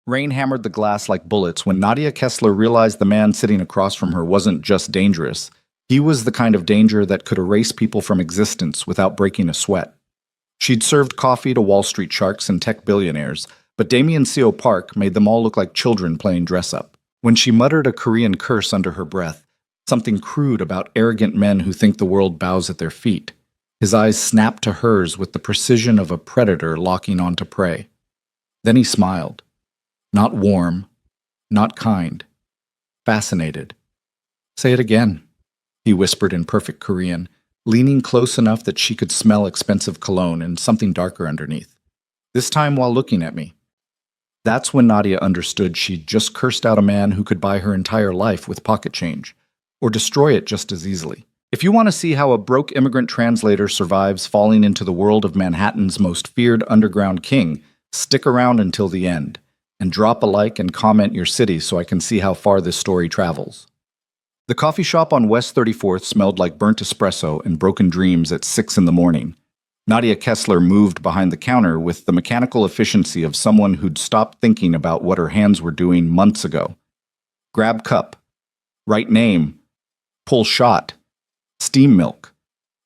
Rain hammered the glass like bullets when Nadia Kessler realized the man sitting across from her wasn't just dangerous. He was the kind of danger that could erase people from existence without breaking a sweat. She'd served coffee to Wall Street sharks and tech billionaires, but Damien Seo Park made them all look like children playing dress-up. When she muttered a Korean curse under her breath, something crude about arrogant men who think the world bows at their feet, his eyes snapped to hers with the precision of a predator locking onto prey. Then he smiled. Not warm, not kind, fascinated. "Say it again," he whispered in perfect Korean, leaning close enough that she could smell expensive cologne and something darker underneath. "This time while looking at me." That's when Nadia understood she'd just cursed out a man who could buy her entire life with pocket change, or destroy it just as easily. If you want to see how a broke immigrant translator survives falling into the world of Manhattan's most feared underground king, stick around until the end, and drop a like and comment your city so I can see how far this story travels. The coffee shop on West 34th smelled like burnt espresso and broken dreams at 6 in the morning. Nadia Kessler moved behind the counter with the mechanical efficiency of someone who'd stopped thinking about what her hands were doing months ago. Grab cup. Write name. Pull shot. Steam milk.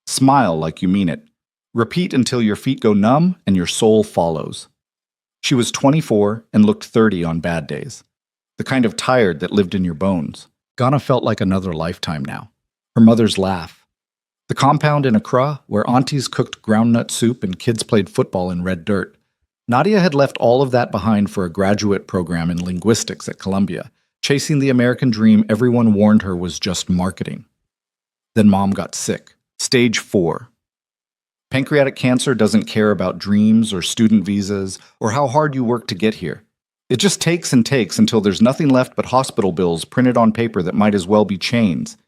Smile like you mean it. Repeat until your feet go numb and your soul follows. She was 24 and looked 30 on bad days. The kind of tired that lived in your bones. Ghana felt like another lifetime now. Her mother's laugh. The compound in Accra, where aunties cooked groundnut soup and kids played football in red dirt. Nadia had left all of that behind for a graduate program in linguistics at Columbia, chasing the American dream everyone warned her was just marketing. Then Mom got sick. Stage 4. Pancreatic cancer doesn't care about dreams or student visas or how hard you work to get here. It just takes and takes until there's nothing left but hospital bills printed on paper that might as well be chains.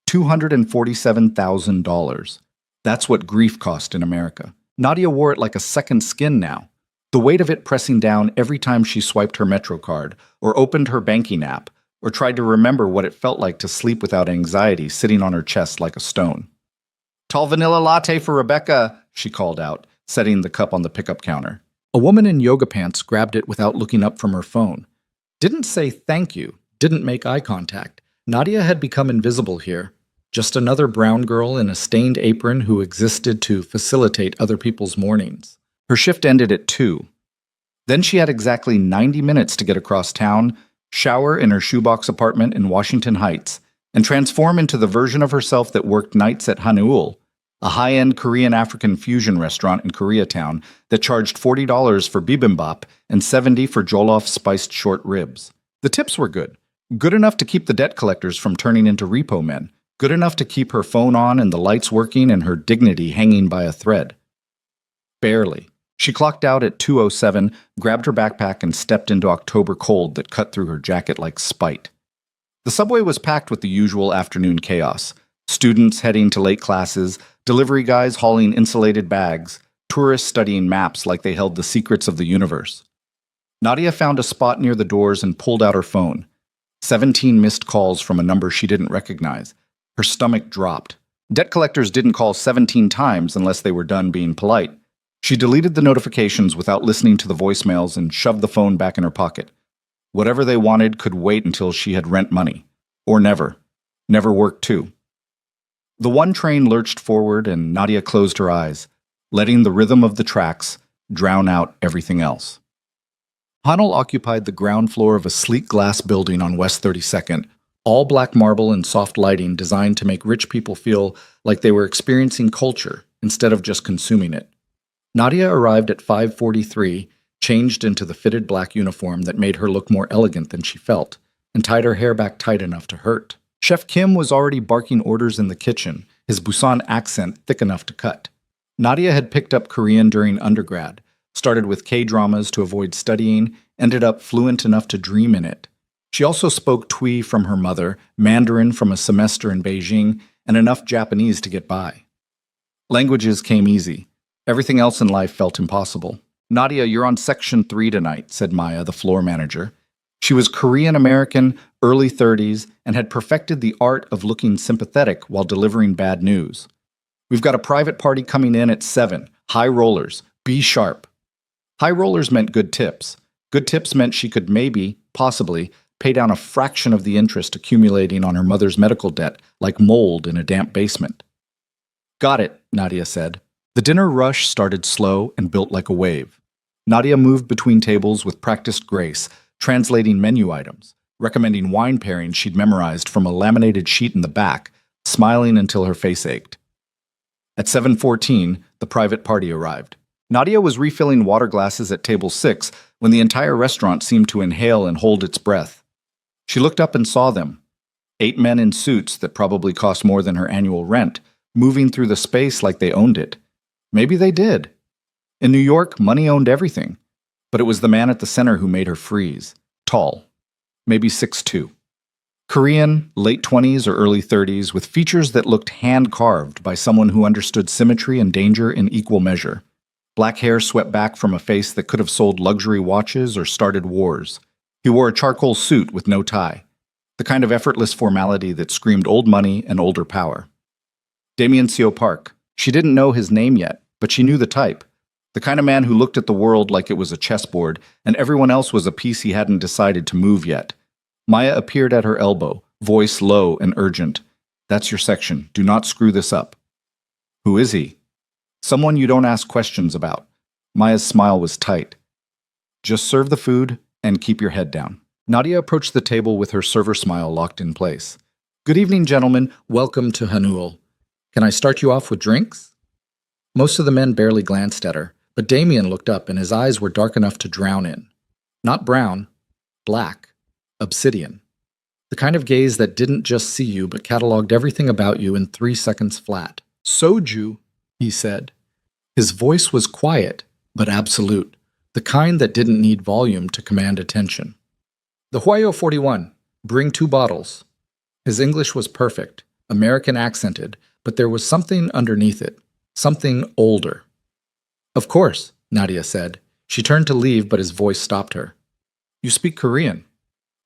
$247,000. That's what grief cost in America. Nadia wore it like a second skin now, the weight of it pressing down every time she swiped her Metro card or opened her banking app or tried to remember what it felt like to sleep without anxiety sitting on her chest like a stone. "Tall vanilla latte for Rebecca," she called out, setting the cup on the pickup counter. A woman in yoga pants grabbed it without looking up from her phone. Didn't say thank you, didn't make eye contact. Nadia had become invisible here. Just another brown girl in a stained apron who existed to facilitate other people's mornings. Her shift ended at 2. Then she had exactly 90 minutes to get across town, shower in her shoebox apartment in Washington Heights, and transform into the version of herself that worked nights at Haneul, a high-end Korean-African fusion restaurant in Koreatown that charged $40 for bibimbap and $70 for jollof spiced short ribs. The tips were good. Good enough to keep the debt collectors from turning into repo men. Good enough to keep her phone on and the lights working and her dignity hanging by a thread. Barely. She clocked out at 2:07, grabbed her backpack, and stepped into October cold that cut through her jacket like spite. The subway was packed with the usual afternoon chaos. Students heading to late classes, delivery guys hauling insulated bags, tourists studying maps like they held the secrets of the universe. Nadia found a spot near the doors and pulled out her phone. 17 missed calls from a number she didn't recognize. Her stomach dropped. Debt collectors didn't call 17 times unless they were done being polite. She deleted the notifications without listening to the voicemails and shoved the phone back in her pocket. Whatever they wanted could wait until she had rent money. Or never. Never worked too. The one train lurched forward and Nadia closed her eyes, letting the rhythm of the tracks drown out everything else. Hanel occupied the ground floor of a sleek glass building on West 32nd, all black marble and soft lighting designed to make rich people feel like they were experiencing culture instead of just consuming it. Nadia arrived at 5:43, changed into the fitted black uniform that made her look more elegant than she felt, and tied her hair back tight enough to hurt. Chef Kim was already barking orders in the kitchen, his Busan accent thick enough to cut. Nadia had picked up Korean during undergrad, started with K-dramas to avoid studying, ended up fluent enough to dream in it. She also spoke Twi from her mother, Mandarin from a semester in Beijing, and enough Japanese to get by. Languages came easy. Everything else in life felt impossible. "Nadia, you're on Section 3 tonight," said Maya, the floor manager. She was Korean-American, early 30s, and had perfected the art of looking sympathetic while delivering bad news. "We've got a private party coming in at 7. High rollers. Be sharp." High rollers meant good tips. Good tips meant she could maybe, possibly, pay down a fraction of the interest accumulating on her mother's medical debt, like mold in a damp basement. Got it, Nadia said. The dinner rush started slow and built like a wave. Nadia moved between tables with practiced grace, translating menu items, recommending wine pairings she'd memorized from a laminated sheet in the back, smiling until her face ached. At 7:14, the private party arrived. Nadia was refilling water glasses at table 6 when the entire restaurant seemed to inhale and hold its breath. She looked up and saw them. 8 men in suits that probably cost more than her annual rent, moving through the space like they owned it. Maybe they did. In New York, money owned everything. But it was the man at the center who made her freeze. Tall. Maybe 6'2". Korean, late 20s or early 30s, with features that looked hand-carved by someone who understood symmetry and danger in equal measure. Black hair swept back from a face that could have sold luxury watches or started wars. He wore a charcoal suit with no tie. The kind of effortless formality that screamed old money and older power. Damien Seo Park. She didn't know his name yet, but she knew the type. The kind of man who looked at the world like it was a chessboard, and everyone else was a piece he hadn't decided to move yet. Maya appeared at her elbow, voice low and urgent. That's your section. Do not screw this up. Who is he? Someone you don't ask questions about. Maya's smile was tight. Just serve the food and keep your head down. Nadia approached the table with her server smile locked in place. Good evening, gentlemen. Welcome to Hanul. Can I start you off with drinks? Most of the men barely glanced at her, but Damien looked up and his eyes were dark enough to drown in. Not brown, black, obsidian. The kind of gaze that didn't just see you but cataloged everything about you in 3 seconds flat. Soju, he said. His voice was quiet, but absolute, the kind that didn't need volume to command attention. The Huayo 41, bring 2 bottles. His English was perfect, American accented, but there was something underneath it, something older. Of course, Nadia said. She turned to leave, but his voice stopped her. You speak Korean?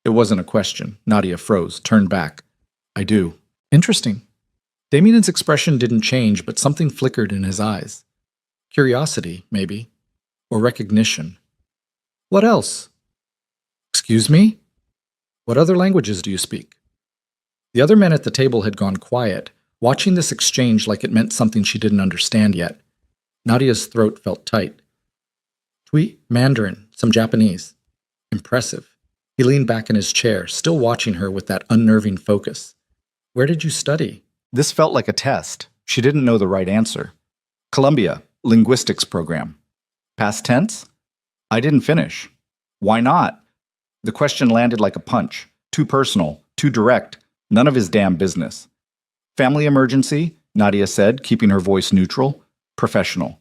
It wasn't a question. Nadia froze, turned back. I do. Interesting. Damien's expression didn't change, but something flickered in his eyes. Curiosity, maybe. Or recognition. What else? Excuse me? What other languages do you speak? The other men at the table had gone quiet, watching this exchange like it meant something she didn't understand yet. Nadia's throat felt tight. Twi, Mandarin, some Japanese. Impressive. He leaned back in his chair, still watching her with that unnerving focus. Where did you study? This felt like a test. She didn't know the right answer. Columbia, linguistics program. Past tense? I didn't finish. Why not? The question landed like a punch. Too personal, too direct, none of his damn business. Family emergency, Nadia said, keeping her voice neutral. Professional.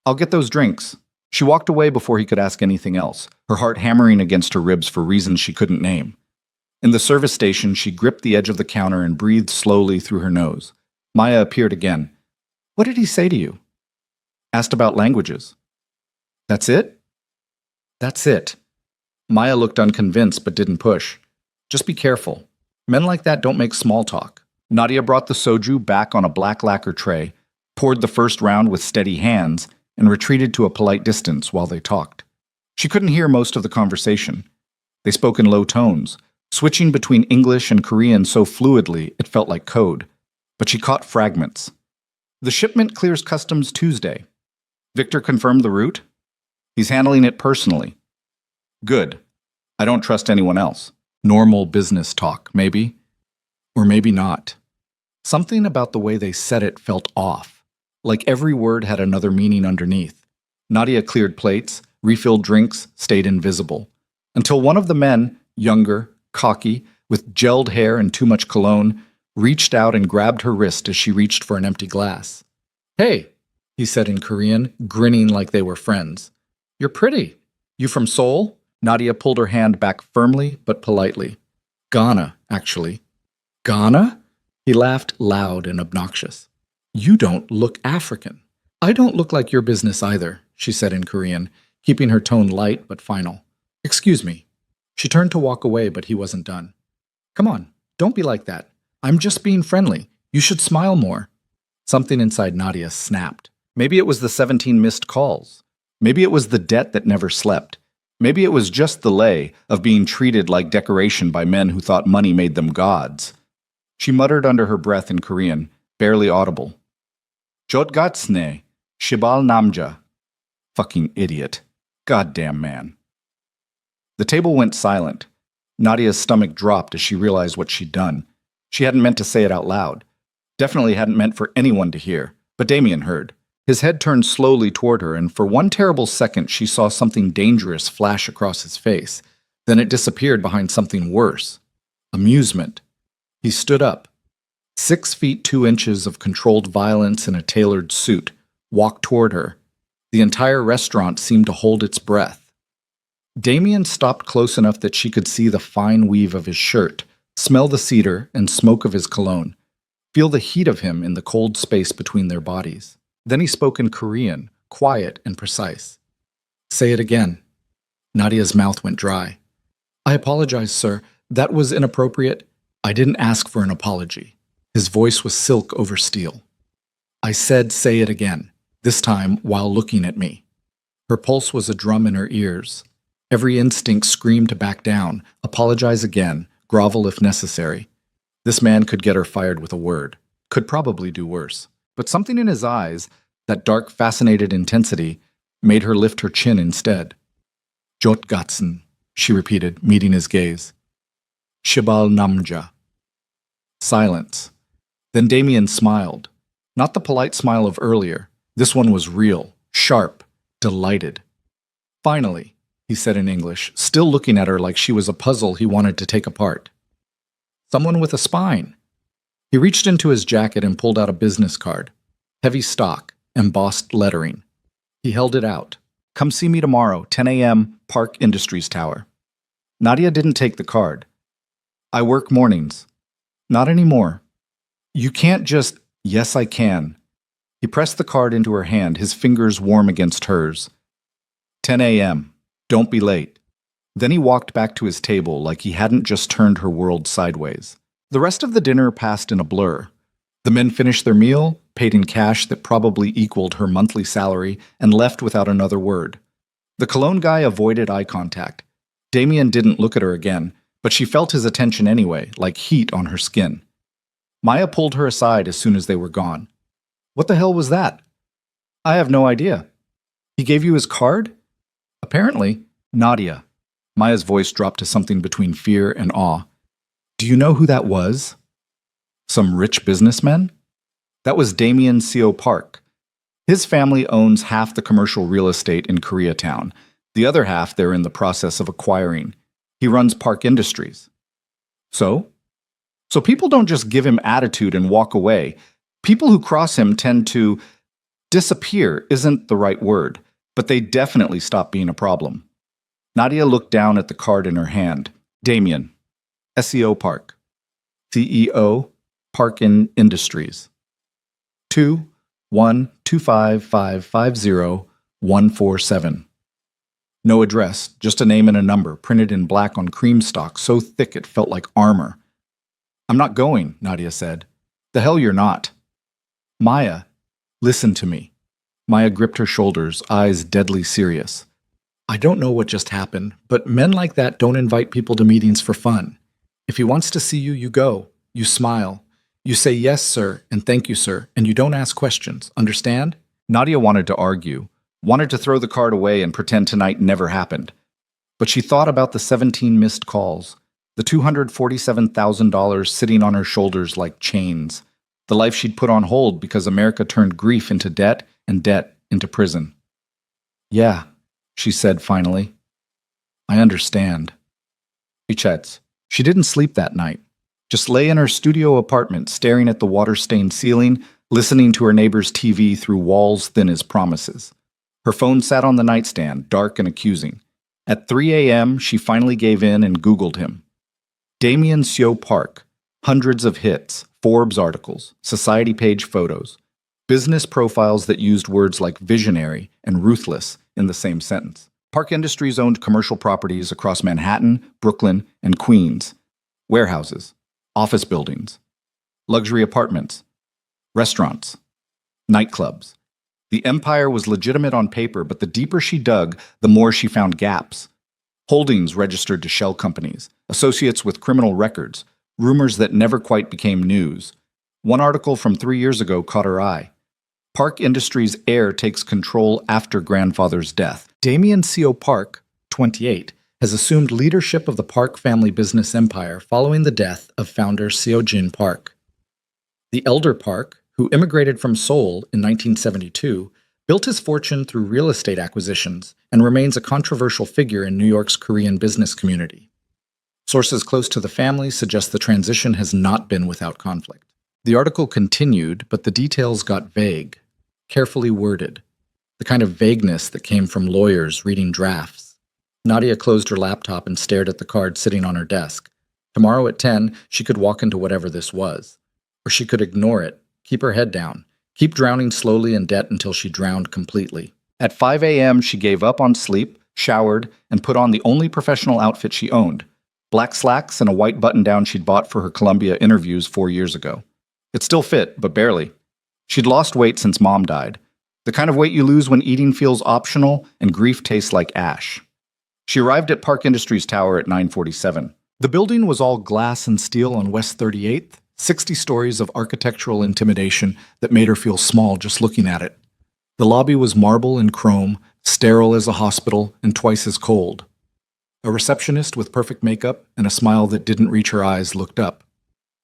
I'll get those drinks. She walked away before he could ask anything else, her heart hammering against her ribs for reasons she couldn't name. In the service station, she gripped the edge of the counter and breathed slowly through her nose. Maya appeared again. What did he say to you? Asked about languages. That's it? That's it. Maya looked unconvinced but didn't push. Just be careful. Men like that don't make small talk. Nadia brought the soju back on a black lacquer tray, poured the first round with steady hands, and retreated to a polite distance while they talked. She couldn't hear most of the conversation. They spoke in low tones, switching between English and Korean so fluidly it felt like code. But she caught fragments. The shipment clears customs Tuesday. Victor confirmed the route? He's handling it personally. Good. I don't trust anyone else. Normal business talk, maybe. Or maybe not. Something about the way they said it felt off. Like every word had another meaning underneath. Nadia cleared plates, refilled drinks, stayed invisible. Until one of the men, younger, cocky, with gelled hair and too much cologne, reached out and grabbed her wrist as she reached for an empty glass. Hey, he said in Korean, grinning like they were friends. You're pretty. You from Seoul? Nadia pulled her hand back firmly but politely. Ghana, actually. Ghana? He laughed loud and obnoxious. You don't look African. I don't look like your business either, she said in Korean, keeping her tone light but final. Excuse me. She turned to walk away, but he wasn't done. Come on, don't be like that. I'm just being friendly. You should smile more. Something inside Nadia snapped. Maybe it was the 17 missed calls. Maybe it was the debt that never slept. Maybe it was just the lay of being treated like decoration by men who thought money made them gods. She muttered under her breath in Korean, barely audible. Jotgatsne, Shibal Namja. Fucking idiot. Goddamn man. The table went silent. Nadia's stomach dropped as she realized what she'd done. She hadn't meant to say it out loud. Definitely hadn't meant for anyone to hear, but Damien heard. His head turned slowly toward her, and for one terrible second she saw something dangerous flash across his face. Then it disappeared behind something worse. Amusement. He stood up. 6 feet 2 inches of controlled violence in a tailored suit, walked toward her. The entire restaurant seemed to hold its breath. Damien stopped close enough that she could see the fine weave of his shirt, smell the cedar and smoke of his cologne, feel the heat of him in the cold space between their bodies. Then he spoke in Korean, quiet and precise. Say it again. Nadia's mouth went dry. I apologize, sir. That was inappropriate. I didn't ask for an apology. His voice was silk over steel. I said say it again, this time while looking at me. Her pulse was a drum in her ears. Every instinct screamed to back down, apologize again, grovel if necessary. This man could get her fired with a word, could probably do worse. But something in his eyes, that dark, fascinated intensity, made her lift her chin instead. Jotgatsen, she repeated, meeting his gaze. Shibal Namja. Silence. Then Damien smiled. Not the polite smile of earlier. This one was real, sharp, delighted. Finally, he said in English, still looking at her like she was a puzzle he wanted to take apart. Someone with a spine. He reached into his jacket and pulled out a business card. Heavy stock, embossed lettering. He held it out. Come see me tomorrow, 10 a.m., Park Industries Tower. Nadia didn't take the card. I work mornings. Not anymore. You can't just, yes, I can. He pressed the card into her hand, his fingers warm against hers. 10 a.m. Don't be late. Then he walked back to his table like he hadn't just turned her world sideways. The rest of the dinner passed in a blur. The men finished their meal, paid in cash that probably equaled her monthly salary, and left without another word. The cologne guy avoided eye contact. Damien didn't look at her again, but she felt his attention anyway, like heat on her skin. Maya pulled her aside as soon as they were gone. What the hell was that? I have no idea. He gave you his card? Apparently. Nadia. Maya's voice dropped to something between fear and awe. Do you know who that was? Some rich businessman? That was Damien C.O. Park. His family owns half the commercial real estate in Koreatown. The other half they're in the process of acquiring. He runs Park Industries. So people don't just give him attitude and walk away. People who cross him tend to disappear isn't the right word, but they definitely stop being a problem. Nadia looked down at the card in her hand. Damien. SEO Park. CEO Park Industries. 2125550-147. No address, just a name and a number, printed in black on cream stock, so thick it felt like armor. I'm not going, Nadia said. The hell you're not. Maya, listen to me. Maya gripped her shoulders, eyes deadly serious. I don't know what just happened, but men like that don't invite people to meetings for fun. If he wants to see you, you go. You smile. You say yes, sir, and thank you, sir, and you don't ask questions. Understand? Nadia wanted to argue, wanted to throw the card away and pretend tonight never happened. But she thought about the 17 missed calls, the $247,000 sitting on her shoulders like chains, the life she'd put on hold because America turned grief into debt and debt into prison. Yeah, she said finally. I understand. Bichets. She didn't sleep that night. Just lay in her studio apartment staring at the water-stained ceiling, listening to her neighbor's TV through walls thin as promises. Her phone sat on the nightstand, dark and accusing. At 3 a.m., she finally gave in and Googled him. Damien C.O. Park. Hundreds of hits, Forbes articles, society page photos, business profiles that used words like visionary and ruthless in the same sentence. Park Industries owned commercial properties across Manhattan, Brooklyn, and Queens. Warehouses, office buildings, luxury apartments, restaurants, nightclubs. The empire was legitimate on paper, but the deeper she dug, the more she found gaps. Holdings registered to shell companies, associates with criminal records, rumors that never quite became news. One article from 3 years ago caught her eye. Park Industries' heir takes control after grandfather's death. Damien C.O. Park, 28, has assumed leadership of the Park family business empire following the death of founder Seo-jin Park. The elder Park, who immigrated from Seoul in 1972, built his fortune through real estate acquisitions and remains a controversial figure in New York's Korean business community. Sources close to the family suggest the transition has not been without conflict. The article continued, but the details got vague, carefully worded, the kind of vagueness that came from lawyers reading drafts. Nadia closed her laptop and stared at the card sitting on her desk. Tomorrow at 10, she could walk into whatever this was. Or she could ignore it, keep her head down, keep drowning slowly in debt until she drowned completely. At 5 a.m., she gave up on sleep, showered, and put on the only professional outfit she owned, black slacks and a white button-down she'd bought for her Columbia interviews 4 years ago. It still fit, but barely. She'd lost weight since Mom died, the kind of weight you lose when eating feels optional and grief tastes like ash. She arrived at Park Industries Tower at 9:47. The building was all glass and steel on West 38th, 60 stories of architectural intimidation that made her feel small just looking at it. The lobby was marble and chrome, sterile as a hospital, and twice as cold. A receptionist with perfect makeup and a smile that didn't reach her eyes looked up.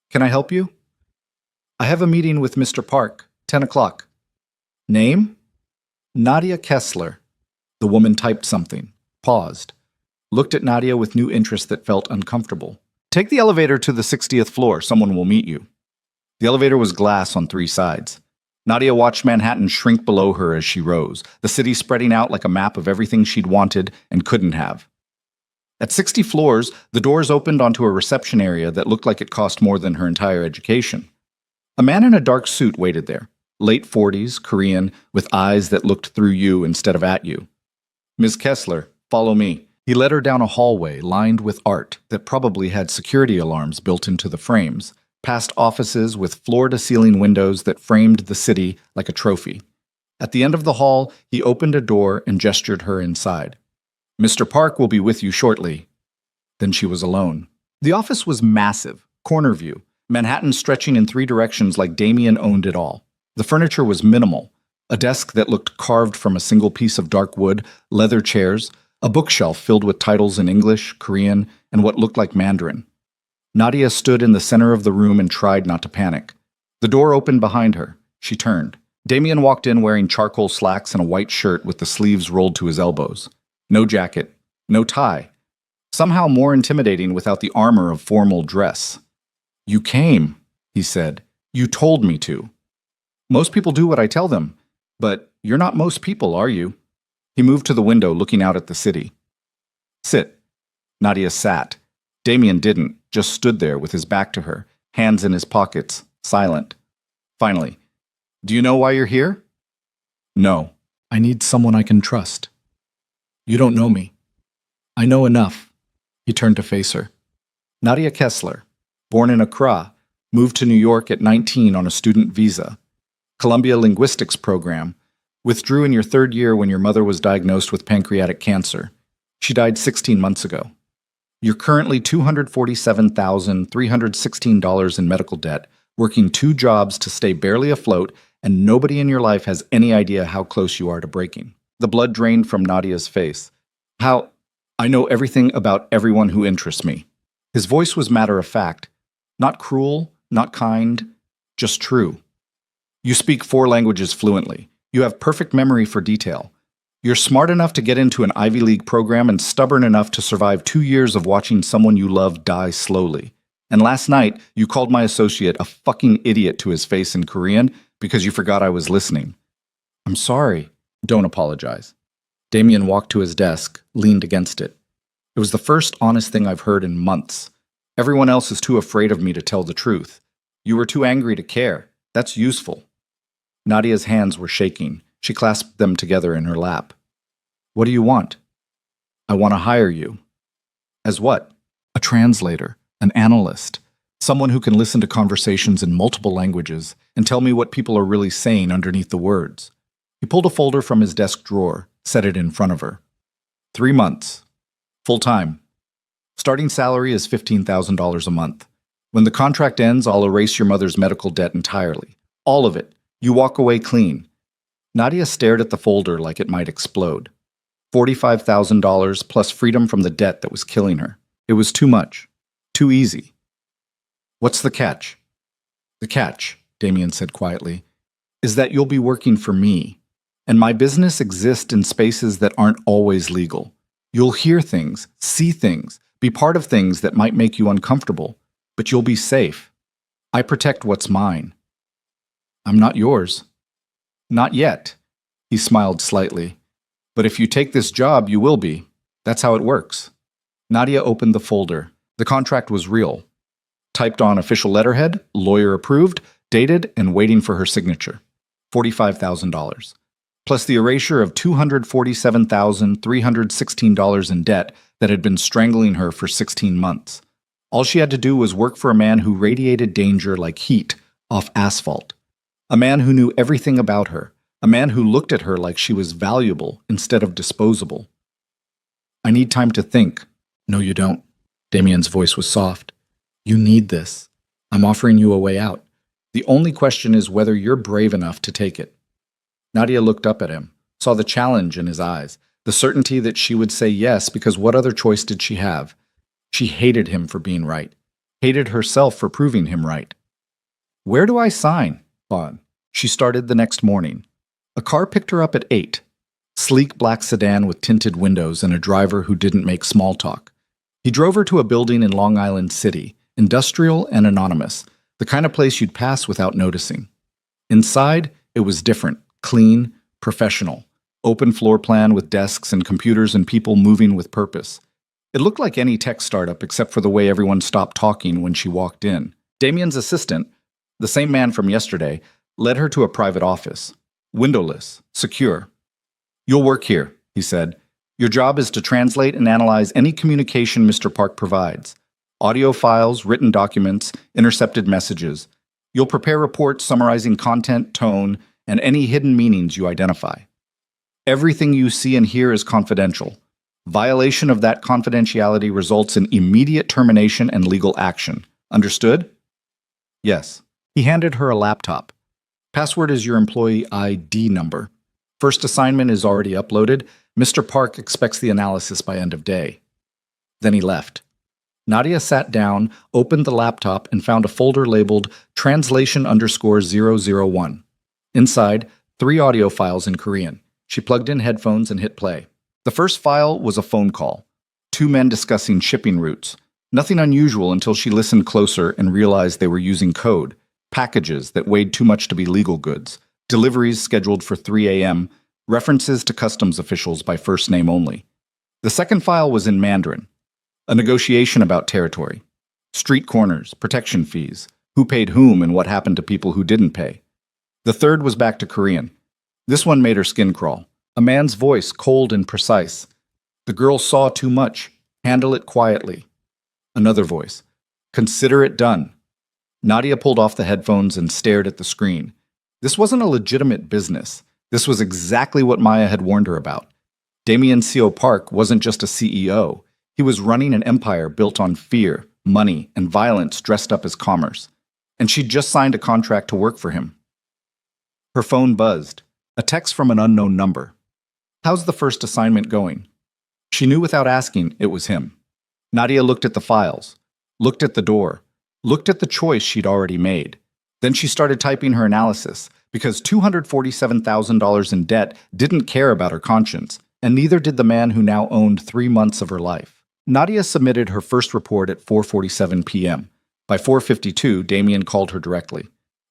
"Can I help you?" "I have a meeting with Mr. Park, 10 o'clock. "Name?" "Nadia Kessler." The woman typed something, paused, looked at Nadia with new interest that felt uncomfortable. "Take the elevator to the 60th floor. Someone will meet you." The elevator was glass on 3 sides. Nadia watched Manhattan shrink below her as she rose, the city spreading out like a map of everything she'd wanted and couldn't have. At 60 floors, the doors opened onto a reception area that looked like it cost more than her entire education. A man in a dark suit waited there, late 40s, Korean, with eyes that looked through you instead of at you. "Ms. Kessler, follow me." He led her down a hallway lined with art that probably had security alarms built into the frames, past offices with floor-to-ceiling windows that framed the city like a trophy. At the end of the hall, he opened a door and gestured her inside. "Mr. Park will be with you shortly." Then she was alone. The office was massive, corner view, Manhattan stretching in 3 directions like Damien owned it all. The furniture was minimal, a desk that looked carved from a single piece of dark wood, leather chairs, a bookshelf filled with titles in English, Korean, and what looked like Mandarin. Nadia stood in the center of the room and tried not to panic. The door opened behind her. She turned. Damien walked in wearing charcoal slacks and a white shirt with the sleeves rolled to his elbows. No jacket, no tie. Somehow more intimidating without the armor of formal dress. "You came," he said. "You told me to." "Most people do what I tell them, but you're not most people, are you?" He moved to the window, looking out at the city. "Sit." Nadia sat. Damien didn't, just stood there with his back to her, hands in his pockets, silent. Finally, "Do you know why you're here?" "No. I need someone I can trust." "You don't know me." "I know enough." He turned to face her. Nadia Kessler, born in Accra, moved to New York at 19 on a student visa. Columbia Linguistics program. Withdrew in your 3rd year when your mother was diagnosed with pancreatic cancer. She died 16 months ago. You're currently $247,316 in medical debt, working 2 jobs to stay barely afloat, and nobody in your life has any idea how close you are to breaking. The blood drained from Nadia's face. "How? I know everything about everyone who interests me." His voice was matter-of-fact. Not cruel, not kind, just true. "You speak 4 languages fluently. You have perfect memory for detail. You're smart enough to get into an Ivy League program and stubborn enough to survive 2 years of watching someone you love die slowly. And last night, you called my associate a fucking idiot to his face in Korean because you forgot I was listening." "I'm sorry." "Don't apologize." Damien walked to his desk, leaned against it. "It was the first honest thing I've heard in months. Everyone else is too afraid of me to tell the truth. You were too angry to care. That's useful." Nadia's hands were shaking. She clasped them together in her lap. "What do you want?" "I want to hire you." "As what?" "A translator, an analyst, someone who can listen to conversations in multiple languages and tell me what people are really saying underneath the words." He pulled a folder from his desk drawer, set it in front of her. 3 months. Full-time. Starting salary is $15,000 a month. When the contract ends, I'll erase your mother's medical debt entirely. All of it. You walk away clean. Nadia stared at the folder like it might explode. $45,000 plus freedom from the debt that was killing her. It was too much. Too easy. What's the catch? The catch, Damien said quietly, is that you'll be working for me. And my business exists in spaces that aren't always legal. You'll hear things, see things, be part of things that might make you uncomfortable, but you'll be safe. I protect what's mine. I'm not yours. Not yet. He smiled slightly. But if you take this job, you will be. That's how it works. Nadia opened the folder. The contract was real. Typed on official letterhead, lawyer approved, dated, and waiting for her signature. $45,000. Plus the erasure of $247,316 in debt that had been strangling her for 16 months. All she had to do was work for a man who radiated danger like heat off asphalt. A man who knew everything about her. A man who looked at her like she was valuable instead of disposable. I need time to think. No, you don't. Damien's voice was soft. You need this. I'm offering you a way out. The only question is whether you're brave enough to take it. Nadia looked up at him, saw the challenge in his eyes, the certainty that she would say yes because what other choice did she have? She hated him for being right, hated herself for proving him right. Where do I sign? Bon. She started the next morning. A car picked her up at 8. Sleek black sedan with tinted windows and a driver who didn't make small talk. He drove her to a building in Long Island City, industrial and anonymous, the kind of place you'd pass without noticing. Inside, it was different, clean, professional. Open floor plan with desks and computers and people moving with purpose. It looked like any tech startup except for the way everyone stopped talking when she walked in. Damien's assistant, the same man from yesterday, led her to a private office. Windowless, secure. You'll work here, he said. Your job is to translate and analyze any communication Mr. Park provides. Audio files, written documents, intercepted messages. You'll prepare reports summarizing content, tone, and any hidden meanings you identify. Everything you see and hear is confidential. Violation of that confidentiality results in immediate termination and legal action. Understood? Yes. He handed her a laptop. Password is your employee ID number. First assignment is already uploaded. Mr. Park expects the analysis by end of day. Then he left. Nadia sat down, opened the laptop, and found a folder labeled translation_001. Inside, 3 audio files in Korean. She plugged in headphones and hit play. The first file was a phone call. 2 men discussing shipping routes. Nothing unusual until she listened closer and realized they were using code. Packages that weighed too much to be legal goods. Deliveries scheduled for 3 a.m. References to customs officials by first name only. The second file was in Mandarin. A negotiation about territory. Street corners, protection fees. Who paid whom and what happened to people who didn't pay. The third was back to Korean. This one made her skin crawl. A man's voice, cold and precise. The girl saw too much. Handle it quietly. Another voice. Consider it done. Nadia pulled off the headphones and stared at the screen. This wasn't a legitimate business. This was exactly what Maya had warned her about. Damien C.O. Park wasn't just a CEO. He was running an empire built on fear, money, and violence dressed up as commerce. And she'd just signed a contract to work for him. Her phone buzzed. A text from an unknown number. How's the first assignment going? She knew without asking it was him. Nadia looked at the files, looked at the door, looked at the choice she'd already made. Then she started typing her analysis, because $247,000 in debt didn't care about her conscience, and neither did the man who now owned 3 months of her life. Nadia submitted her first report at 4:47 p.m. By 4:52, Damien called her directly.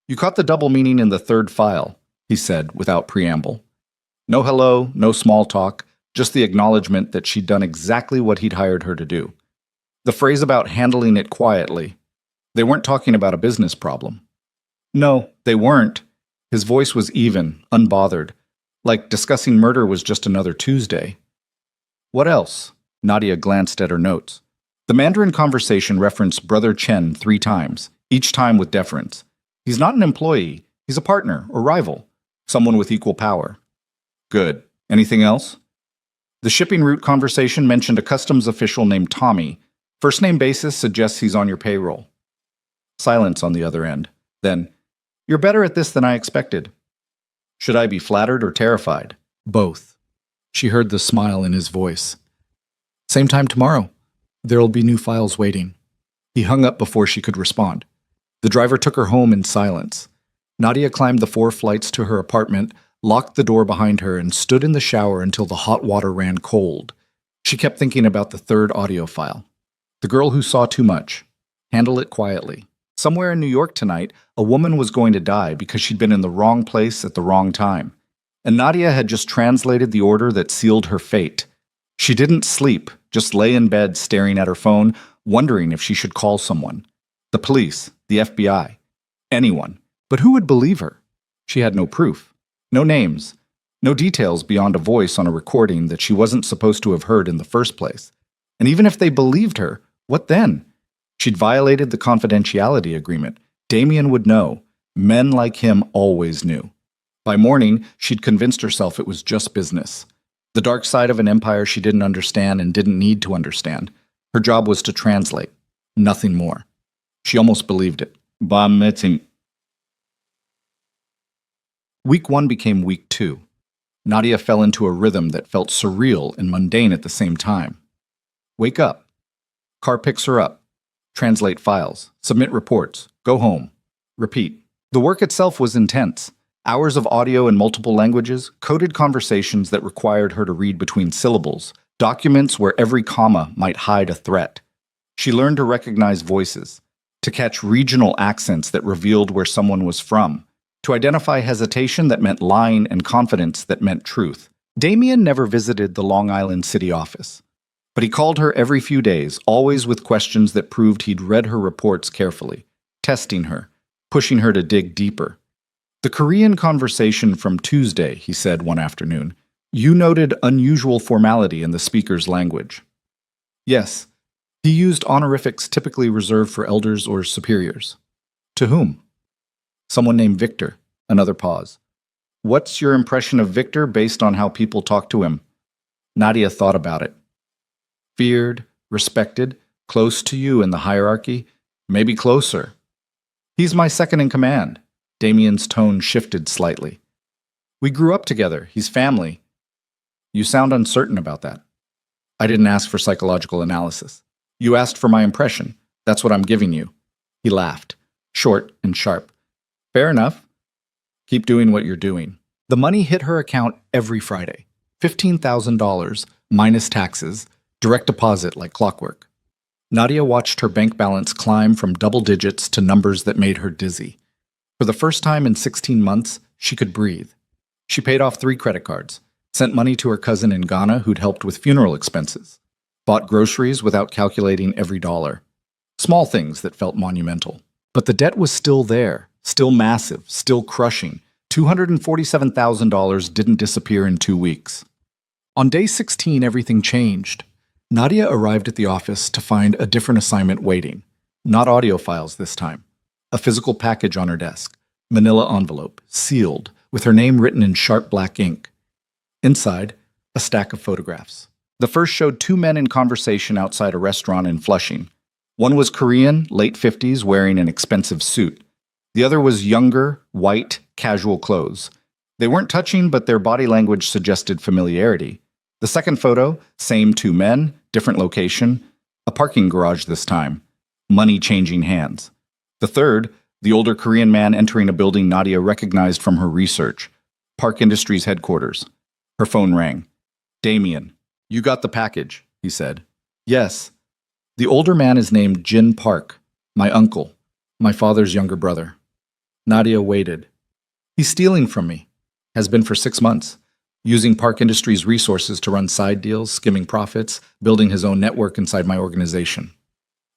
You caught the double meaning in the third file, he said without preamble. No hello, no small talk, just the acknowledgement that she'd done exactly what he'd hired her to do. The phrase about handling it quietly. They weren't talking about a business problem. No, they weren't. His voice was even, unbothered, like discussing murder was just another Tuesday. What else? Nadia glanced at her notes. The Mandarin conversation referenced Brother Chen 3 times, each time with deference. He's not an employee. He's a partner or rival, someone with equal power. Good. Anything else? The shipping route conversation mentioned a customs official named Tommy. First name basis suggests he's on your payroll. Silence on the other end. Then, "You're better at this than I expected." Should I be flattered or terrified? Both. She heard the smile in his voice. Same time tomorrow. There'll be new files waiting. He hung up before she could respond. The driver took her home in silence. Nadia climbed the 4 flights to her apartment, locked the door behind her, and stood in the shower until the hot water ran cold. She kept thinking about the 3rd audio file. The girl who saw too much. Handle it quietly. Somewhere in New York tonight, a woman was going to die because she'd been in the wrong place at the wrong time. And Nadia had just translated the order that sealed her fate. She didn't sleep, just lay in bed staring at her phone, wondering if she should call someone. The police, the FBI, anyone. But who would believe her? She had no proof, no names, no details beyond a voice on a recording that she wasn't supposed to have heard in the first place. And even if they believed her, what then? She'd violated the confidentiality agreement. Damien would know. Men like him always knew. By morning, she'd convinced herself it was just business. The dark side of an empire she didn't understand and didn't need to understand. Her job was to translate, nothing more. She almost believed it. Week 1 became week 2. Nadia fell into a rhythm that felt surreal and mundane at the same time. Wake up. Car picks her up. Translate files. Submit reports. Go home. Repeat. The work itself was intense. Hours of audio in multiple languages, coded conversations that required her to read between syllables, documents where every comma might hide a threat. She learned to recognize voices, to catch regional accents that revealed where someone was from, to identify hesitation that meant lying and confidence that meant truth. Damien never visited the Long Island city office, but he called her every few days, always with questions that proved he'd read her reports carefully, testing her, pushing her to dig deeper. The Korean conversation from Tuesday, he said one afternoon, you noted unusual formality in the speaker's language. Yes, he used honorifics typically reserved for elders or superiors. To whom? Someone named Victor. Another pause. What's your impression of Victor based on how people talk to him? Nadia thought about it. Feared, respected, close to you in the hierarchy, maybe closer. He's my second in command. Damien's tone shifted slightly. We grew up together. He's family. You sound uncertain about that. I didn't ask for psychological analysis. You asked for my impression. That's what I'm giving you. He laughed, short and sharp. Fair enough. Keep doing what you're doing. The money hit her account every Friday. $15,000, minus taxes, direct deposit like clockwork. Nadia watched her bank balance climb from double digits to numbers that made her dizzy. For the first time in 16 months, she could breathe. She paid off 3 credit cards, sent money to her cousin in Ghana who'd helped with funeral expenses, bought groceries without calculating every dollar. Small things that felt monumental. But the debt was still there, still massive, still crushing. $247,000 didn't disappear in 2 weeks. On day 16, everything changed. Nadia arrived at the office to find a different assignment waiting. Not audio files this time. A physical package on her desk, manila envelope, sealed, with her name written in sharp black ink. Inside, a stack of photographs. The first showed 2 men in conversation outside a restaurant in Flushing. One was Korean, late 50s, wearing an expensive suit. The other was younger, white, casual clothes. They weren't touching, but their body language suggested familiarity. The second photo, same 2 men, different location, a parking garage this time. Money changing hands. The third, the older Korean man entering a building Nadia recognized from her research. Park Industries headquarters. Her phone rang. Damien, you got the package, he said. Yes. The older man is named Jin Park, my uncle, my father's younger brother. Nadia waited. He's stealing from me. Has been for 6 months. Using Park Industries resources to run side deals, skimming profits, building his own network inside my organization.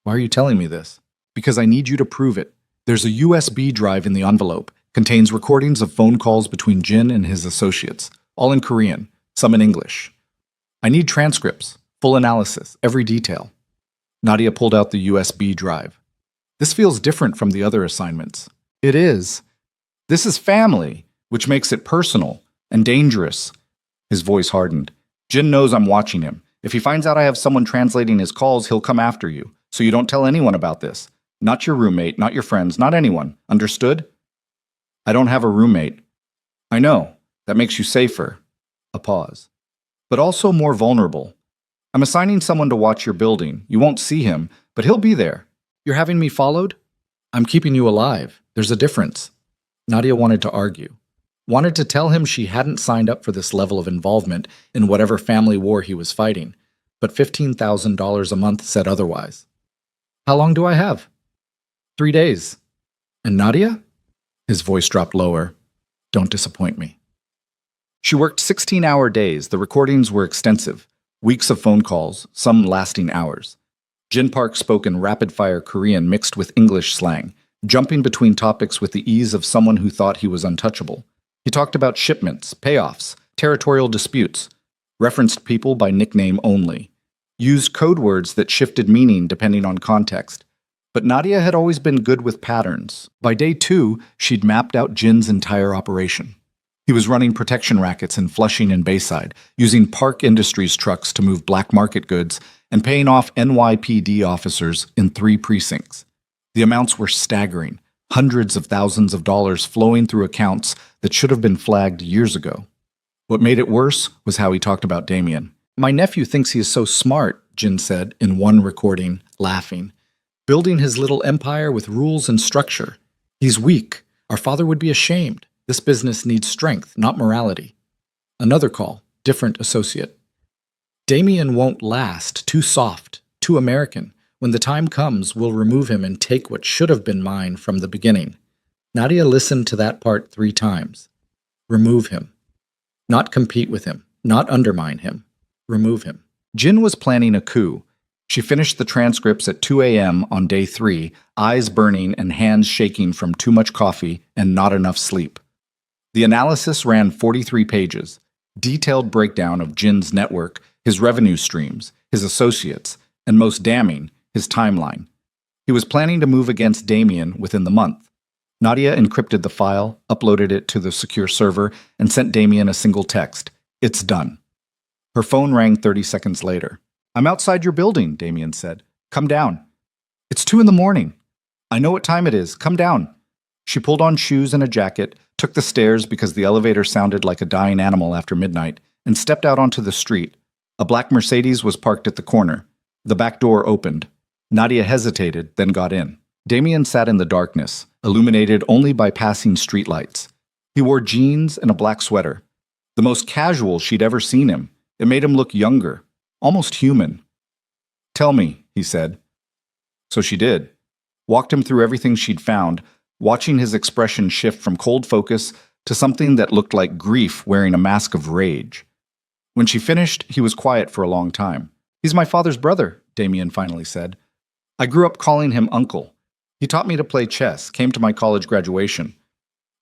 Why are you telling me this? Because I need you to prove it. There's a USB drive in the envelope, contains recordings of phone calls between Jin and his associates, all in Korean, some in English. I need transcripts, full analysis, every detail. Nadia pulled out the USB drive. This feels different from the other assignments. It is. This is family, which makes it personal and dangerous. His voice hardened. Jin knows I'm watching him. If he finds out I have someone translating his calls, he'll come after you. So you don't tell anyone about this. Not your roommate, not your friends, not anyone. Understood? I don't have a roommate. I know. That makes you safer. A pause. But also more vulnerable. I'm assigning someone to watch your building. You won't see him, but he'll be there. You're having me followed? I'm keeping you alive. There's a difference. Nadia wanted to argue. Wanted to tell him she hadn't signed up for this level of involvement in whatever family war he was fighting, but $15,000 a month said otherwise. How long do I have? 3 days. And Nadia? His voice dropped lower. Don't disappoint me. She worked 16-hour days. The recordings were extensive. Weeks of phone calls, some lasting hours. Jin Park spoke in rapid-fire Korean mixed with English slang, jumping between topics with the ease of someone who thought he was untouchable. He talked about shipments, payoffs, territorial disputes, referenced people by nickname only, used code words that shifted meaning depending on context. But Nadia had always been good with patterns. By day 2, she'd mapped out Jin's entire operation. He was running protection rackets in Flushing and Bayside, using Park Industries trucks to move black market goods, and paying off NYPD officers in 3 precincts. The amounts were staggering, hundreds of thousands of dollars flowing through accounts that should have been flagged years ago. What made it worse was how he talked about Damien. My nephew thinks he is so smart, Jin said in one recording, laughing. Building his little empire with rules and structure. He's weak. Our father would be ashamed. This business needs strength, not morality. Another call, different associate. Damien won't last, too soft, too American. When the time comes, we'll remove him and take what should have been mine from the beginning. Nadia listened to that part 3 times. Remove him. Not compete with him, not undermine him. Remove him. Jin was planning a coup. She finished the transcripts at 2 a.m. on day 3, eyes burning and hands shaking from too much coffee and not enough sleep. The analysis ran 43 pages, detailed breakdown of Jin's network, his revenue streams, his associates, and most damning, his timeline. He was planning to move against Damien within the month. Nadia encrypted the file, uploaded it to the secure server, and sent Damien a single text. It's done. Her phone rang 30 seconds later. I'm outside your building, Damien said. Come down. It's 2 a.m. I know what time it is. Come down. She pulled on shoes and a jacket, took the stairs because the elevator sounded like a dying animal after midnight, and stepped out onto the street. A black Mercedes was parked at the corner. The back door opened. Nadia hesitated, then got in. Damien sat in the darkness, illuminated only by passing streetlights. He wore jeans and a black sweater. The most casual she'd ever seen him. It made him look younger, almost human. Tell me, he said. So she did. Walked him through everything she'd found, watching his expression shift from cold focus to something that looked like grief wearing a mask of rage. When she finished, he was quiet for a long time. He's my father's brother, Damien finally said. I grew up calling him uncle. He taught me to play chess, came to my college graduation.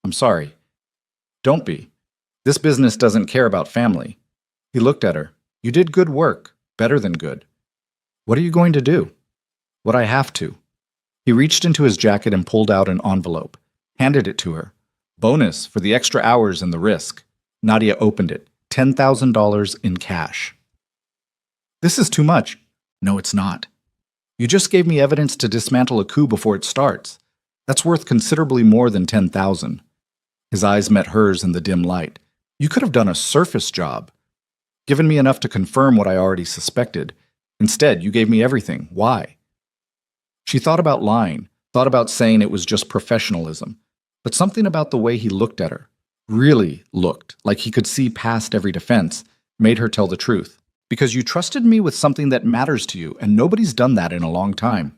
I'm sorry. Don't be. This business doesn't care about family. He looked at her. You did good work, better than good. What are you going to do? What I have to. He reached into his jacket and pulled out an envelope, handed it to her. Bonus for the extra hours and the risk. Nadia opened it. $10,000 in cash. This is too much. No, it's not. You just gave me evidence to dismantle a coup before it starts. That's worth considerably more than $10,000. His eyes met hers in the dim light. You could have done a surface job. Given me enough to confirm what I already suspected. Instead, you gave me everything. Why? She thought about lying, thought about saying it was just professionalism. But something about the way he looked at her, really looked like he could see past every defense, made her tell the truth. Because you trusted me with something that matters to you, and nobody's done that in a long time.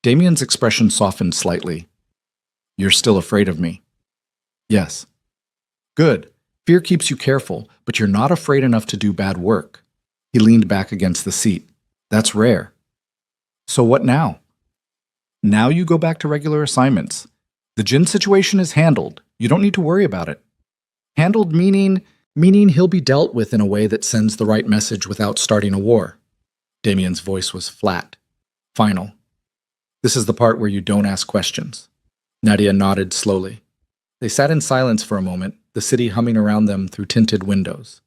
Damien's expression softened slightly. You're still afraid of me. Yes. Good. Fear keeps you careful, but you're not afraid enough to do bad work. He leaned back against the seat. That's rare. So what now? Now you go back to regular assignments. The Jin situation is handled. You don't need to worry about it. Handled meaning he'll be dealt with in a way that sends the right message without starting a war. Damien's voice was flat, final. This is the part where you don't ask questions. Nadia nodded slowly. They sat in silence for a moment, the city humming around them through tinted windows.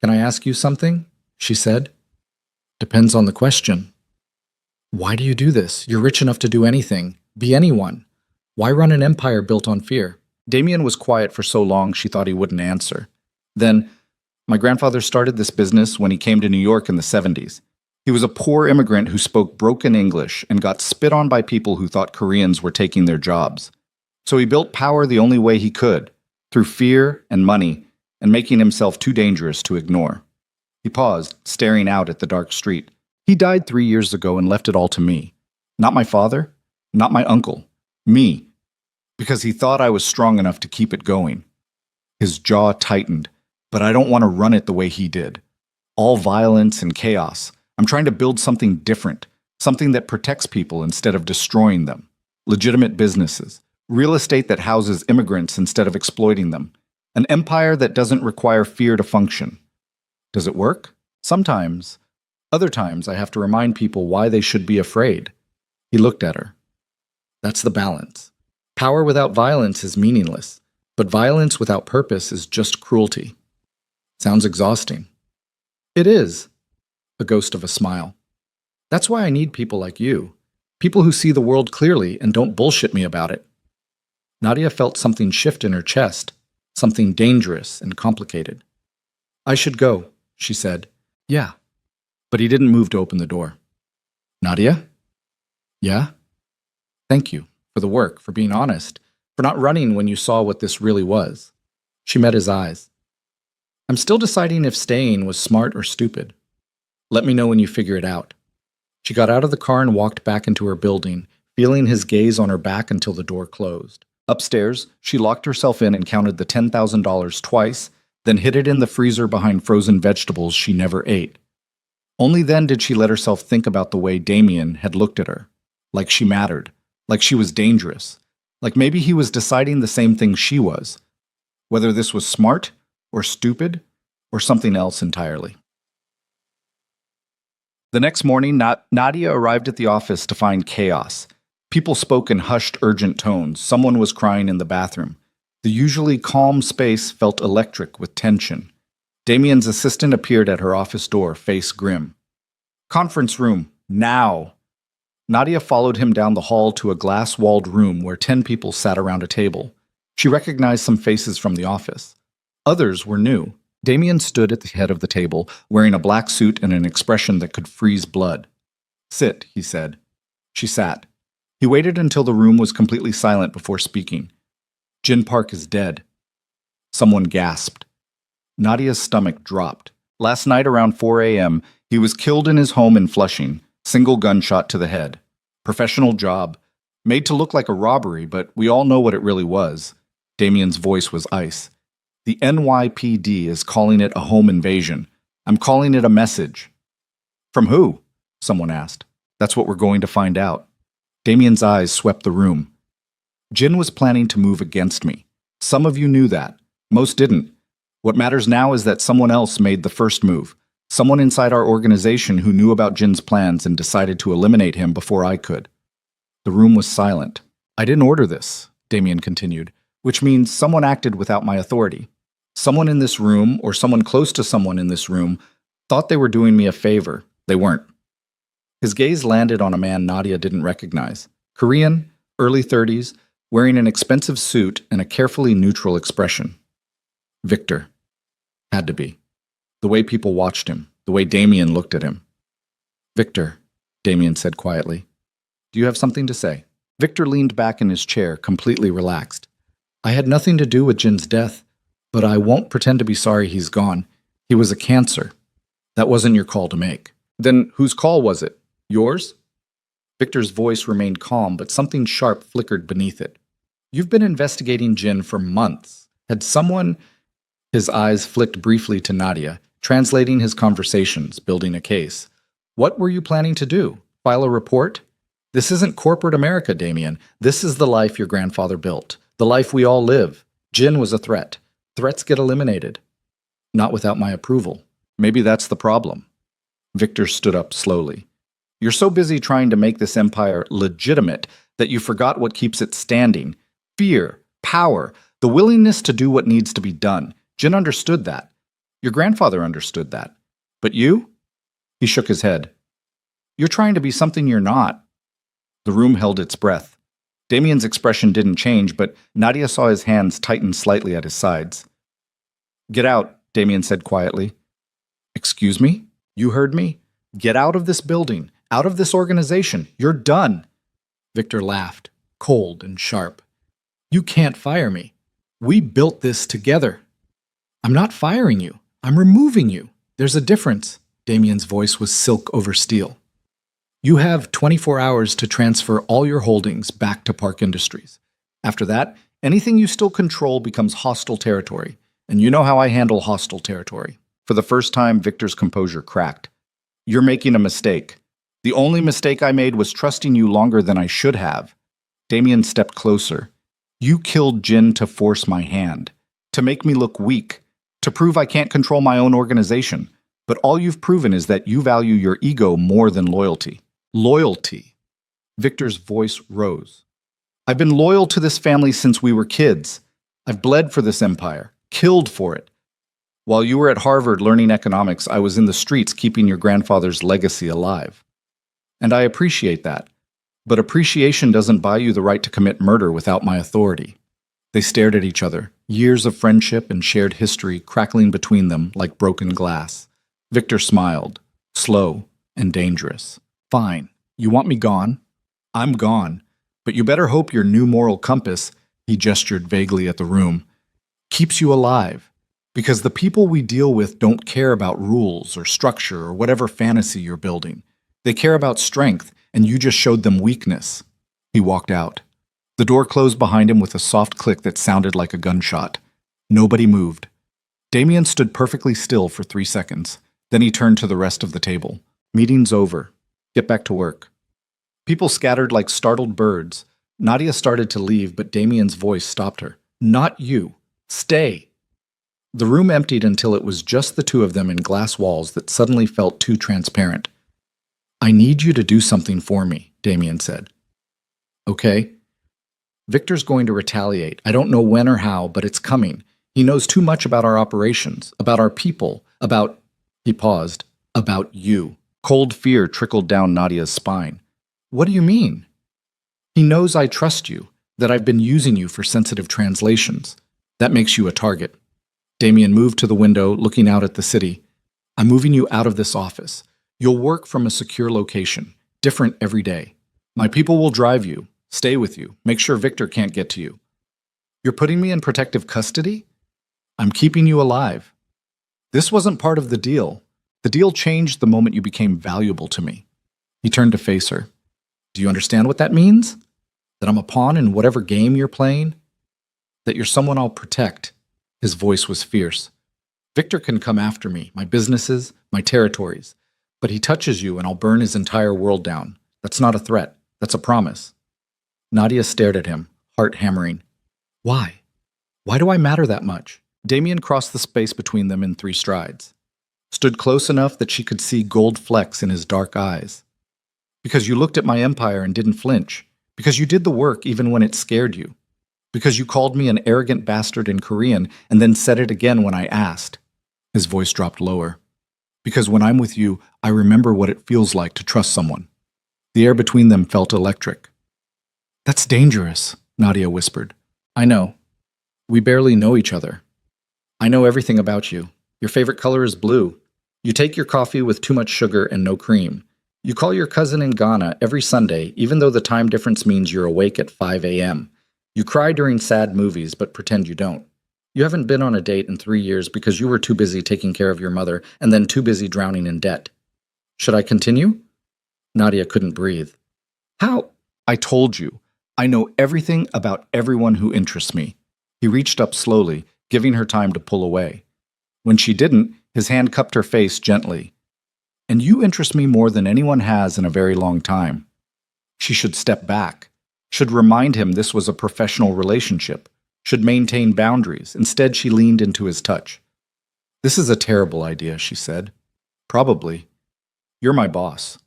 Can I ask you something? She said. Depends on the question. Why do you do this? You're rich enough to do anything. Be anyone. Why run an empire built on fear? Damien was quiet for so long she thought he wouldn't answer. Then, my grandfather started this business when he came to New York in the 70s. He was a poor immigrant who spoke broken English and got spit on by people who thought Koreans were taking their jobs. So he built power the only way he could, through fear and money, and making himself too dangerous to ignore. He paused, staring out at the dark street. He died 3 years ago and left it all to me. Not my father, not my uncle, me. Because he thought I was strong enough to keep it going. His jaw tightened, but I don't want to run it the way he did. All violence and chaos. I'm trying to build something different, something that protects people instead of destroying them. Legitimate businesses, real estate that houses immigrants instead of exploiting them, an empire that doesn't require fear to function. Does it work? Sometimes. Other times I have to remind people why they should be afraid. He looked at her. That's the balance. Power without violence is meaningless, but violence without purpose is just cruelty. Sounds exhausting. It is. A ghost of a smile. That's why I need people like you. People who see the world clearly and don't bullshit me about it. Nadia felt something shift in her chest, something dangerous and complicated. I should go, she said. Yeah. But he didn't move to open the door. Nadia? Yeah? Thank you for the work, for being honest, for not running when you saw what this really was. She met his eyes. I'm still deciding if staying was smart or stupid. Let me know when you figure it out. She got out of the car and walked back into her building, feeling his gaze on her back until the door closed. Upstairs, she locked herself in and counted the $10,000 twice, then hid it in the freezer behind frozen vegetables she never ate. Only then did she let herself think about the way Damien had looked at her, like she mattered, like she was dangerous, like maybe he was deciding the same thing she was, whether this was smart or stupid or something else entirely. The next morning, Nadia arrived at the office to find chaos. People spoke in hushed, urgent tones. Someone was crying in the bathroom. The usually calm space felt electric with tension. Damien's assistant appeared at her office door, face grim. Conference room, now! Nadia followed him down the hall to a glass-walled room where 10 people sat around a table. She recognized some faces from the office. Others were new. Damien stood at the head of the table, wearing a black suit and an expression that could freeze blood. Sit, he said. She sat. He waited until the room was completely silent before speaking. Jin Park is dead. Someone gasped. Nadia's stomach dropped. Last night around 4 a.m., he was killed in his home in Flushing, single gunshot to the head. Professional job. Made to look like a robbery, but we all know what it really was. Damien's voice was ice. The NYPD is calling it a home invasion. I'm calling it a message. From who? Someone asked. That's what we're going to find out. Damien's eyes swept the room. Jin was planning to move against me. Some of you knew that. Most didn't. What matters now is that someone else made the first move. Someone inside our organization who knew about Jin's plans and decided to eliminate him before I could. The room was silent. I didn't order this, Damien continued, which means someone acted without my authority. Someone in this room, or someone close to someone in this room, thought they were doing me a favor. They weren't. His gaze landed on a man Nadia didn't recognize. Korean, early 30s, wearing an expensive suit and a carefully neutral expression. Victor. Had to be. The way people watched him, the way Damien looked at him. Victor, Damien said quietly. Do you have something to say? Victor leaned back in his chair, completely relaxed. I had nothing to do with Jin's death, but I won't pretend to be sorry he's gone. He was a cancer. That wasn't your call to make. Then whose call was it? Yours? Victor's voice remained calm, but something sharp flickered beneath it. You've been investigating Jin for months. Had someone... His eyes flicked briefly to Nadia, translating his conversations, building a case. What were you planning to do? File a report? This isn't corporate America, Damien. This is the life your grandfather built. The life we all live. Jin was a threat. Threats get eliminated. Not without my approval. Maybe that's the problem. Victor stood up slowly. You're so busy trying to make this empire legitimate that you forgot what keeps it standing. Fear, power, the willingness to do what needs to be done. Jin understood that. Your grandfather understood that. But you? He shook his head. You're trying to be something you're not. The room held its breath. Damien's expression didn't change, but Nadia saw his hands tighten slightly at his sides. Get out, Damien said quietly. Excuse me? You heard me? Get out of this building, out of this organization. You're done. Victor laughed, cold and sharp. You can't fire me. We built this together. I'm not firing you. I'm removing you. There's a difference. Damien's voice was silk over steel. You have 24 hours to transfer all your holdings back to Park Industries. After that, anything you still control becomes hostile territory, and you know how I handle hostile territory. For the first time, Victor's composure cracked. You're making a mistake. The only mistake I made was trusting you longer than I should have. Damien stepped closer. You killed Jin to force my hand, to make me look weak, to prove I can't control my own organization. But all you've proven is that you value your ego more than loyalty. Loyalty. Victor's voice rose. I've been loyal to this family since we were kids. I've bled for this empire, killed for it. While you were at Harvard learning economics, I was in the streets keeping your grandfather's legacy alive. And I appreciate that. But appreciation doesn't buy you the right to commit murder without my authority. They stared at each other, years of friendship and shared history crackling between them like broken glass. Victor smiled, slow and dangerous. Fine. You want me gone? I'm gone. But you better hope your new moral compass, he gestured vaguely at the room, keeps you alive. Because the people we deal with don't care about rules or structure or whatever fantasy you're building. They care about strength, and you just showed them weakness. He walked out. The door closed behind him with a soft click that sounded like a gunshot. Nobody moved. Damien stood perfectly still for 3 seconds. Then he turned to the rest of the table. Meeting's over. Get back to work. People scattered like startled birds. Nadia started to leave, but Damien's voice stopped her. Not you. Stay. The room emptied until it was just the two of them in glass walls that suddenly felt too transparent. I need you to do something for me, Damien said. Okay. Victor's going to retaliate. I don't know when or how, but it's coming. He knows too much about our operations, about our people, about... He paused. About you. Cold fear trickled down Nadia's spine. What do you mean? He knows I trust you, that I've been using you for sensitive translations. That makes you a target. Damien moved to the window, looking out at the city. I'm moving you out of this office. You'll work from a secure location, different every day. My people will drive you, stay with you, make sure Victor can't get to you. You're putting me in protective custody? I'm keeping you alive. This wasn't part of the deal. The deal changed the moment you became valuable to me. He turned to face her. Do you understand what that means? That I'm a pawn in whatever game you're playing? That you're someone I'll protect? His voice was fierce. Victor can come after me, my businesses, my territories. But he touches you and I'll burn his entire world down. That's not a threat. That's a promise. Nadia stared at him, heart hammering. Why? Why do I matter that much? Damien crossed the space between them in 3 strides. Stood close enough that she could see gold flecks in his dark eyes. Because you looked at my empire and didn't flinch. Because you did the work even when it scared you. Because you called me an arrogant bastard in Korean and then said it again when I asked. His voice dropped lower. Because when I'm with you, I remember what it feels like to trust someone. The air between them felt electric. That's dangerous, Nadia whispered. I know. We barely know each other. I know everything about you. Your favorite color is blue. You take your coffee with too much sugar and no cream. You call your cousin in Ghana every Sunday, even though the time difference means you're awake at 5 a.m. You cry during sad movies, but pretend you don't. You haven't been on a date in 3 years because you were too busy taking care of your mother and then too busy drowning in debt. Should I continue? Nadia couldn't breathe. How? I told you. I know everything about everyone who interests me. He reached up slowly, giving her time to pull away. When she didn't, his hand cupped her face gently. And you interest me more than anyone has in a very long time. She should step back, should remind him this was a professional relationship, should maintain boundaries. Instead, she leaned into his touch. This is a terrible idea, she said. Probably. You're my boss.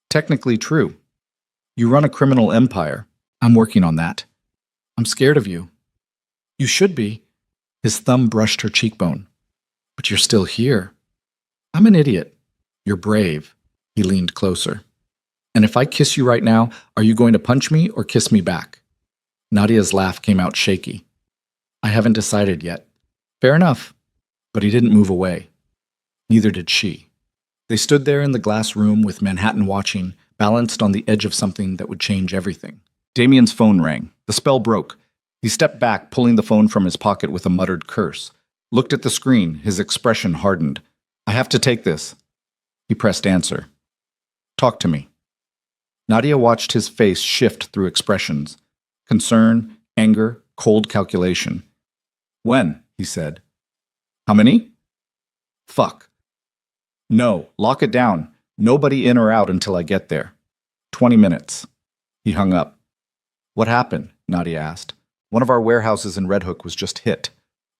Technically true. You run a criminal empire. I'm working on that. I'm scared of you. You should be. His thumb brushed her cheekbone. But you're still here. I'm an idiot. You're brave. He leaned closer. And if I kiss you right now, are you going to punch me or kiss me back? Nadia's laugh came out shaky. I haven't decided yet. Fair enough. But he didn't move away. Neither did she. They stood there in the glass room with Manhattan watching, balanced on the edge of something that would change everything. Damien's phone rang. The spell broke. He stepped back, pulling the phone from his pocket with a muttered curse. Looked at the screen, his expression hardened. I have to take this. He pressed answer. Talk to me. Nadia watched his face shift through expressions. Concern, anger, cold calculation. When? He said. How many? Fuck. No, lock it down. Nobody in or out until I get there. 20 minutes. He hung up. What happened? Nadia asked. One of our warehouses in Red Hook was just hit.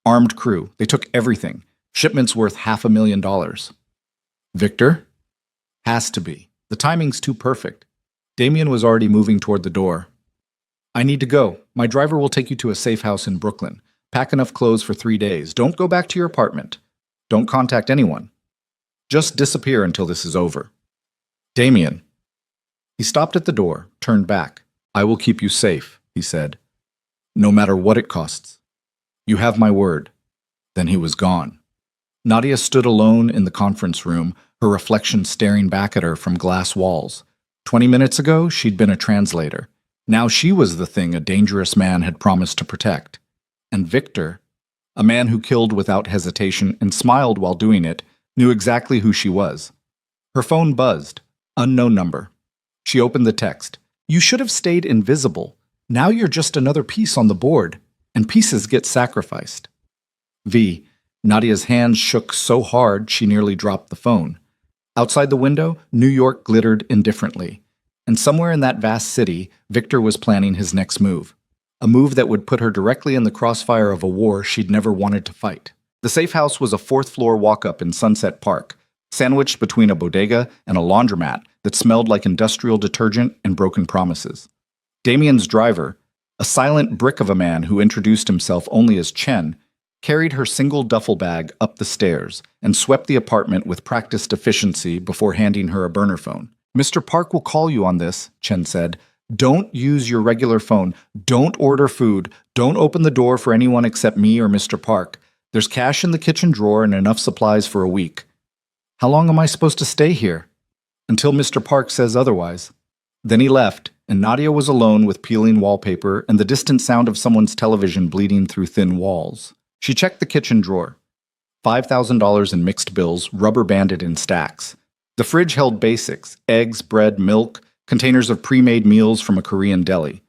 Armed crew. They took everything. Shipments worth $500,000. Victor? Has to be. The timing's too perfect. Damien was already moving toward the door. I need to go. My driver will take you to a safe house in Brooklyn. Pack enough clothes for 3 days. Don't go back to your apartment. Don't contact anyone. Just disappear until this is over. Damien. He stopped at the door, turned back. I will keep you safe, he said. No matter what it costs. You have my word. Then he was gone. Nadia stood alone in the conference room, her reflection staring back at her from glass walls. 20 minutes ago, she'd been a translator. Now she was the thing a dangerous man had promised to protect. And Victor, a man who killed without hesitation and smiled while doing it, knew exactly who she was. Her phone buzzed. Unknown number. She opened the text. You should have stayed invisible. Now you're just another piece on the board, and pieces get sacrificed. V. Nadia's hands shook so hard she nearly dropped the phone. Outside the window, New York glittered indifferently. And somewhere in that vast city, Victor was planning his next move. A move that would put her directly in the crossfire of a war she'd never wanted to fight. The safe house was a fourth-floor walk-up in Sunset Park, sandwiched between a bodega and a laundromat that smelled like industrial detergent and broken promises. Damien's driver, a silent brick of a man who introduced himself only as Chen, carried her single duffel bag up the stairs and swept the apartment with practiced efficiency before handing her a burner phone. Mr. Park will call you on this, Chen said. Don't use your regular phone. Don't order food. Don't open the door for anyone except me or Mr. Park. There's cash in the kitchen drawer and enough supplies for a week. How long am I supposed to stay here? Until Mr. Park says otherwise. Then he left, and Nadia was alone with peeling wallpaper and the distant sound of someone's television bleeding through thin walls. She checked the kitchen drawer. $5,000 in mixed bills, rubber-banded in stacks. The fridge held basics, eggs, bread, milk, containers of pre-made meals from a Korean deli.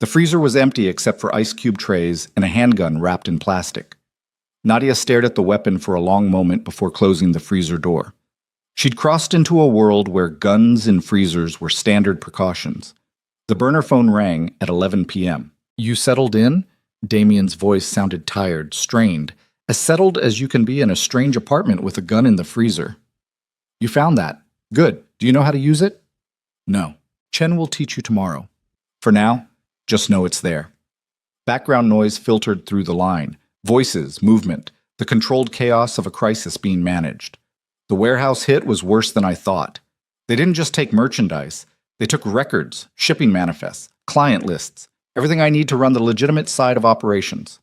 The freezer was empty except for ice cube trays and a handgun wrapped in plastic. Nadia stared at the weapon for a long moment before closing the freezer door. She'd crossed into a world where guns in freezers were standard precautions. The burner phone rang at 11 p.m. You settled in? Damien's voice sounded tired, strained, as settled as you can be in a strange apartment with a gun in the freezer. You found that. Good. Do you know how to use it? No. Chen will teach you tomorrow. For now, just know it's there. Background noise filtered through the line. Voices, movement, the controlled chaos of a crisis being managed. The warehouse hit was worse than I thought. They didn't just take merchandise. They took records, shipping manifests, client lists, everything I need to run the legitimate side of operations.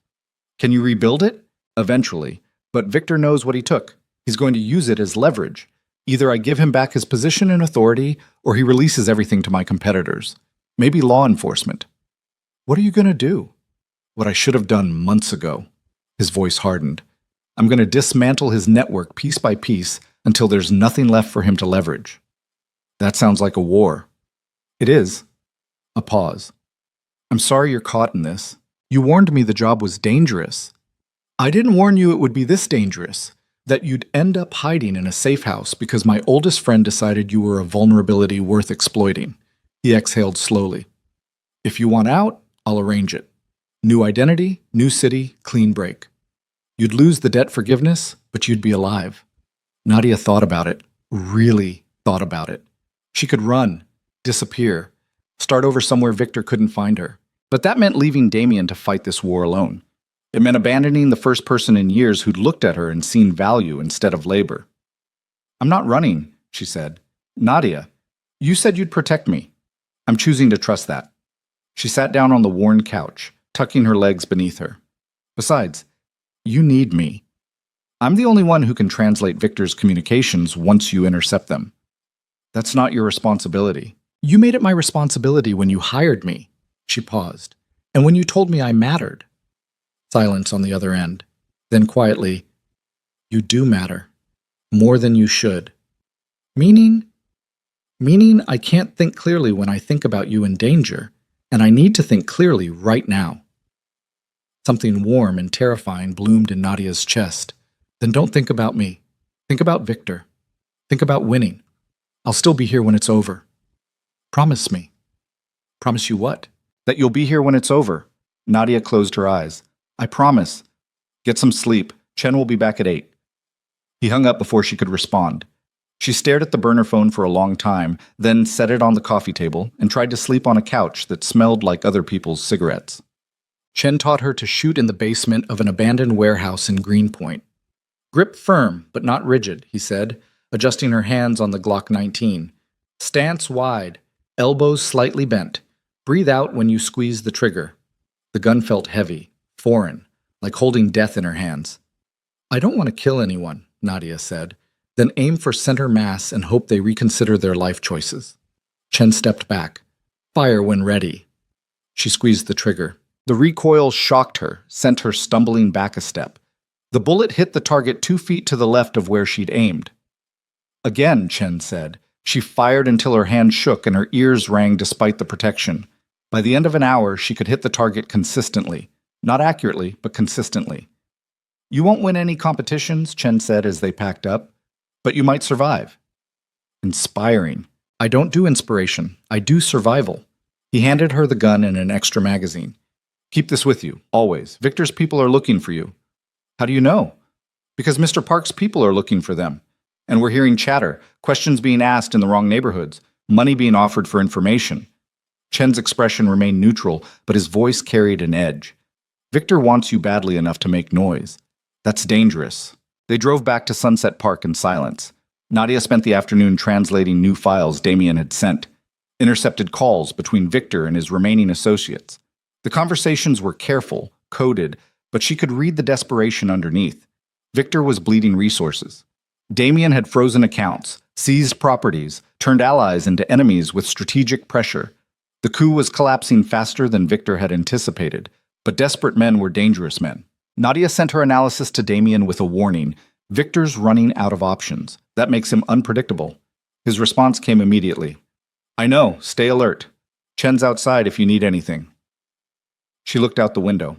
Can you rebuild it? Eventually. But Victor knows what he took. He's going to use it as leverage. Either I give him back his position and authority, or he releases everything to my competitors. Maybe law enforcement. What are you going to do? What I should have done months ago. His voice hardened. I'm going to dismantle his network piece by piece until there's nothing left for him to leverage. That sounds like a war. It is. A pause. I'm sorry you're caught in this. You warned me the job was dangerous. I didn't warn you it would be this dangerous, that you'd end up hiding in a safe house because my oldest friend decided you were a vulnerability worth exploiting. He exhaled slowly. If you want out, I'll arrange it. New identity, new city, clean break. You'd lose the debt forgiveness, but you'd be alive. Nadia thought about it, really thought about it. She could run, disappear, start over somewhere Victor couldn't find her. But that meant leaving Damien to fight this war alone. It meant abandoning the first person in years who'd looked at her and seen value instead of labor. I'm not running, she said. Nadia, you said you'd protect me. I'm choosing to trust that. She sat down on the worn couch, tucking her legs beneath her. Besides, you need me. I'm the only one who can translate Victor's communications once you intercept them. That's not your responsibility. You made it my responsibility when you hired me. She paused. And when you told me I mattered. Silence on the other end. Then quietly, you do matter. More than you should. Meaning I can't think clearly when I think about you in danger, and I need to think clearly right now. Something warm and terrifying bloomed in Nadia's chest. Then don't think about me. Think about Victor. Think about winning. I'll still be here when it's over. Promise me. Promise you what? That you'll be here when it's over. Nadia closed her eyes. I promise. Get some sleep. Chen will be back at 8. He hung up before she could respond. She stared at the burner phone for a long time, then set it on the coffee table and tried to sleep on a couch that smelled like other people's cigarettes. Chen taught her to shoot in the basement of an abandoned warehouse in Greenpoint. Grip firm, but not rigid, he said, adjusting her hands on the Glock 19. Stance wide, elbows slightly bent. Breathe out when you squeeze the trigger. The gun felt heavy, foreign, like holding death in her hands. I don't want to kill anyone, Nadia said. Then aim for center mass and hope they reconsider their life choices. Chen stepped back. Fire when ready. She squeezed the trigger. The recoil shocked her, sent her stumbling back a step. The bullet hit the target 2 feet to the left of where she'd aimed. Again, Chen said. She fired until her hand shook and her ears rang despite the protection. By the end of an hour, she could hit the target consistently. Not accurately, but consistently. You won't win any competitions, Chen said as they packed up. But you might survive. Inspiring. I don't do inspiration. I do survival. He handed her the gun and an extra magazine. Keep this with you, always. Victor's people are looking for you. How do you know? Because Mr. Park's people are looking for them. And we're hearing chatter, questions being asked in the wrong neighborhoods, money being offered for information. Chen's expression remained neutral, but his voice carried an edge. Victor wants you badly enough to make noise. That's dangerous. They drove back to Sunset Park in silence. Nadia spent the afternoon translating new files Damien had sent, intercepted calls between Victor and his remaining associates. The conversations were careful, coded, but she could read the desperation underneath. Victor was bleeding resources. Damien had frozen accounts, seized properties, turned allies into enemies with strategic pressure. The coup was collapsing faster than Victor had anticipated, but desperate men were dangerous men. Nadia sent her analysis to Damien with a warning. Victor's running out of options. That makes him unpredictable. His response came immediately. I know, stay alert. Chen's outside if you need anything. She looked out the window.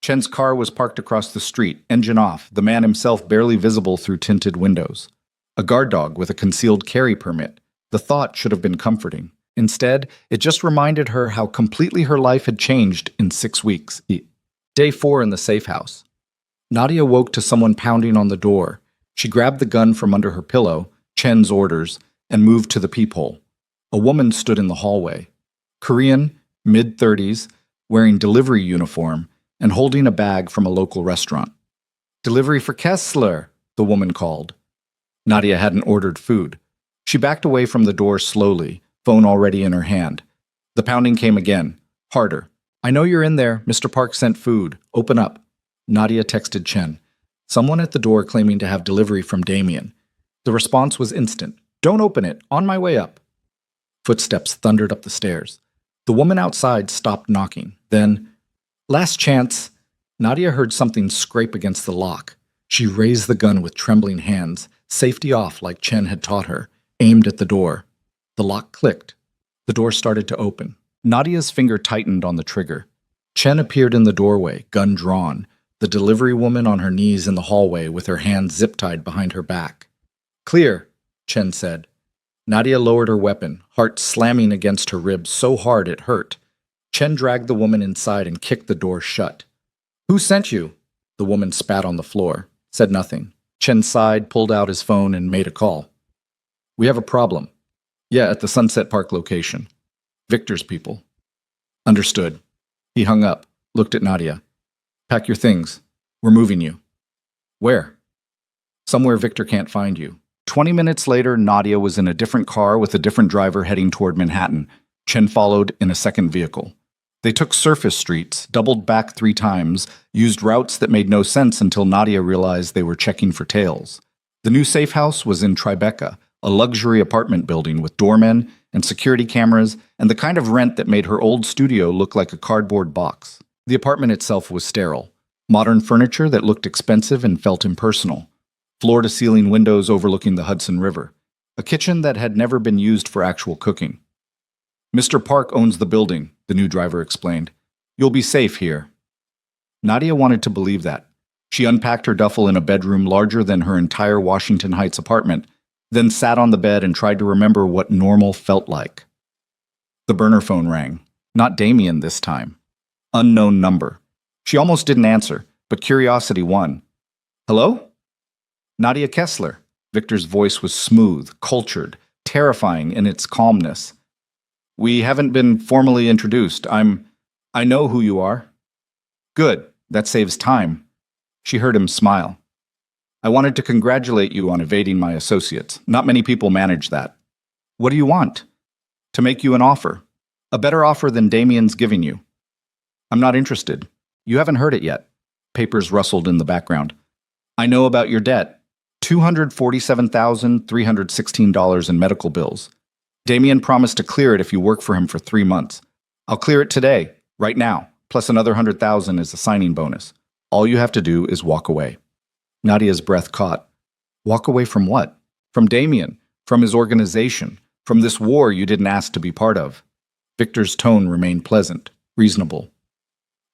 Chen's car was parked across the street, engine off, the man himself barely visible through tinted windows. A guard dog with a concealed carry permit. The thought should have been comforting. Instead, it just reminded her how completely her life had changed in 6 weeks. Day 4 in the safe house. Nadia woke to someone pounding on the door. She grabbed the gun from under her pillow, Chen's orders, and moved to the peephole. A woman stood in the hallway. Korean, mid-30s, wearing delivery uniform, and holding a bag from a local restaurant. Delivery for Kessler, the woman called. Nadia hadn't ordered food. She backed away from the door slowly, phone already in her hand. The pounding came again, harder. I know you're in there. Mr. Park sent food. Open up. Nadia texted Chen. Someone at the door claiming to have delivery from Damien. The response was instant. Don't open it. On my way up. Footsteps thundered up the stairs. The woman outside stopped knocking. Then, last chance. Nadia heard something scrape against the lock. She raised the gun with trembling hands, safety off like Chen had taught her, aimed at the door. The lock clicked. The door started to open. Nadia's finger tightened on the trigger. Chen appeared in the doorway, gun drawn, the delivery woman on her knees in the hallway with her hands zip-tied behind her back. Clear, Chen said. Nadia lowered her weapon, heart slamming against her ribs so hard it hurt. Chen dragged the woman inside and kicked the door shut. Who sent you? The woman spat on the floor, said nothing. Chen sighed, pulled out his phone, and made a call. We have a problem. Yeah, at the Sunset Park location. Victor's people. Understood. He hung up, looked at Nadia. Pack your things. We're moving you. Where? Somewhere Victor can't find you. 20 minutes later, Nadia was in a different car with a different driver heading toward Manhattan. Chen followed in a second vehicle. They took surface streets, doubled back 3 times, used routes that made no sense until Nadia realized they were checking for tails. The new safe house was in Tribeca, a luxury apartment building with doormen and security cameras and the kind of rent that made her old studio look like a cardboard box. The apartment itself was sterile. Modern furniture that looked expensive and felt impersonal. Floor-to-ceiling windows overlooking the Hudson River. A kitchen that had never been used for actual cooking. Mr. Park owns the building, the new driver explained. You'll be safe here. Nadia wanted to believe that. She unpacked her duffel in a bedroom larger than her entire Washington Heights apartment, then sat on the bed and tried to remember what normal felt like. The burner phone rang. Not Damien this time. Unknown number. She almost didn't answer, but curiosity won. Hello? Nadia Kessler. Victor's voice was smooth, cultured, terrifying in its calmness. We haven't been formally introduced. I know who you are. Good. That saves time. She heard him smile. I wanted to congratulate you on evading my associates. Not many people manage that. What do you want? To make you an offer. A better offer than Damien's giving you. I'm not interested. You haven't heard it yet. Papers rustled in the background. I know about your debt. $247,316 in medical bills. Damien promised to clear it if you work for him for 3 months. I'll clear it today, right now, plus another $100,000 as a signing bonus. All you have to do is walk away. Nadia's breath caught. Walk away from what? From Damien, from his organization, from this war you didn't ask to be part of. Victor's tone remained pleasant, reasonable.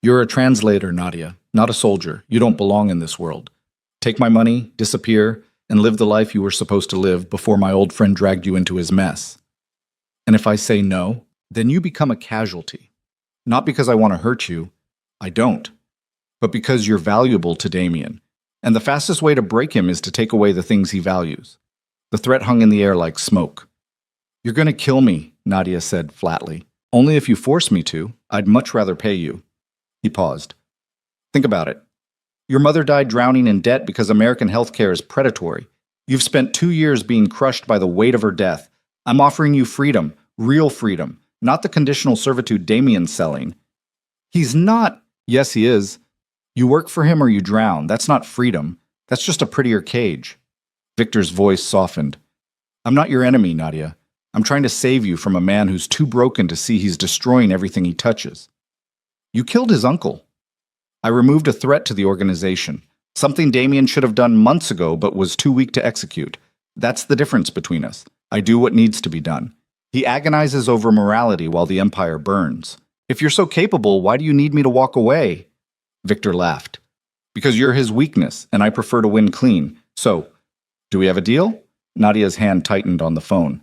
You're a translator, Nadia, not a soldier. You don't belong in this world. Take my money, disappear, and live the life you were supposed to live before my old friend dragged you into his mess. And if I say no, then you become a casualty. Not because I want to hurt you, I don't, but because you're valuable to Damien, and the fastest way to break him is to take away the things he values. The threat hung in the air like smoke. You're going to kill me, Nadia said flatly. Only if you force me to. I'd much rather pay you. He paused. Think about it. Your mother died drowning in debt because American healthcare is predatory. You've spent 2 years being crushed by the weight of her death. I'm offering you freedom, real freedom, not the conditional servitude Damien's selling. He's not. Yes, he is. You work for him or you drown. That's not freedom. That's just a prettier cage. Victor's voice softened. I'm not your enemy, Nadia. I'm trying to save you from a man who's too broken to see he's destroying everything he touches. You killed his uncle. I removed a threat to the organization, something Damien should have done months ago but was too weak to execute. That's the difference between us. I do what needs to be done. He agonizes over morality while the empire burns. If you're so capable, why do you need me to walk away? Victor laughed. Because you're his weakness, and I prefer to win clean. So, do we have a deal? Nadia's hand tightened on the phone.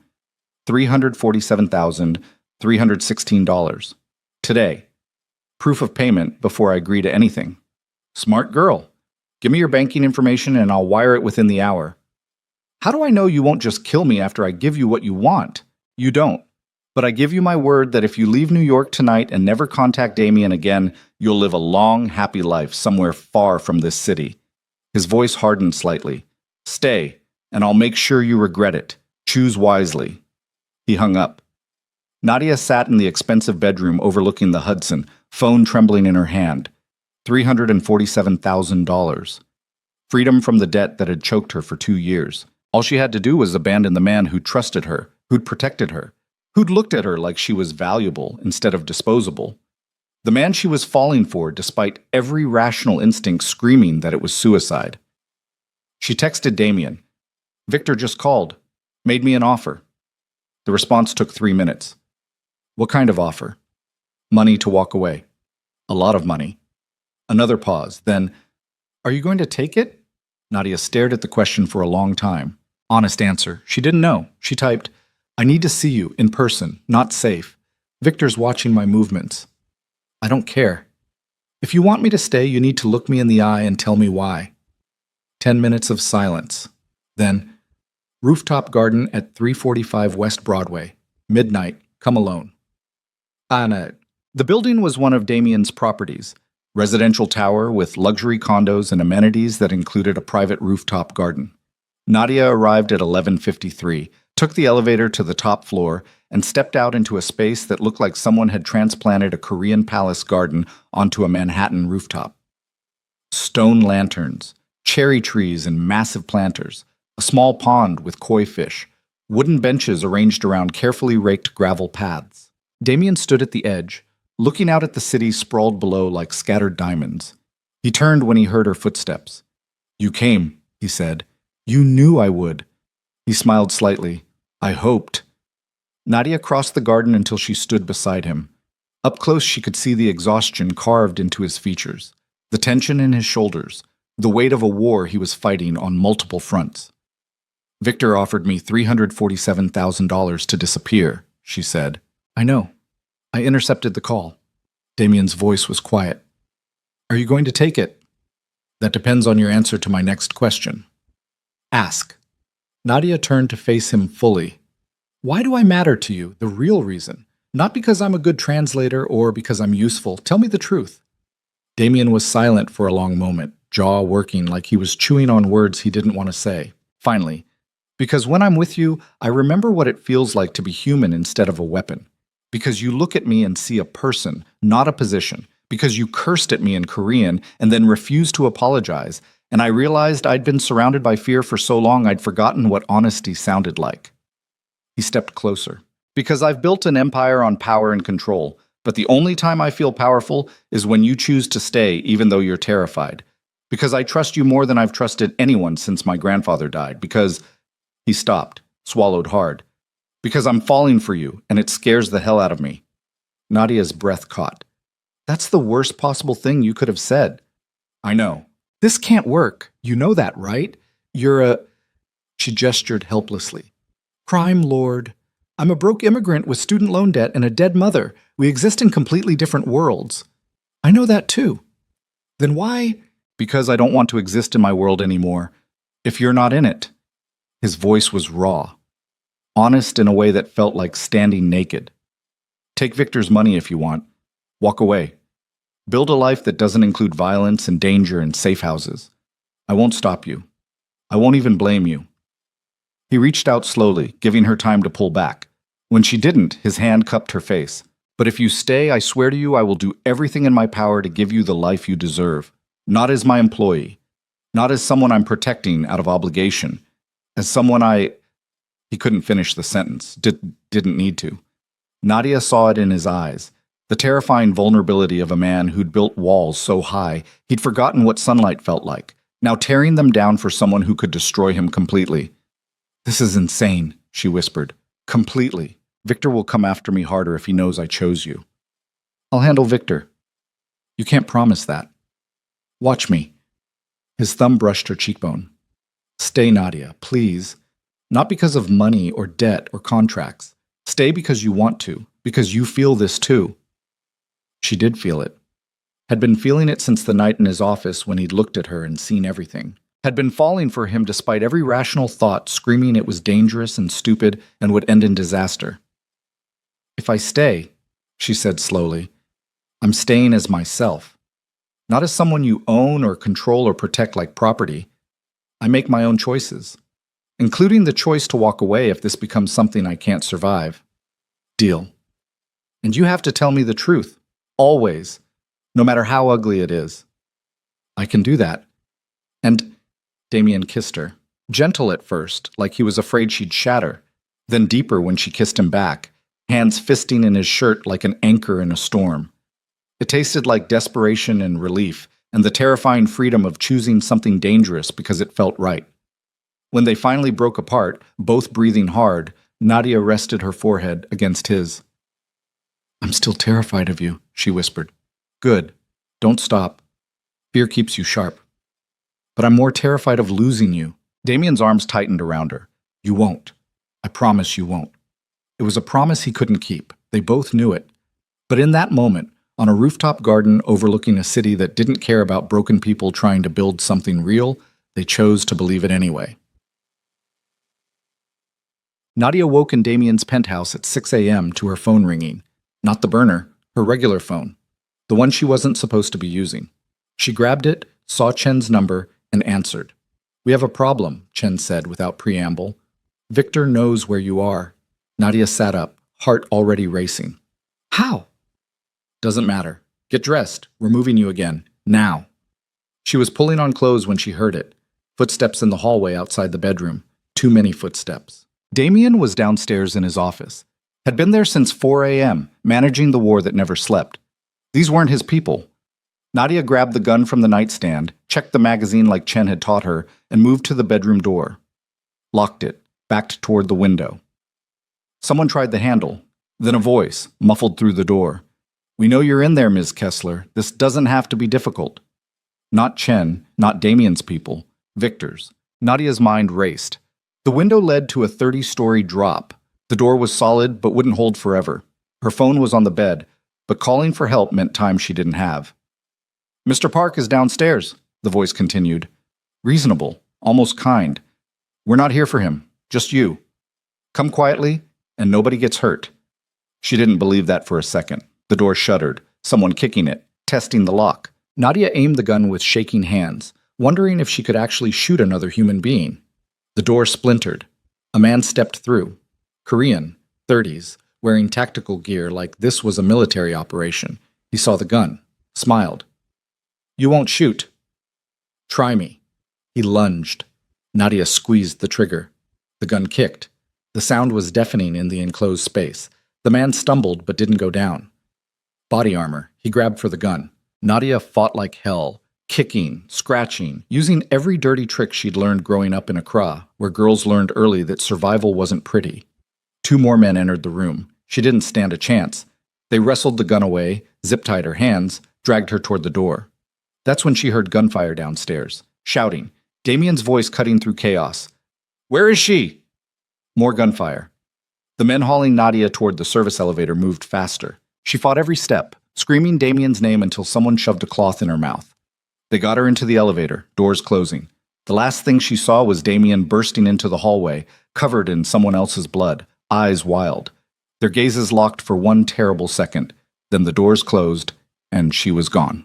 $347,316. Today. Proof of payment before I agree to anything. Smart girl. Give me your banking information and I'll wire it within the hour. How do I know you won't just kill me after I give you what you want? You don't. But I give you my word that if you leave New York tonight and never contact Damien again, you'll live a long, happy life somewhere far from this city. His voice hardened slightly. Stay, and I'll make sure you regret it. Choose wisely. He hung up. Nadia sat in the expensive bedroom overlooking the Hudson, phone trembling in her hand. $347,000. Freedom from the debt that had choked her for 2 years. All she had to do was abandon the man who trusted her, who'd protected her, who'd looked at her like she was valuable instead of disposable. The man she was falling for despite every rational instinct screaming that it was suicide. She texted Damien. Victor just called. Made me an offer. The response took 3 minutes. What kind of offer? Money to walk away. A lot of money. Another pause. Then, are you going to take it? Nadia stared at the question for a long time. Honest answer. She didn't know. She typed, I need to see you in person, not safe. Victor's watching my movements. I don't care. If you want me to stay, you need to look me in the eye and tell me why. 10 minutes of silence. Then, rooftop garden at 345 West Broadway. Midnight. Come alone. Anna. The building was one of Damien's properties. Residential tower with luxury condos and amenities that included a private rooftop garden. Nadia arrived at 11:53, took the elevator to the top floor, and stepped out into a space that looked like someone had transplanted a Korean palace garden onto a Manhattan rooftop. Stone lanterns, cherry trees and massive planters, a small pond with koi fish, wooden benches arranged around carefully raked gravel paths. Damien stood at the edge, looking out at the city sprawled below like scattered diamonds. He turned when he heard her footsteps. "You came," he said. "You knew I would." He smiled slightly. "I hoped." Nadia crossed the garden until she stood beside him. Up close she could see the exhaustion carved into his features, the tension in his shoulders, the weight of a war he was fighting on multiple fronts. "Victor offered me $347,000 to disappear," she said. "I know. I intercepted the call." Damien's voice was quiet. "Are you going to take it?" "That depends on your answer to my next question." "Ask." Nadia turned to face him fully. "Why do I matter to you? The real reason. Not because I'm a good translator or because I'm useful. Tell me the truth." Damien was silent for a long moment, jaw working like he was chewing on words he didn't want to say. Finally, "Because when I'm with you, I remember what it feels like to be human instead of a weapon. Because you look at me and see a person, not a position. Because you cursed at me in Korean and then refused to apologize, and I realized I'd been surrounded by fear for so long I'd forgotten what honesty sounded like." He stepped closer. "Because I've built an empire on power and control, but the only time I feel powerful is when you choose to stay even though you're terrified. Because I trust you more than I've trusted anyone since my grandfather died. Because—" He stopped, swallowed hard. "Because I'm falling for you, and it scares the hell out of me." Nadia's breath caught. "That's the worst possible thing you could have said." "I know. This can't work. You know that, right? You're a—" She gestured helplessly. "Crime lord. I'm a broke immigrant with student loan debt and a dead mother. We exist in completely different worlds." "I know that too." "Then why—" "Because I don't want to exist in my world anymore. If you're not in it." His voice was raw, honest in a way that felt like standing naked. "Take Victor's money if you want. Walk away. Build a life that doesn't include violence and danger and safe houses. I won't stop you. I won't even blame you." He reached out slowly, giving her time to pull back. When she didn't, his hand cupped her face. "But if you stay, I swear to you I will do everything in my power to give you the life you deserve. Not as my employee. Not as someone I'm protecting out of obligation. As someone I—" He couldn't finish the sentence. Didn't need to. Nadia saw it in his eyes. The terrifying vulnerability of a man who'd built walls so high he'd forgotten what sunlight felt like, now tearing them down for someone who could destroy him completely. "This is insane," she whispered. "Completely. Victor will come after me harder if he knows I chose you." "I'll handle Victor." "You can't promise that." "Watch me." His thumb brushed her cheekbone. "Stay, Nadia, please. Not because of money or debt or contracts. Stay because you want to, because you feel this too." She did feel it. Had been feeling it since the night in his office when he'd looked at her and seen everything. Had been falling for him despite every rational thought screaming it was dangerous and stupid and would end in disaster. "If I stay," she said slowly, "I'm staying as myself. Not as someone you own or control or protect like property. I make my own choices, including the choice to walk away if this becomes something I can't survive. Deal. And you have to tell me the truth, always, no matter how ugly it is." "I can do that." And Damien kissed her, gentle at first, like he was afraid she'd shatter, then deeper when she kissed him back, hands fisting in his shirt like an anchor in a storm. It tasted like desperation and relief, and the terrifying freedom of choosing something dangerous because it felt right. When they finally broke apart, both breathing hard, Nadia rested her forehead against his. "I'm still terrified of you," she whispered. "Good. Don't stop. Fear keeps you sharp. But I'm more terrified of losing you." Damien's arms tightened around her. "You won't. I promise you won't." It was a promise he couldn't keep. They both knew it. But in that moment, on a rooftop garden overlooking a city that didn't care about broken people trying to build something real, they chose to believe it anyway. Nadia woke in Damien's penthouse at 6 a.m. to her phone ringing. Not the burner, her regular phone. the one she wasn't supposed to be using. She grabbed it, saw Chen's number, and answered. "We have a problem," Chen said without preamble. "Victor knows where you are." Nadia sat up, heart already racing. "How?" "Doesn't matter. Get dressed. We're moving you again. Now." She was pulling on clothes when she heard it. Footsteps in the hallway outside the bedroom. Too many footsteps. Damien was downstairs in his office. Had been there since 4 a.m., managing the war that never slept. These weren't his people. Nadia grabbed the gun from the nightstand, checked the magazine like Chen had taught her, and moved to the bedroom door. Locked it, backed toward the window. Someone tried the handle. Then a voice, muffled through the door. "We know you're in there, Ms. Kessler. This doesn't have to be difficult." Not Chen, not Damien's people. Victor's. Nadia's mind raced. The window led to a 30-story drop. The door was solid, but wouldn't hold forever. Her phone was on the bed, but calling for help meant time she didn't have. "Mr. Park is downstairs," the voice continued. Reasonable, almost kind. "We're not here for him, just you. Come quietly, and nobody gets hurt." She didn't believe that for a second. The door shuddered, someone kicking it, testing the lock. Nadia aimed the gun with shaking hands, wondering if she could actually shoot another human being. The door splintered. A man stepped through. Korean, 30s, wearing tactical gear like this was a military operation. He saw the gun, smiled. "You won't shoot." "Try me." He lunged. Nadia squeezed the trigger. The gun kicked. The sound was deafening in the enclosed space. The man stumbled but didn't go down. Body armor. He grabbed for the gun. Nadia fought like hell, kicking, scratching, using every dirty trick she'd learned growing up in Accra, where girls learned early that survival wasn't pretty. 2 more men entered the room. She didn't stand a chance. They wrestled the gun away, zip-tied her hands, dragged her toward the door. That's when she heard gunfire downstairs, shouting, Damien's voice cutting through chaos. "Where is she?" More gunfire. The men hauling Nadia toward the service elevator moved faster. She fought every step, screaming Damien's name until someone shoved a cloth in her mouth. They got her into the elevator, doors closing. The last thing she saw was Damien bursting into the hallway, covered in someone else's blood, eyes wild. Their gazes locked for one terrible second, then the doors closed, and she was gone.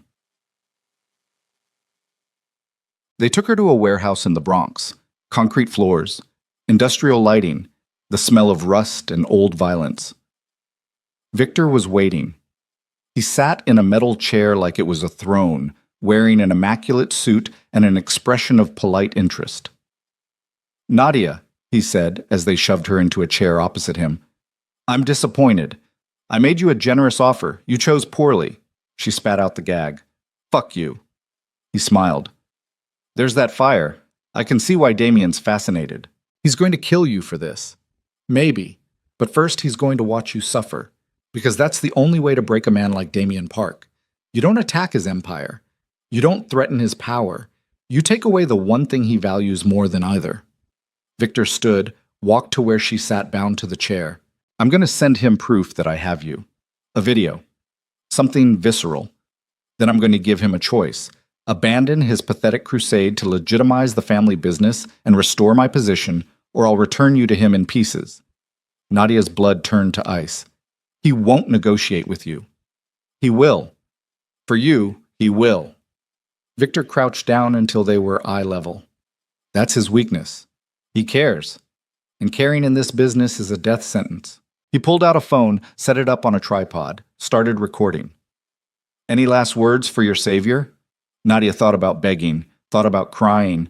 They took her to a warehouse in the Bronx. Concrete floors, industrial lighting, the smell of rust and old violence. Victor was waiting. He sat in a metal chair like it was a throne, wearing an immaculate suit and an expression of polite interest. "Nadia," he said as they shoved her into a chair opposite him, "I'm disappointed. I made you a generous offer. You chose poorly." She spat out the gag. "Fuck you." He smiled. "There's that fire. I can see why Damien's fascinated. He's going to kill you for this. Maybe. But first he's going to watch you suffer. Because that's the only way to break a man like Damien Park. You don't attack his empire. You don't threaten his power. You take away the one thing he values more than either." Victor stood, walked to where she sat bound to the chair. "I'm going to send him proof that I have you. A video. Something visceral. Then I'm going to give him a choice. Abandon his pathetic crusade to legitimize the family business and restore my position, or I'll return you to him in pieces." Nadia's blood turned to ice. "He won't negotiate with you." "He will. For you, he will." Victor crouched down until they were eye level. That's his weakness. He cares. And caring in this business is a death sentence. He pulled out a phone, set it up on a tripod, started recording. "Any last words for your savior?" Nadia thought about begging, thought about crying,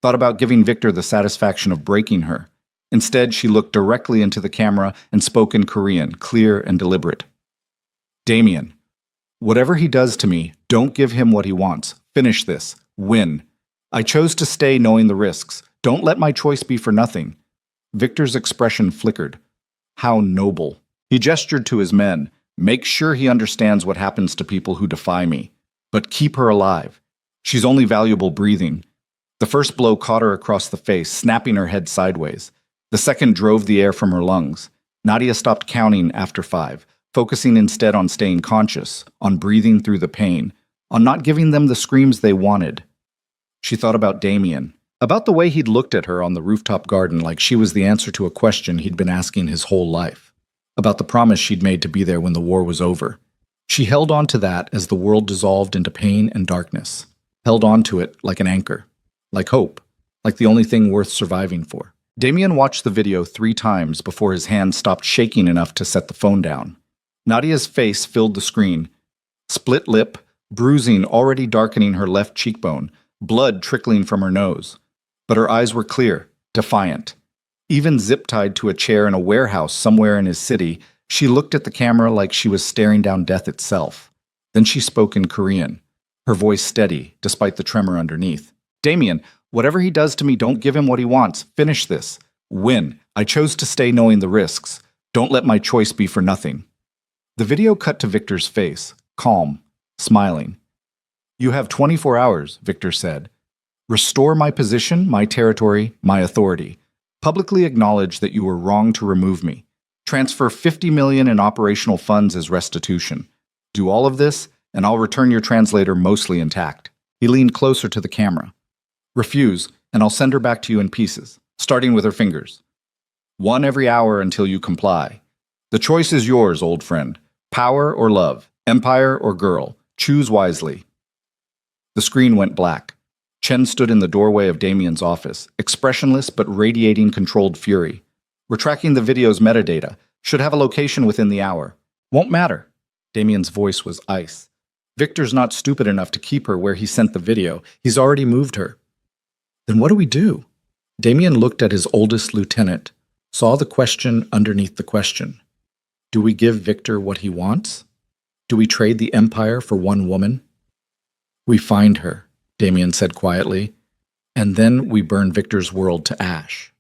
thought about giving Victor the satisfaction of breaking her. Instead, she looked directly into the camera and spoke in Korean, clear and deliberate. "Damien, whatever he does to me, don't give him what he wants. Finish this. Win. I chose to stay knowing the risks. Don't let my choice be for nothing." Victor's expression flickered. How noble. He gestured to his men. "Make sure he understands what happens to people who defy me. But keep her alive. She's only valuable breathing." The first blow caught her across the face, snapping her head sideways. The second drove the air from her lungs. Nadia stopped counting after 5, focusing instead on staying conscious, on breathing through the pain, on not giving them the screams they wanted. She thought about Damien, about the way he'd looked at her on the rooftop garden like she was the answer to a question he'd been asking his whole life, about the promise she'd made to be there when the war was over. She held on to that as the world dissolved into pain and darkness. Held on to it like an anchor, like hope, like the only thing worth surviving for. Damien watched the video 3 times before his hand stopped shaking enough to set the phone down. Nadia's face filled the screen. Split lip, bruising already darkening her left cheekbone, blood trickling from her nose. But her eyes were clear, defiant. Even zip-tied to a chair in a warehouse somewhere in his city, she looked at the camera like she was staring down death itself. Then she spoke in Korean, her voice steady, despite the tremor underneath. Damien, whatever he does to me, don't give him what he wants. Finish this. Win. I chose to stay knowing the risks. Don't let my choice be for nothing. The video cut to Victor's face, calm, smiling. You have 24 hours, Victor said. Restore my position, my territory, my authority. Publicly acknowledge that you were wrong to remove me. Transfer $50 million in operational funds as restitution. Do all of this, and I'll return your translator mostly intact. He leaned closer to the camera. Refuse, and I'll send her back to you in pieces, starting with her fingers. 1 every hour until you comply. The choice is yours, old friend. Power or love, empire or girl. Choose wisely. The screen went black. Chen stood in the doorway of Damien's office, expressionless but radiating controlled fury. We're tracking the video's metadata. Should have a location within the hour. Won't matter. Damien's voice was ice. Victor's not stupid enough to keep her where he sent the video. He's already moved her. Then what do we do? Damien looked at his oldest lieutenant, saw the question underneath the question. Do we give Victor what he wants? Do we trade the empire for one woman? We find her, Damien said quietly, and then we burn Victor's world to ash.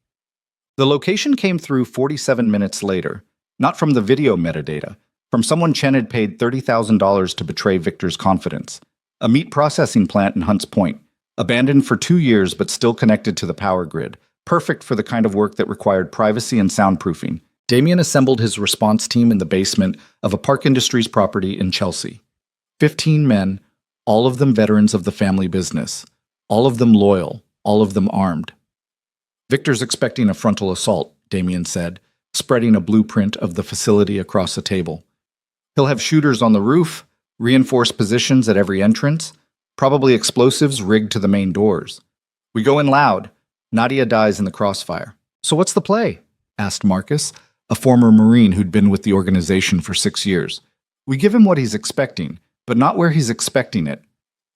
The location came through 47 minutes later, not from the video metadata, from someone Chen had paid $30,000 to betray Victor's confidence. A meat processing plant in Hunts Point, abandoned for 2 years but still connected to the power grid, perfect for the kind of work that required privacy and soundproofing. Damien assembled his response team in the basement of a Park Industries property in Chelsea. 15 men, all of them veterans of the family business, all of them loyal, all of them armed. Victor's expecting a frontal assault, Damien said, spreading a blueprint of the facility across a table. He'll have shooters on the roof, reinforced positions at every entrance, probably explosives rigged to the main doors. We go in loud. Nadia dies in the crossfire. So what's the play? Asked Marcus, a former Marine who'd been with the organization for 6 years. We give him what he's expecting, but not where he's expecting it.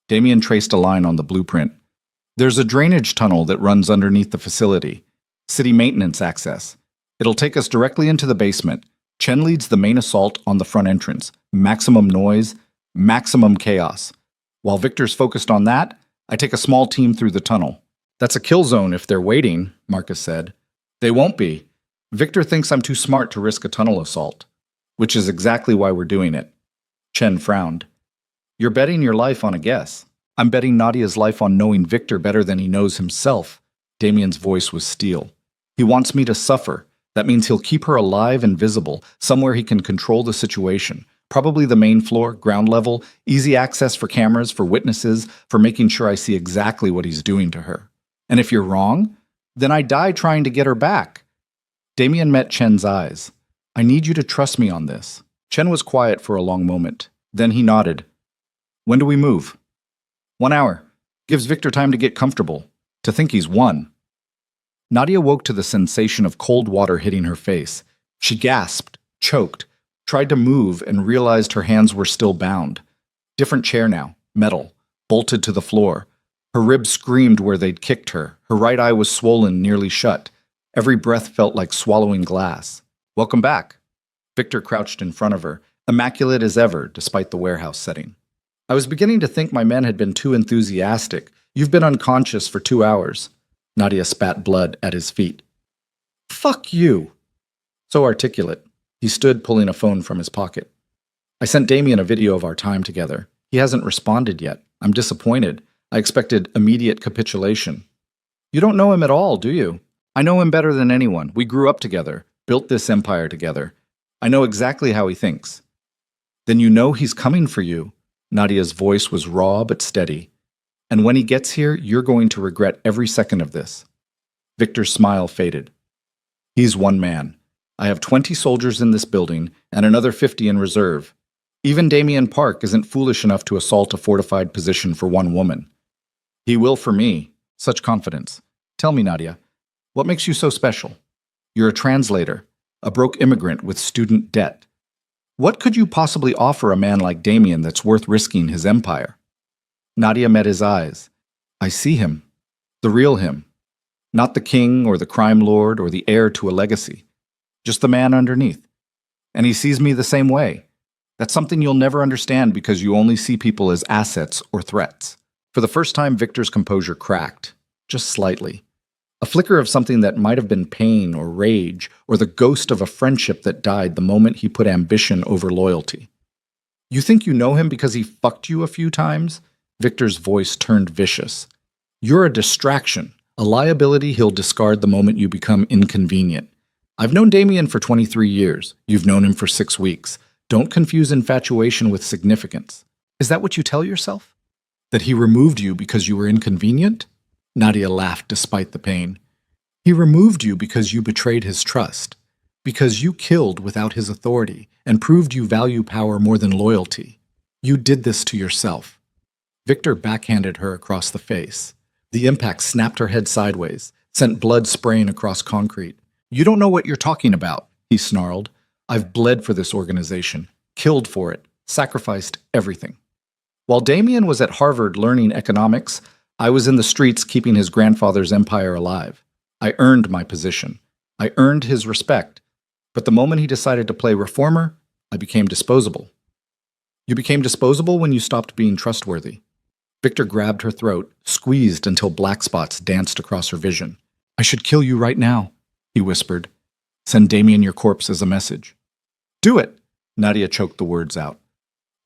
Damien traced a line on the blueprint. There's a drainage tunnel that runs underneath the facility. City maintenance access. It'll take us directly into the basement. Chen leads the main assault on the front entrance. Maximum noise, maximum chaos. While Victor's focused on that, I take a small team through the tunnel. That's a kill zone if they're waiting, Marcus said. They won't be. Victor thinks I'm too smart to risk a tunnel assault, which is exactly why we're doing it. Chen frowned. You're betting your life on a guess. I'm betting Nadia's life on knowing Victor better than he knows himself. Damien's voice was steel. He wants me to suffer. That means he'll keep her alive and visible, somewhere he can control the situation. Probably the main floor, ground level, easy access for cameras, for witnesses, for making sure I see exactly what he's doing to her. And if you're wrong, then I die trying to get her back. Damien met Chen's eyes. I need you to trust me on this. Chen was quiet for a long moment. Then he nodded. When do we move? 1 hour. Gives Victor time to get comfortable, to think he's won. Nadia woke to the sensation of cold water hitting her face. She gasped, choked, tried to move and realized her hands were still bound. Different chair now, metal, bolted to the floor. Her ribs screamed where they'd kicked her. Her right eye was swollen, nearly shut. Every breath felt like swallowing glass. Welcome back. Victor crouched in front of her, immaculate as ever, despite the warehouse setting. I was beginning to think my men had been too enthusiastic. You've been unconscious for 2 hours. Nadia spat blood at his feet. Fuck you. So articulate. He stood pulling a phone from his pocket. I sent Damien a video of our time together. He hasn't responded yet. I'm disappointed. I expected immediate capitulation. You don't know him at all, do you? I know him better than anyone. We grew up together, built this empire together. I know exactly how he thinks. Then you know he's coming for you. Nadia's voice was raw but steady. And when he gets here, you're going to regret every second of this. Victor's smile faded. He's one man. I have 20 soldiers in this building and another 50 in reserve. Even Damian Park isn't foolish enough to assault a fortified position for one woman. He will for me. Such confidence. Tell me, Nadia, what makes you so special? You're a translator, a broke immigrant with student debt. What could you possibly offer a man like Damian that's worth risking his empire? Nadia met his eyes. I see him. The real him. Not the king or the crime lord or the heir to a legacy. Just the man underneath. And he sees me the same way. That's something you'll never understand because you only see people as assets or threats. For the first time, Victor's composure cracked, just slightly. A flicker of something that might have been pain or rage or the ghost of a friendship that died the moment he put ambition over loyalty. You think you know him because he fucked you a few times? Victor's voice turned vicious. You're a distraction, a liability he'll discard the moment you become inconvenient. I've known Damien for 23 years. You've known him for 6 weeks. Don't confuse infatuation with significance. Is that what you tell yourself? That he removed you because you were inconvenient? Nadia laughed despite the pain. He removed you because you betrayed his trust, because you killed without his authority and proved you value power more than loyalty. You did this to yourself. Victor backhanded her across the face. The impact snapped her head sideways, sent blood spraying across concrete. You don't know what you're talking about, he snarled. I've bled for this organization, killed for it, sacrificed everything. While Damien was at Harvard learning economics, I was in the streets keeping his grandfather's empire alive. I earned my position. I earned his respect. But the moment he decided to play reformer, I became disposable. You became disposable when you stopped being trustworthy. Victor grabbed her throat, squeezed until black spots danced across her vision. I should kill you right now, he whispered. Send Damien your corpse as a message. Do it, Nadia choked the words out.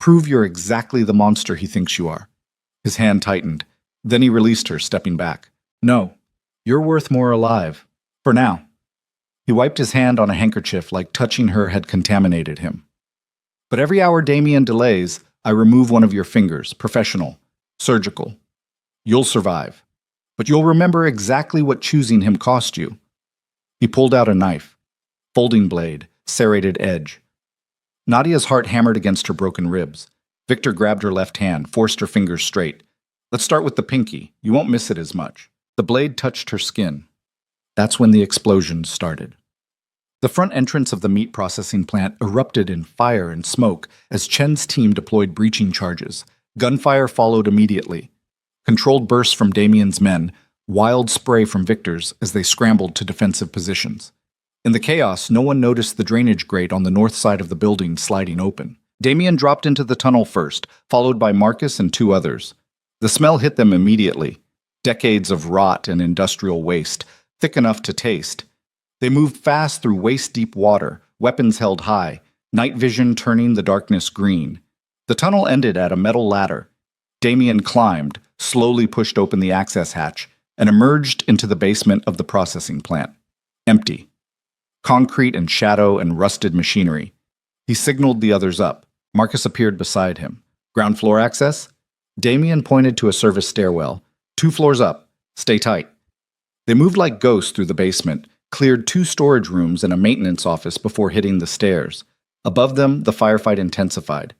Prove you're exactly the monster he thinks you are. His hand tightened. Then he released her, stepping back. No, you're worth more alive. For now. He wiped his hand on a handkerchief like touching her had contaminated him. But every hour Damien delays, I remove one of your fingers, professional, surgical. You'll survive. But you'll remember exactly what choosing him cost you. He pulled out a knife. Folding blade, serrated edge. Nadia's heart hammered against her broken ribs. Victor grabbed her left hand, forced her fingers straight. Let's start with the pinky. You won't miss it as much. The blade touched her skin. That's when the explosion started. The front entrance of the meat processing plant erupted in fire and smoke as Chen's team deployed breaching charges. Gunfire followed immediately. Controlled bursts from Damien's men, wild spray from Victor's as they scrambled to defensive positions. In the chaos, no one noticed the drainage grate on the north side of the building sliding open. Damien dropped into the tunnel first, followed by Marcus and 2 others. The smell hit them immediately. Decades of rot and industrial waste, thick enough to taste. They moved fast through waist-deep water, weapons held high, night vision turning the darkness green. The tunnel ended at a metal ladder. Damien climbed, slowly pushed open the access hatch, and emerged into the basement of the processing plant. Empty. Concrete and shadow and rusted machinery. He signaled the others up. Marcus appeared beside him. Ground floor access? Damien pointed to a service stairwell. 2 floors up. Stay tight. They moved like ghosts through the basement, cleared 2 storage rooms and a maintenance office before hitting the stairs. Above them, the firefight intensified.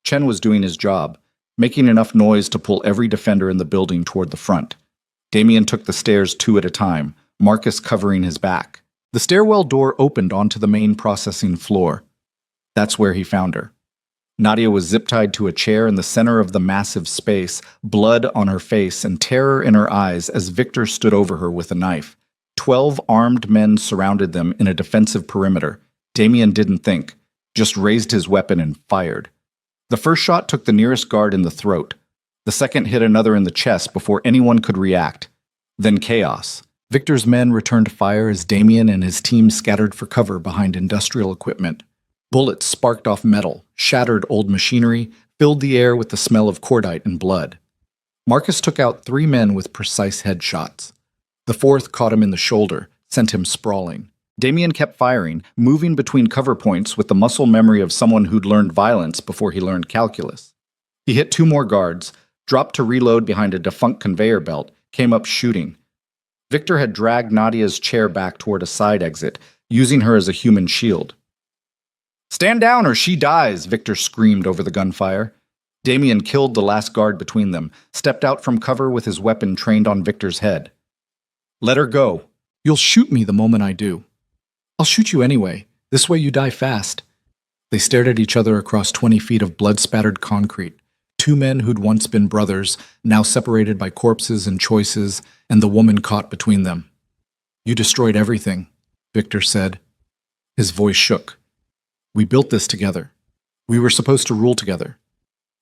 Chen was doing his job, making enough noise to pull every defender in the building toward the front. Damien took the stairs 2 at a time, Marcus covering his back. The stairwell door opened onto the main processing floor. That's where he found her. Nadia was zip-tied to a chair in the center of the massive space, blood on her face and terror in her eyes as Victor stood over her with a knife. 12 armed men surrounded them in a defensive perimeter. Damien didn't think, just raised his weapon and fired. The first shot took the nearest guard in the throat. The second hit another in the chest before anyone could react. Then chaos. Victor's men returned fire as Damien and his team scattered for cover behind industrial equipment. Bullets sparked off metal, shattered old machinery, filled the air with the smell of cordite and blood. Marcus took out 3 men with precise headshots. The 4th caught him in the shoulder, sent him sprawling. Damien kept firing, moving between cover points with the muscle memory of someone who'd learned violence before he learned calculus. He hit 2 more guards, dropped to reload behind a defunct conveyor belt, came up shooting. Victor had dragged Nadia's chair back toward a side exit, using her as a human shield. Stand down or she dies, Victor screamed over the gunfire. Damien killed the last guard between them, stepped out from cover with his weapon trained on Victor's head. Let her go. You'll shoot me the moment I do. I'll shoot you anyway. This way you die fast. They stared at each other across 20 feet of blood-spattered concrete. Two men who'd once been brothers, now separated by corpses and choices, and the woman caught between them. You destroyed everything, Victor said. His voice shook. We built this together. We were supposed to rule together.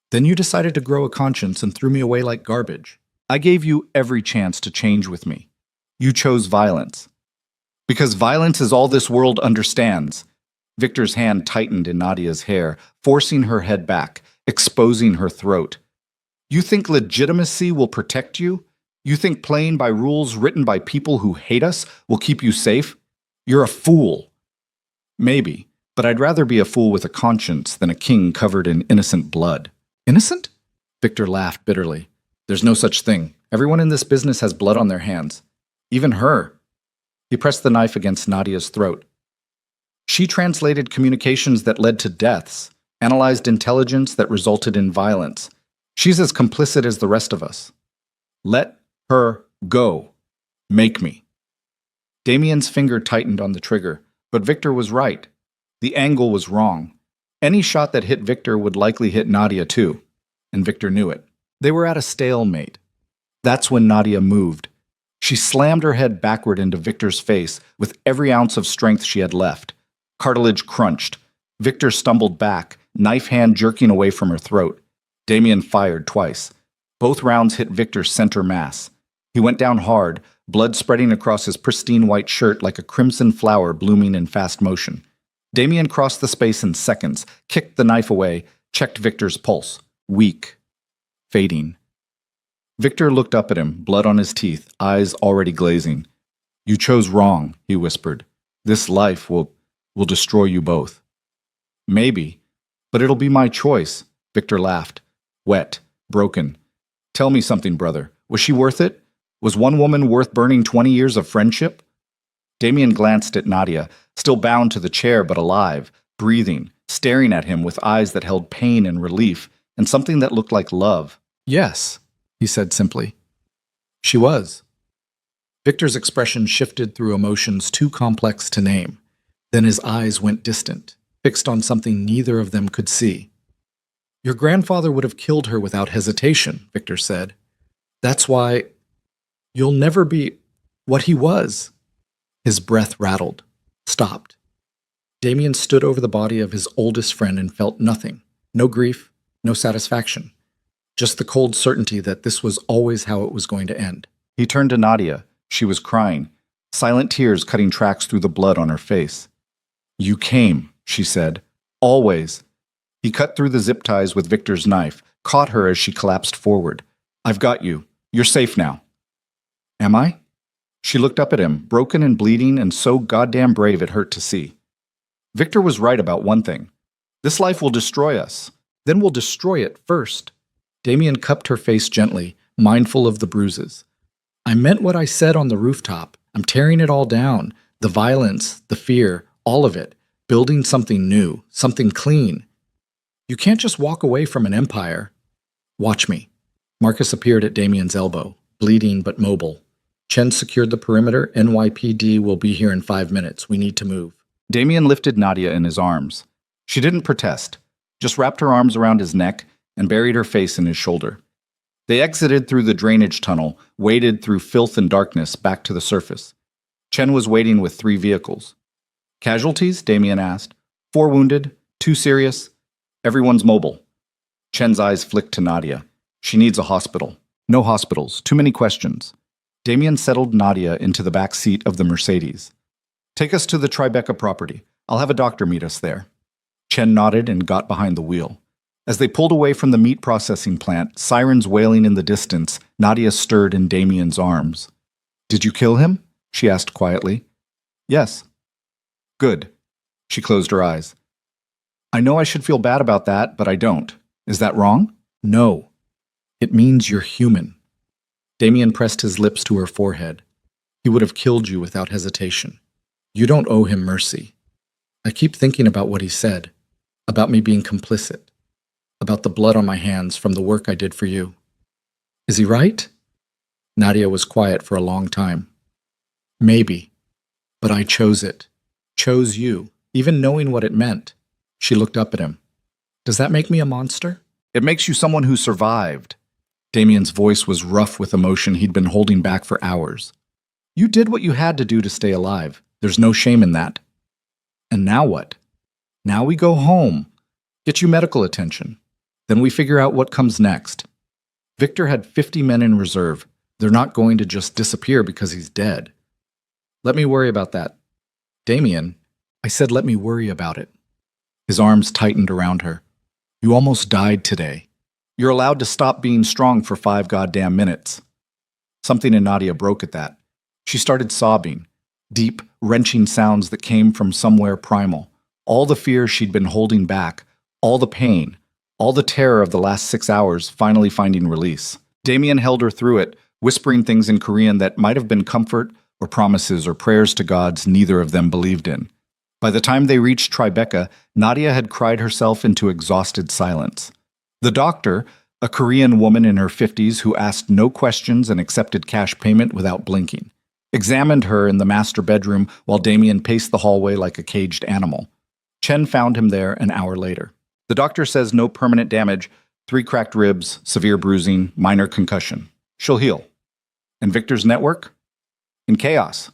Then you decided to grow a conscience and threw me away like garbage. I gave you every chance to change with me. You chose violence. Because violence is all this world understands. Victor's hand tightened in Nadia's hair, forcing her head back, exposing her throat. You think legitimacy will protect you? You think playing by rules written by people who hate us will keep you safe? You're a fool. Maybe, but I'd rather be a fool with a conscience than a king covered in innocent blood. Innocent? Victor laughed bitterly. There's no such thing. Everyone in this business has blood on their hands. Even her. He pressed the knife against Nadia's throat. She translated communications that led to deaths, analyzed intelligence that resulted in violence. She's as complicit as the rest of us. Let her go. Make me. Damien's finger tightened on the trigger, but Victor was right. The angle was wrong. Any shot that hit Victor would likely hit Nadia too, and Victor knew it. They were at a stalemate. That's when Nadia moved. She slammed her head backward into Victor's face with every ounce of strength she had left. Cartilage crunched. Victor stumbled back, knife hand jerking away from her throat. Damien fired twice. Both rounds hit Victor's center mass. He went down hard, blood spreading across his pristine white shirt like a crimson flower blooming in fast motion. Damien crossed the space in seconds, kicked the knife away, checked Victor's pulse. Weak. Fading. Victor looked up at him, blood on his teeth, eyes already glazing. You chose wrong, he whispered. This life will destroy you both. Maybe, but it'll be my choice, Victor laughed. Wet, broken. Tell me something, brother. Was she worth it? Was one woman worth burning 20 years of friendship? Damien glanced at Nadia, still bound to the chair but alive, breathing, staring at him with eyes that held pain and relief, and something that looked like love. Yes, he said simply. She was. Victor's expression shifted through emotions too complex to name. Then his eyes went distant, fixed on something neither of them could see. Your grandfather would have killed her without hesitation, Victor said. That's why you'll never be what he was. His breath rattled, stopped. Damien stood over the body of his oldest friend and felt nothing. No grief, no satisfaction. Just the cold certainty that this was always how it was going to end. He turned to Nadia. She was crying, silent tears cutting tracks through the blood on her face. You came, she said. Always. He cut through the zip ties with Victor's knife, caught her as she collapsed forward. I've got you. You're safe now. Am I? She looked up at him, broken and bleeding and so goddamn brave it hurt to see. Victor was right about one thing. This life will destroy us. Then we'll destroy it first. Damien cupped her face gently, mindful of the bruises. I meant what I said on the rooftop. I'm tearing it all down. The violence, the fear, all of it. Building something new, something clean. You can't just walk away from an empire. Watch me. Marcus appeared at Damien's elbow, bleeding but mobile. Chen secured the perimeter. NYPD will be here in 5 minutes. We need to move. Damien lifted Nadia in his arms. She didn't protest, just wrapped her arms around his neck and buried her face in his shoulder. They exited through the drainage tunnel, waded through filth and darkness back to the surface. Chen was waiting with 3 vehicles. Casualties? Damien asked. 4 wounded, 2 serious. Everyone's mobile. Chen's eyes flicked to Nadia. She needs a hospital. No hospitals. Too many questions. Damien settled Nadia into the back seat of the Mercedes. Take us to the Tribeca property. I'll have a doctor meet us there. Chen nodded and got behind the wheel. As they pulled away from the meat processing plant, sirens wailing in the distance, Nadia stirred in Damien's arms. Did you kill him? She asked quietly. Yes. Good. She closed her eyes. I know I should feel bad about that, but I don't. Is that wrong? No. It means you're human. Damien pressed his lips to her forehead. He would have killed you without hesitation. You don't owe him mercy. I keep thinking about what he said. About me being complicit. About the blood on my hands from the work I did for you. Is he right? Nadia was quiet for a long time. Maybe, but I chose it. Chose you, even knowing what it meant. She looked up at him. Does that make me a monster? It makes you someone who survived. Damien's voice was rough with emotion he'd been holding back for hours. You did what you had to do to stay alive. There's no shame in that. And now what? Now we go home, get you medical attention. Then we figure out what comes next. Victor had 50 men in reserve. They're not going to just disappear because he's dead. Let me worry about that. Damien, I said let me worry about it. His arms tightened around her. You almost died today. You're allowed to stop being strong for 5 goddamn minutes. Something in Nadia broke at that. She started sobbing, deep, wrenching sounds that came from somewhere primal. All the fear she'd been holding back, all the pain, all the terror of the last 6 hours finally finding release. Damien held her through it, whispering things in Korean that might have been comfort or promises or prayers to gods neither of them believed in. By the time they reached Tribeca, Nadia had cried herself into exhausted silence. The doctor, a Korean woman in her 50s who asked no questions and accepted cash payment without blinking, examined her in the master bedroom while Damien paced the hallway like a caged animal. Chen found him there an hour later. The doctor says no permanent damage, 3 cracked ribs, severe bruising, minor concussion. She'll heal. And Victor's network? In chaos.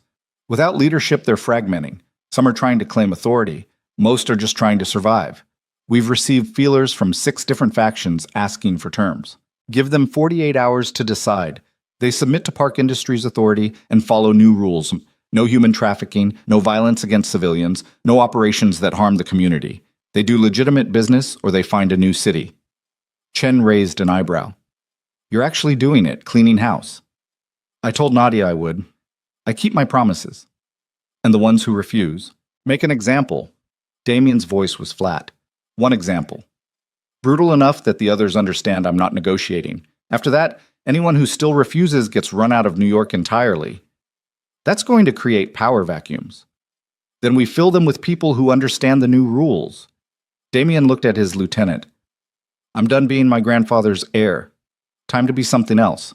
Without leadership, they're fragmenting. Some are trying to claim authority. Most are just trying to survive. We've received feelers from 6 different factions asking for terms. Give them 48 hours to decide. They submit to Park Industries Authority and follow new rules. No human trafficking, no violence against civilians, no operations that harm the community. They do legitimate business or they find a new city. Chen raised an eyebrow. You're actually doing it, cleaning house. I told Nadia I would. I keep my promises. And the ones who refuse, make an example. Damien's voice was flat. One example. Brutal enough that the others understand I'm not negotiating. After that, anyone who still refuses gets run out of New York entirely. That's going to create power vacuums. Then we fill them with people who understand the new rules. Damien looked at his lieutenant. I'm done being my grandfather's heir. Time to be something else.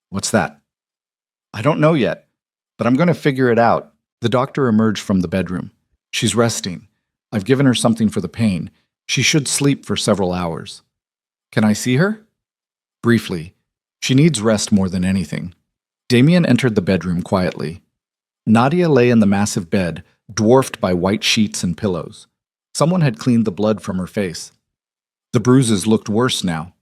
What's that? I don't know yet, but I'm going to figure it out. The doctor emerged from the bedroom. She's resting. I've given her something for the pain. She should sleep for several hours. Can I see her? Briefly. She needs rest more than anything. Damien entered the bedroom quietly. Nadia lay in the massive bed, dwarfed by white sheets and pillows. Someone had cleaned the blood from her face. The bruises looked worse now,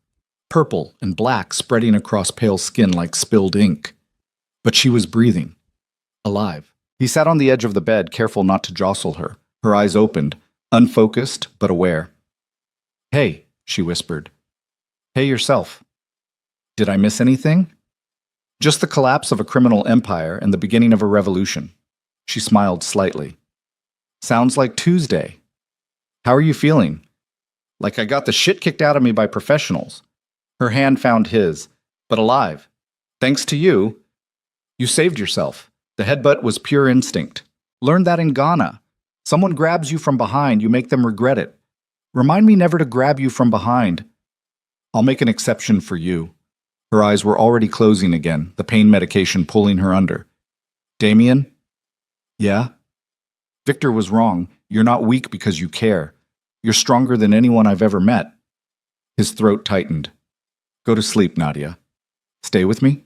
purple and black spreading across pale skin like spilled ink. But she was breathing, alive. He sat on the edge of the bed, careful not to jostle her, her eyes opened, unfocused but aware. Hey, she whispered. Hey yourself. Did I miss anything? Just the collapse of a criminal empire and the beginning of a revolution. She smiled slightly. Sounds like Tuesday. How are you feeling? Like I got the shit kicked out of me by professionals. Her hand found his, but alive. Thanks to you. You saved yourself. The headbutt was pure instinct. Learned that in Ghana. Someone grabs you from behind, you make them regret it. Remind me never to grab you from behind. I'll make an exception for you. Her eyes were already closing again, the pain medication pulling her under. Damien? Yeah? Victor was wrong. You're not weak because you care. You're stronger than anyone I've ever met. His throat tightened. Go to sleep, Nadia. Stay with me?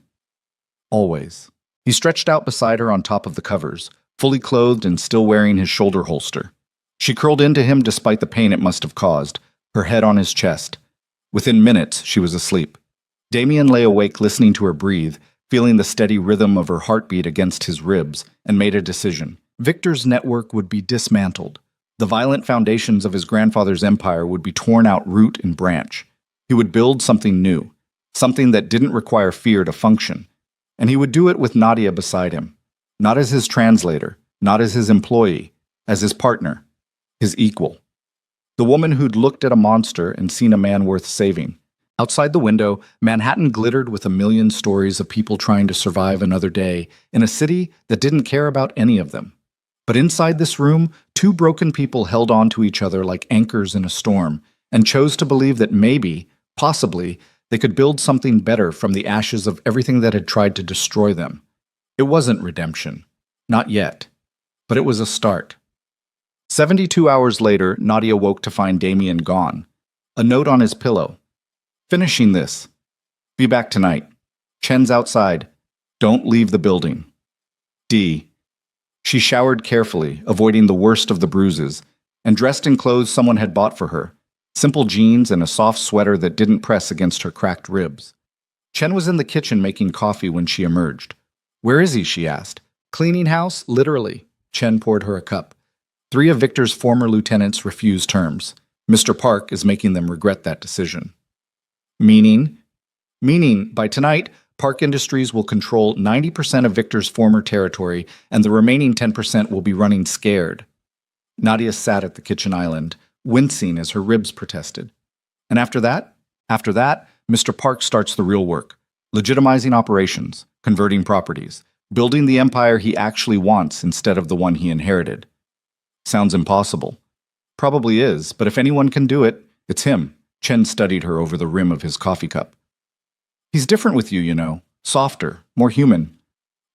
Always. He stretched out beside her on top of the covers, fully clothed and still wearing his shoulder holster. She curled into him despite the pain it must have caused, her head on his chest. Within minutes, she was asleep. Damien lay awake listening to her breathe, feeling the steady rhythm of her heartbeat against his ribs, and made a decision. Victor's network would be dismantled. The violent foundations of his grandfather's empire would be torn out root and branch. He would build something new, something that didn't require fear to function. And he would do it with Nadia beside him. Not as his translator, not as his employee, as his partner, his equal. The woman who'd looked at a monster and seen a man worth saving. Outside the window, Manhattan glittered with a million stories of people trying to survive another day in a city that didn't care about any of them. But inside this room, two broken people held on to each other like anchors in a storm and chose to believe that maybe, possibly, they could build something better from the ashes of everything that had tried to destroy them. It wasn't redemption. Not yet. But it was a start. 72 hours later, Nadia woke to find Damien gone. A note on his pillow. Finishing this. Be back tonight. Chen's outside. Don't leave the building. D. She showered carefully, avoiding the worst of the bruises, and dressed in clothes someone had bought for her. Simple jeans and a soft sweater that didn't press against her cracked ribs. Chen was in the kitchen making coffee when she emerged. Where is he? She asked. Cleaning house? Literally. Chen poured her a cup. 3 of Victor's former lieutenants refused terms. Mr. Park is making them regret that decision. Meaning? Meaning, by tonight, Park Industries will control 90% of Victor's former territory, and the remaining 10% will be running scared. Nadia sat at the kitchen island, wincing as her ribs protested. And after that, Mr. Park starts the real work, legitimizing operations, converting properties, building the empire he actually wants instead of the one he inherited. Sounds impossible. Probably is, but if anyone can do it, it's him. Chen studied her over the rim of his coffee cup. He's different with you, you know. Softer, more human.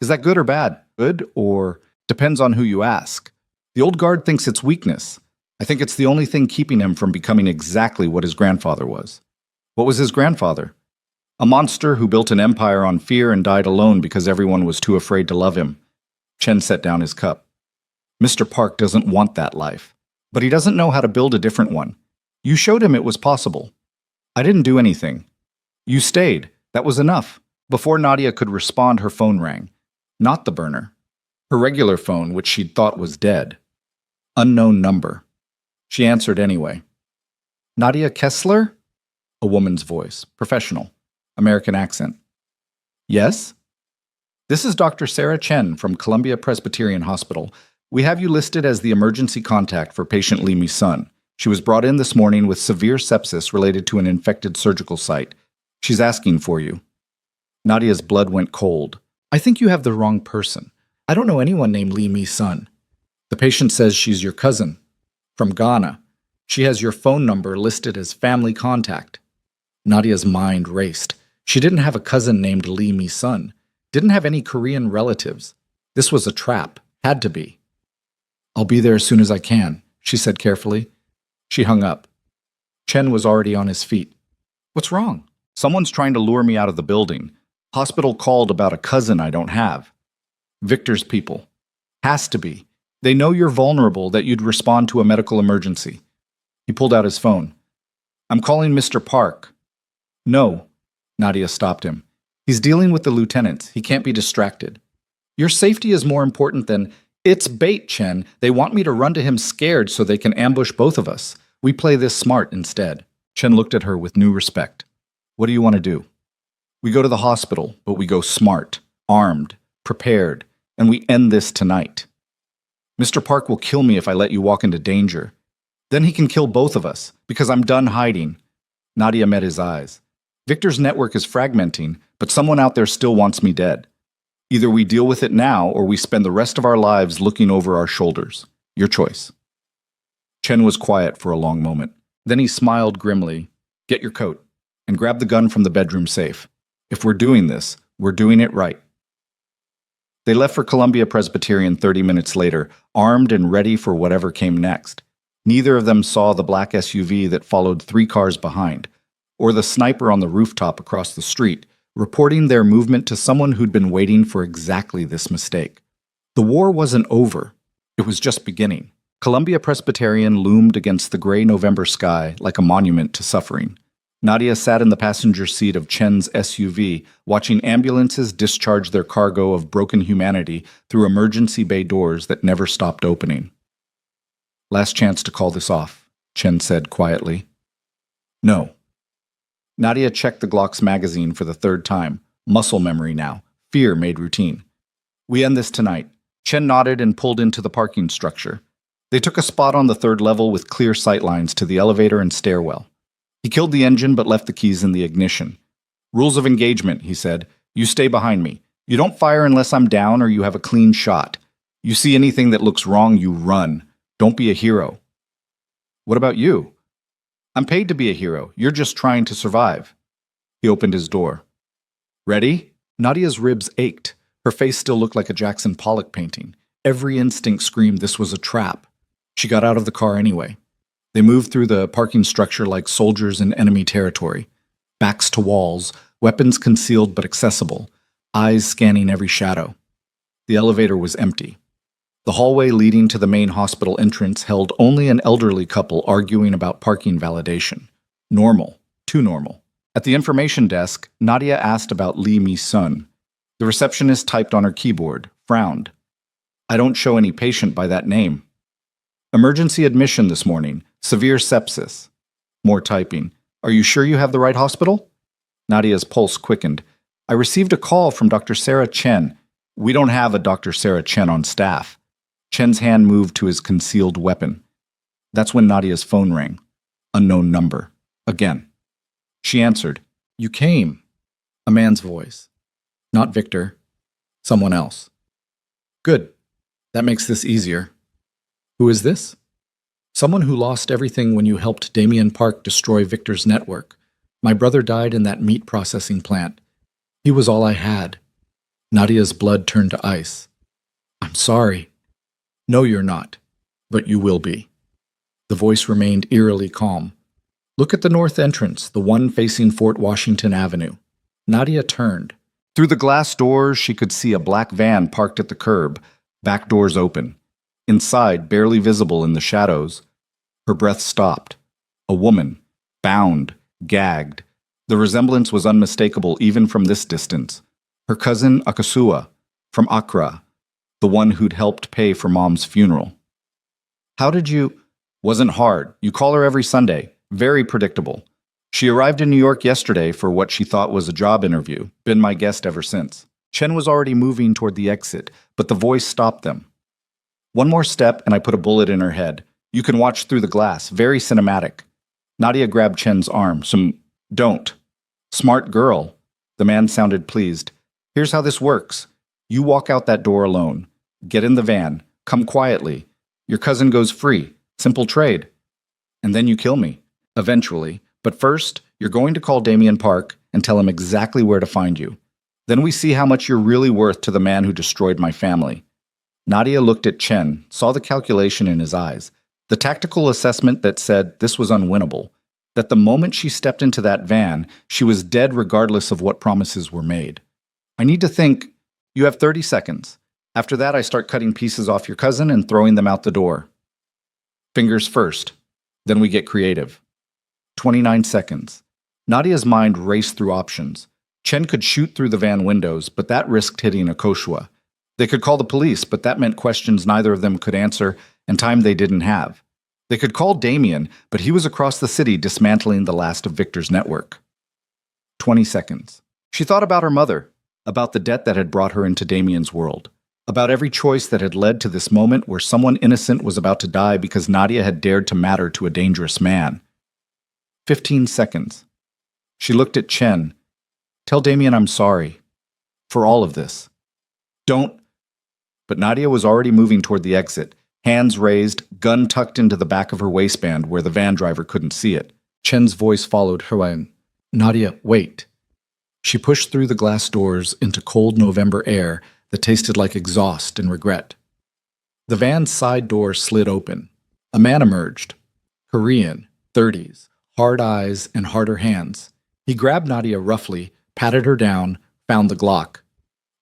Is that good or bad? Good, or depends on who you ask. The old guard thinks it's weakness. I think it's the only thing keeping him from becoming exactly what his grandfather was. What was his grandfather? A monster who built an empire on fear and died alone because everyone was too afraid to love him. Chen set down his cup. Mr. Park doesn't want that life, but he doesn't know how to build a different one. You showed him it was possible. I didn't do anything. You stayed. That was enough. Before Nadia could respond, her phone rang. Not the burner. Her regular phone, which she'd thought was dead. Unknown number. She answered anyway. Nadia Kessler? A woman's voice. Professional. American accent. Yes? This is Dr. Sarah Chen from Columbia Presbyterian Hospital. We have you listed as the emergency contact for patient Li Mi's son. She was brought in this morning with severe sepsis related to an infected surgical site. She's asking for you. Nadia's blood went cold. I think you have the wrong person. I don't know anyone named Li Mi's son. The patient says she's your cousin. From Ghana. She has your phone number listed as family contact. Nadia's mind raced. She didn't have a cousin named Li Mi's son. Didn't have any Korean relatives. This was a trap. Had to be. I'll be there as soon as I can, she said carefully. She hung up. Chen was already on his feet. What's wrong? Someone's trying to lure me out of the building. Hospital called about a cousin I don't have. Victor's people. Has to be. They know you're vulnerable, that you'd respond to a medical emergency. He pulled out his phone. I'm calling Mr. Park. No. Nadia stopped him. He's dealing with the lieutenants. He can't be distracted. Your safety is more important than... It's bait, Chen. They want me to run to him scared so they can ambush both of us. We play this smart instead. Chen looked at her with new respect. What do you want to do? We go to the hospital, but we go smart, armed, prepared, and we end this tonight. Mr. Park will kill me if I let you walk into danger. Then he can kill both of us, because I'm done hiding. Nadia met his eyes. Victor's network is fragmenting, but someone out there still wants me dead. Either we deal with it now, or we spend the rest of our lives looking over our shoulders. Your choice. Chen was quiet for a long moment. Then he smiled grimly. Get your coat, and grab the gun from the bedroom safe. If we're doing this, we're doing it right. They left for Columbia Presbyterian 30 minutes later, armed and ready for whatever came next. Neither of them saw the black SUV that followed 3 cars behind, or the sniper on the rooftop across the street, reporting their movement to someone who'd been waiting for exactly this mistake. The war wasn't over. It was just beginning. Columbia Presbyterian loomed against the gray November sky like a monument to suffering. Nadia sat in the passenger seat of Chen's SUV, watching ambulances discharge their cargo of broken humanity through emergency bay doors that never stopped opening. Last chance to call this off, Chen said quietly. No. Nadia checked the Glock's magazine for the 3rd time. Muscle memory now. Fear made routine. We end this tonight. Chen nodded and pulled into the parking structure. They took a spot on the 3rd level with clear sightlines to the elevator and stairwell. He killed the engine but left the keys in the ignition. Rules of engagement, he said. You stay behind me. You don't fire unless I'm down or you have a clean shot. You see anything that looks wrong, you run. Don't be a hero. What about you? I'm paid to be a hero. You're just trying to survive. He opened his door. Ready? Nadia's ribs ached. Her face still looked like a Jackson Pollock painting. Every instinct screamed this was a trap. She got out of the car anyway. They moved through the parking structure like soldiers in enemy territory. Backs to walls, weapons concealed but accessible, eyes scanning every shadow. The elevator was empty. The hallway leading to the main hospital entrance held only an elderly couple arguing about parking validation. Normal. Too normal. At the information desk, Nadia asked about Lee Mi-sun. The receptionist typed on her keyboard, frowned. I don't show any patient by that name. Emergency admission this morning. Severe sepsis. More typing. Are you sure you have the right hospital? Nadia's pulse quickened. I received a call from Dr. Sarah Chen. We don't have a Dr. Sarah Chen on staff. Chen's hand moved to his concealed weapon. That's when Nadia's phone rang. Unknown number. Again. She answered. You came. A man's voice. Not Victor. Someone else. Good. That makes this easier. Who is this? Someone who lost everything when you helped Damien Park destroy Victor's network. My brother died in that meat processing plant. He was all I had. Nadia's blood turned to ice. I'm sorry. No, you're not. But you will be. The voice remained eerily calm. Look at the north entrance, the one facing Fort Washington Avenue. Nadia turned. Through the glass doors, she could see a black van parked at the curb, back doors open. Inside, barely visible in the shadows, her breath stopped. A woman, bound, gagged. The resemblance was unmistakable even from this distance. Her cousin Akasua, from Accra, the one who'd helped pay for Mom's funeral. How did you... Wasn't hard. You call her every Sunday. Very predictable. She arrived in New York yesterday for what she thought was a job interview. Been my guest ever since. Chen was already moving toward the exit, but the voice stopped them. One more step and I put a bullet in her head. You can watch through the glass. Very cinematic. Nadia grabbed Chen's arm. Don't. Smart girl. The man sounded pleased. Here's how this works. You walk out that door alone. Get in the van. Come quietly. Your cousin goes free. Simple trade. And then you kill me. Eventually. But first, you're going to call Damien Park and tell him exactly where to find you. Then we see how much you're really worth to the man who destroyed my family. Nadia looked at Chen, saw the calculation in his eyes, the tactical assessment that said this was unwinnable, that the moment she stepped into that van, she was dead regardless of what promises were made. I need to think. You have 30 seconds. After that, I start cutting pieces off your cousin and throwing them out the door. Fingers first. Then we get creative. 29 seconds. Nadia's mind raced through options. Chen could shoot through the van windows, but that risked hitting Akoshua. They could call the police, but that meant questions neither of them could answer and time they didn't have. They could call Damien, but he was across the city dismantling the last of Victor's network. 20 seconds. She thought about her mother, about the debt that had brought her into Damien's world, about every choice that had led to this moment where someone innocent was about to die because Nadia had dared to matter to a dangerous man. 15 seconds. She looked at Chen. Tell Damien I'm sorry. For all of this. Don't. But Nadia was already moving toward the exit, hands raised, gun tucked into the back of her waistband where the van driver couldn't see it. Chen's voice followed her in. Nadia, wait. She pushed through the glass doors into cold November air that tasted like exhaust and regret. The van's side door slid open. A man emerged. Korean, 30s, hard eyes and harder hands. He grabbed Nadia roughly, patted her down, found the Glock.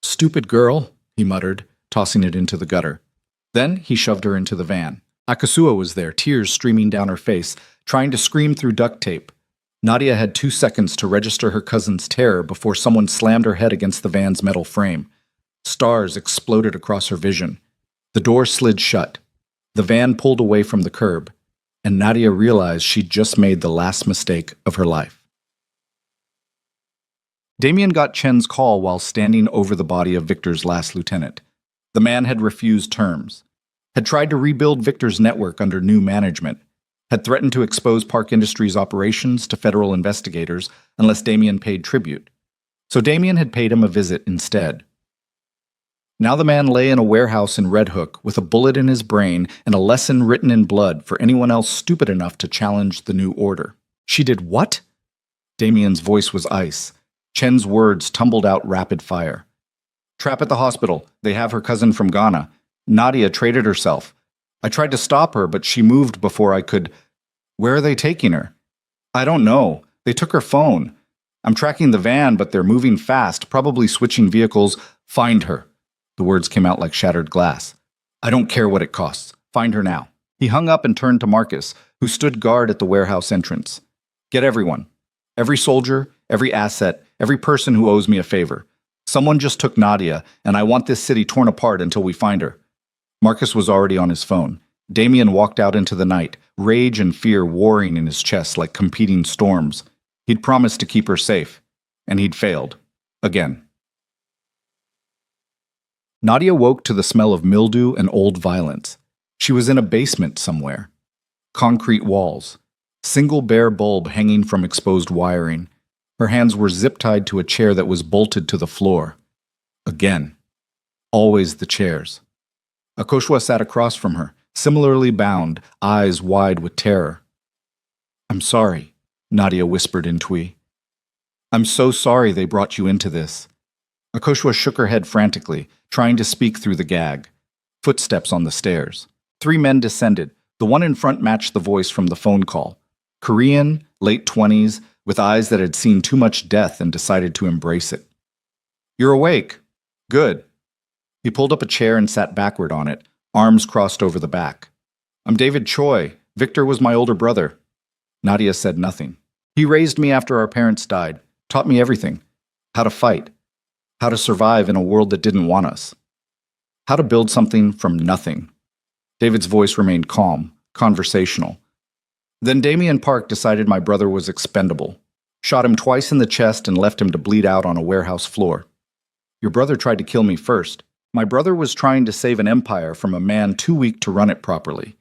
Stupid girl, he muttered, tossing it into the gutter. Then he shoved her into the van. Akasua was there, tears streaming down her face, trying to scream through duct tape. Nadia had 2 seconds to register her cousin's terror before someone slammed her head against the van's metal frame. Stars exploded across her vision. The door slid shut. The van pulled away from the curb, and Nadia realized she'd just made the last mistake of her life. Damien got Chen's call while standing over the body of Victor's last lieutenant. The man had refused terms, had tried to rebuild Victor's network under new management, had threatened to expose Park Industries' operations to federal investigators unless Damien paid tribute. So Damien had paid him a visit instead. Now the man lay in a warehouse in Red Hook with a bullet in his brain and a lesson written in blood for anyone else stupid enough to challenge the new order. She did what? Damien's voice was ice. Chen's words tumbled out rapid fire. Trap at the hospital. They have her cousin from Ghana. Nadia traded herself. I tried to stop her, but she moved before I could. Where are they taking her? I don't know. They took her phone. I'm tracking the van, but they're moving fast, probably switching vehicles. Find her. The words came out like shattered glass. I don't care what it costs. Find her now. He hung up and turned to Marcus, who stood guard at the warehouse entrance. Get everyone. Every soldier, every asset, every person who owes me a favor. Someone just took Nadia, and I want this city torn apart until we find her. Marcus was already on his phone. Damien walked out into the night, rage and fear warring in his chest like competing storms. He'd promised to keep her safe, and he'd failed. Again. Nadia woke to the smell of mildew and old violence. She was in a basement somewhere. Concrete walls. Single bare bulb hanging from exposed wiring. Her hands were zip-tied to a chair that was bolted to the floor. Again. Always the chairs. Akoshwa sat across from her, similarly bound, eyes wide with terror. I'm sorry, Nadia whispered in Twi. I'm so sorry they brought you into this. Akoshwa shook her head frantically, trying to speak through the gag. Footsteps on the stairs. 3 men descended. The one in front matched the voice from the phone call. Korean, late 20s, with eyes that had seen too much death and decided to embrace it. You're awake. Good. He pulled up a chair and sat backward on it, arms crossed over the back. I'm David Choi. Victor was my older brother. Nadia said nothing. He raised me after our parents died, taught me everything. How to fight. How to survive in a world that didn't want us. How to build something from nothing. David's voice remained calm, conversational. Then Damien Park decided my brother was expendable. Shot him twice in the chest and left him to bleed out on a warehouse floor. Your brother tried to kill me first. My brother was trying to save an empire from a man too weak to run it properly.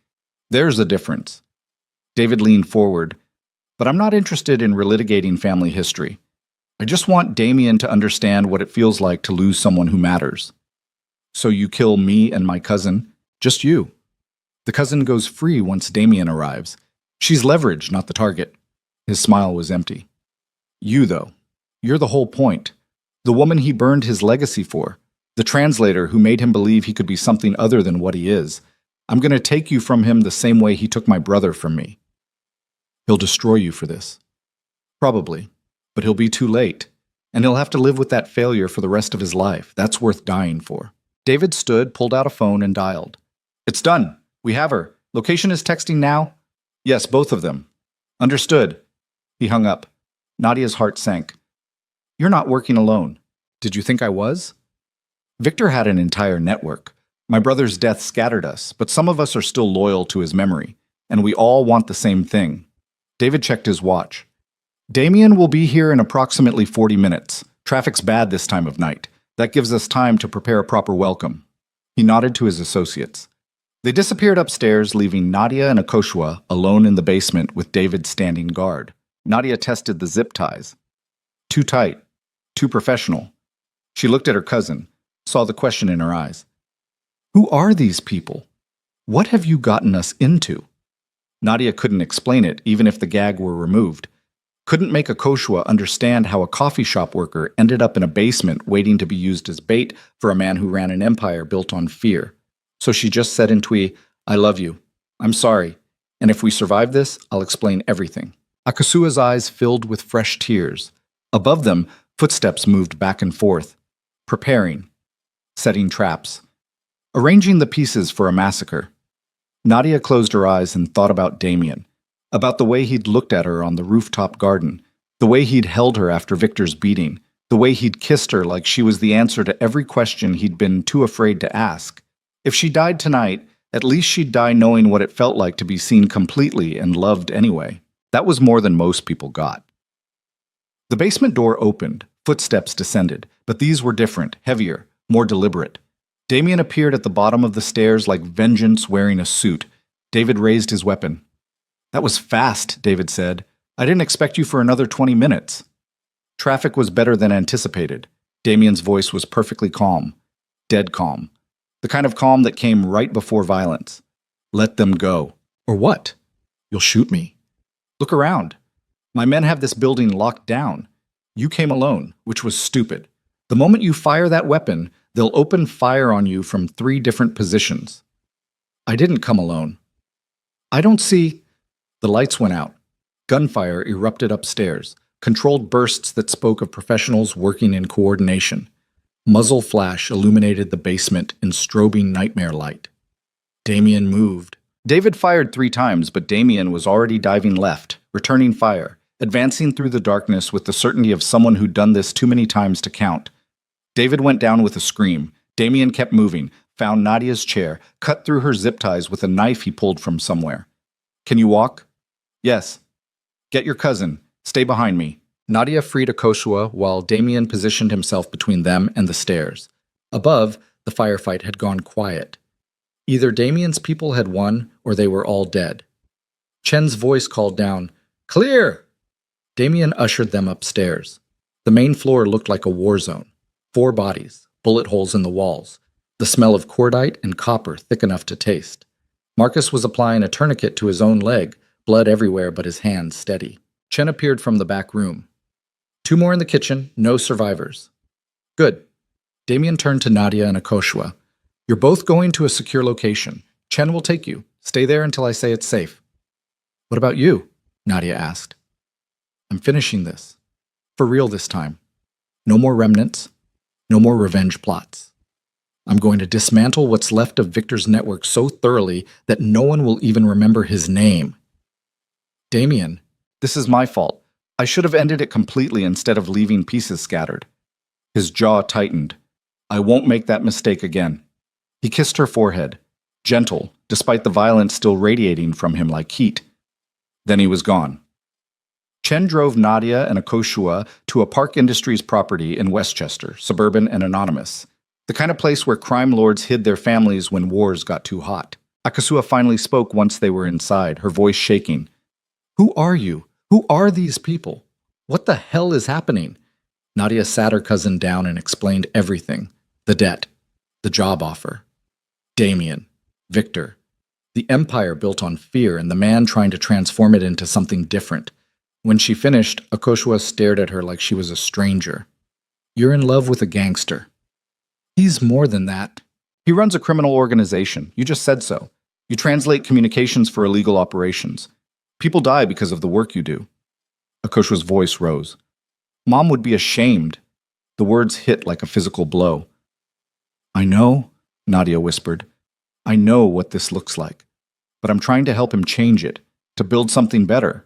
There's a difference. David leaned forward. But I'm not interested in relitigating family history. I just want Damien to understand what it feels like to lose someone who matters. So you kill me and my cousin, just you. The cousin goes free once Damien arrives. She's leverage, not the target. His smile was empty. You, though. You're the whole point. The woman he burned his legacy for. The translator who made him believe he could be something other than what he is. I'm going to take you from him the same way he took my brother from me. He'll destroy you for this. Probably. But he'll be too late. And he'll have to live with that failure for the rest of his life. That's worth dying for. David stood, pulled out a phone, and dialed. It's done. We have her. Location is texting now? Yes, both of them. Understood. He hung up. Nadia's heart sank. You're not working alone. Did you think I was? Victor had an entire network. My brother's death scattered us, but some of us are still loyal to his memory, and we all want the same thing. David checked his watch. Damien will be here in approximately 40 minutes. Traffic's bad this time of night. That gives us time to prepare a proper welcome. He nodded to his associates. They disappeared upstairs, leaving Nadia and Akoshwa alone in the basement with David standing guard. Nadia tested the zip ties. Too tight. Too professional. She looked at her cousin, saw the question in her eyes. Who are these people? What have you gotten us into? Nadia couldn't explain it, even if the gag were removed. Couldn't make Akoshwa understand how a coffee shop worker ended up in a basement waiting to be used as bait for a man who ran an empire built on fear. So she just said in Twi, I love you. I'm sorry. And if we survive this, I'll explain everything. Akasua's eyes filled with fresh tears. Above them, footsteps moved back and forth. Preparing. Setting traps. Arranging the pieces for a massacre. Nadia closed her eyes and thought about Damien. About the way he'd looked at her on the rooftop garden. The way he'd held her after Victor's beating. The way he'd kissed her like she was the answer to every question he'd been too afraid to ask. If she died tonight, at least she'd die knowing what it felt like to be seen completely and loved anyway. That was more than most people got. The basement door opened, footsteps descended, but these were different, heavier, more deliberate. Damien appeared at the bottom of the stairs like vengeance wearing a suit. David raised his weapon. That was fast, David said. I didn't expect you for another 20 minutes. Traffic was better than anticipated. Damien's voice was perfectly calm. Dead calm. The kind of calm that came right before violence. Let them go. Or what? You'll shoot me. Look around. My men have this building locked down. You came alone, which was stupid. The moment you fire that weapon, they'll open fire on you from 3 different positions. I didn't come alone. I don't see... The lights went out. Gunfire erupted upstairs, controlled bursts that spoke of professionals working in coordination. Muzzle flash illuminated the basement in strobing nightmare light. Damien moved. David fired 3 times, but Damien was already diving left, returning fire, advancing through the darkness with the certainty of someone who'd done this too many times to count. David went down with a scream. Damien kept moving, found Nadia's chair, cut through her zip ties with a knife he pulled from somewhere. Can you walk? Yes. Get your cousin. Stay behind me. Nadia freed Akoshua while Damien positioned himself between them and the stairs. Above, the firefight had gone quiet. Either Damien's people had won or they were all dead. Chen's voice called down, "Clear!" Damien ushered them upstairs. The main floor looked like a war zone. 4 bodies, bullet holes in the walls, the smell of cordite and copper thick enough to taste. Marcus was applying a tourniquet to his own leg, blood everywhere but his hands steady. Chen appeared from the back room. 2 more in the kitchen, no survivors. Good. Damien turned to Nadia and Akoshua. You're both going to a secure location. Chen will take you. Stay there until I say it's safe. What about you? Nadia asked. I'm finishing this. For real this time. No more remnants. No more revenge plots. I'm going to dismantle what's left of Victor's network so thoroughly that no one will even remember his name. Damien, this is my fault. I should have ended it completely instead of leaving pieces scattered. His jaw tightened. I won't make that mistake again. He kissed her forehead, gentle, despite the violence still radiating from him like heat. Then he was gone. Chen drove Nadia and Akoshua to a Park Industries property in Westchester, suburban and anonymous. The kind of place where crime lords hid their families when wars got too hot. Akoshua finally spoke once they were inside, her voice shaking. Who are you? Who are these people? What the hell is happening? Nadia sat her cousin down and explained everything. The debt. The job offer. Damien. Victor. The empire built on fear and the man trying to transform it into something different. When she finished, Akoshua stared at her like she was a stranger. You're in love with a gangster. He's more than that. He runs a criminal organization. You just said so. You translate communications for illegal operations. People die because of the work you do. Akoshua's voice rose. Mom would be ashamed. The words hit like a physical blow. I know, Nadia whispered. I know what this looks like. But I'm trying to help him change it, to build something better.